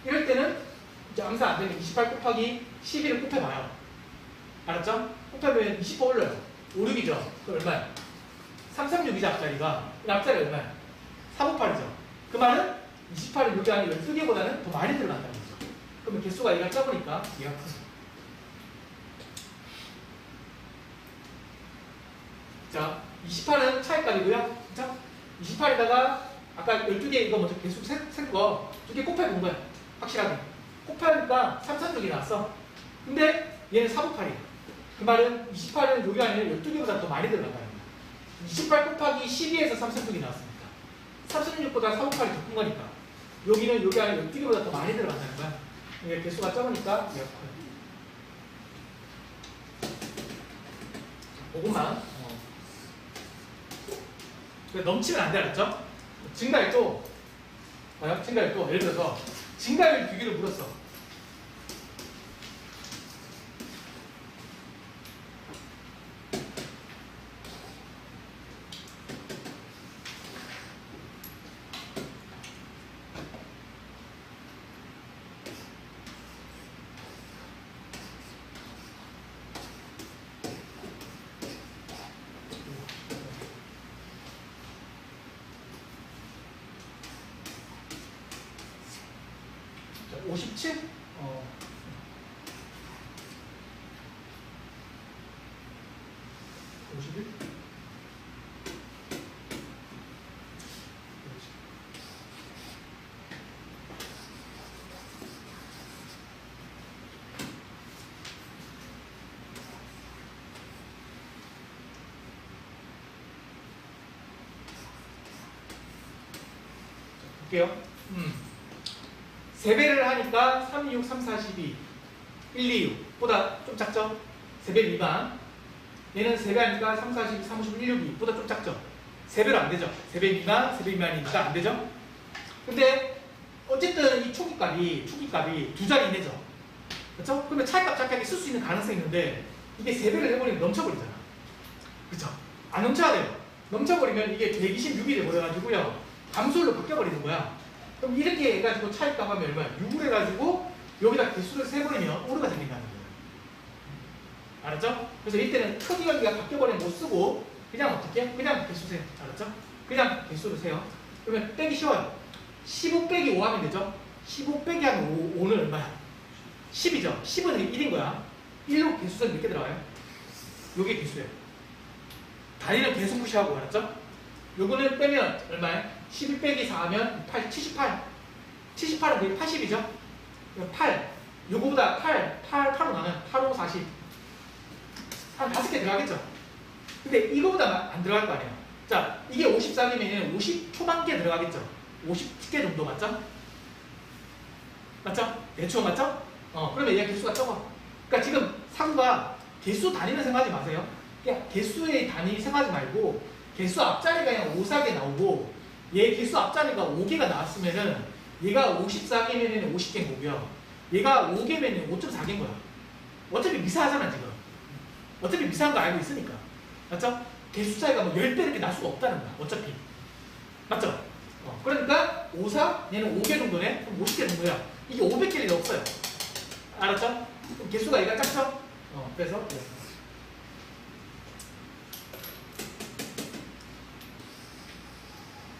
A: 이럴 때는 이제 항상 안 되면 28 곱하기 11을 곱해봐요. 알았죠? 곱하면 20번 올려요. 5, 6이죠? 그 얼마야? 336이죠, 앞자리가. 앞자리 얼마야? 358이죠? 그 말은 28은 여기 안에 12개보다는 더 많이 들어간다는 거죠. 그러면 개수가 얘가 적으니까 얘가 크죠. 자, 28은 차이값이고요. 그쵸? 28에다가 아까 12개 이거 먼저 개수 센 거 2개 곱해본 거야. 확실하게. 곱하니까 336이 나왔어. 근데 얘는 458이야. 그 말은 28은 여기 안에 12개보다 더 많이 들어간다는 거야. 28 곱하기 12에서 336이 나왔으니까. 336보다 458이 더 큰 거니까. 여기는 여기 안에 12개보다 더 많이 들어간다는 거야. 이게 개수가 적으니까 얘가 커요. 그것만. 넘치면 안 돼, 알았죠? 증가율도, 봐요? 증가율도, 예를 들어서, 증가율 비교를 물었어. 자, 57? 51? 볼게요. 3배를 하니까 3, 6, 3, 4, 12, 1, 2, 6보다 좀 작죠? 3배 미만. 얘는 3배 하니까 3, 4, 12, 3, 5, 1, 6, 2보다 좀 작죠? 3배로 안 되죠? 3배 미만, 3배 미만이니까 안 되죠? 근데 어쨌든 이 초기값이 두 자리 이내죠? 그렇죠? 그러면 차이값 작게 쓸 수 있는 가능성이 있는데 이게 3배를 해버리면 넘쳐버리잖아. 그쵸? 안 넘쳐야 돼요. 넘쳐버리면 이게 126이 돼버려가지고요. 감솔로 바뀌어버리는 거야. 그럼 이렇게 해가지고 차입값 하면 얼마야? 6을 해가지고 여기다 개수를 세버리면 오르가 생긴다는 거예요. 알았죠? 그래서 이때는 크기 관계가 바뀌어버리면 못 쓰고 그냥 어떻게? 그냥 개수 세요. 알았죠? 그냥 개수를 세요. 그러면 빼기 쉬워요. 15 빼기 5 하면 되죠? 15 빼기 하면 5는 얼마야? 10이죠? 10은 1인 거야. 1로 개수선 몇 개 들어가요? 요게 개수예요. 단위는 계속 무시하고, 알았죠? 요거는 빼면 얼마야? 12 빼기 4 하면 78. 78은 거의 80이죠? 8. 요거보다 8로 나면 8, 5, 40. 한 5개 들어가겠죠? 근데 이거보다 안 들어갈 거 아니에요. 자, 이게 54개면 50 초반께 들어가겠죠? 50개 정도 맞죠? 맞죠? 대충 맞죠? 그러면 얘 개수가 적어. 그러니까 지금 상과 개수 단위는 생각하지 마세요. 그냥 개수의 단위 생각하지 말고 개수 앞자리가 그냥 5, 4개 나오고 얘 개수 앞자리가 5개가 나왔으면은 얘가 54개면은 50개인 거고요. 얘가 5개면은 5.4개인 거야. 어차피 미사하잖아 지금. 어차피 미사한 거 알고 있으니까. 맞죠? 개수 차이가 뭐 10배 이렇게 날 수가 없다는 거야. 어차피. 맞죠? 그러니까 5, 4, 얘는 5개 정도네? 그럼 50개 정도야. 이게 500개 일이 없어요. 알았죠? 그럼 개수가 얘가 작죠? 그래서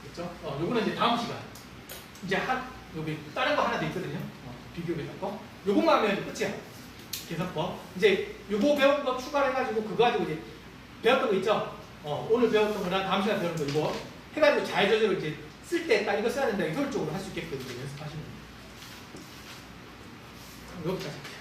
A: 됐죠? 요거는 이제 다음 시간. 이제 여기 다른 거 하나 더 있거든요. 비교 계산법. 요것만 하면 이제 끝이야. 계산법. 이제 요거 배운 거 추가를 해가지고 그거 가지고 이제 배웠던 거 있죠? 오늘 배웠던 거랑 다음 시간에 배우는 거 이거 해가지고 자유저대로 이제 쓸 때 딱 이거 써야 된다. 효율적으로 할 수 있게끔 연습하시면 됩니다. 여기까지 할게요.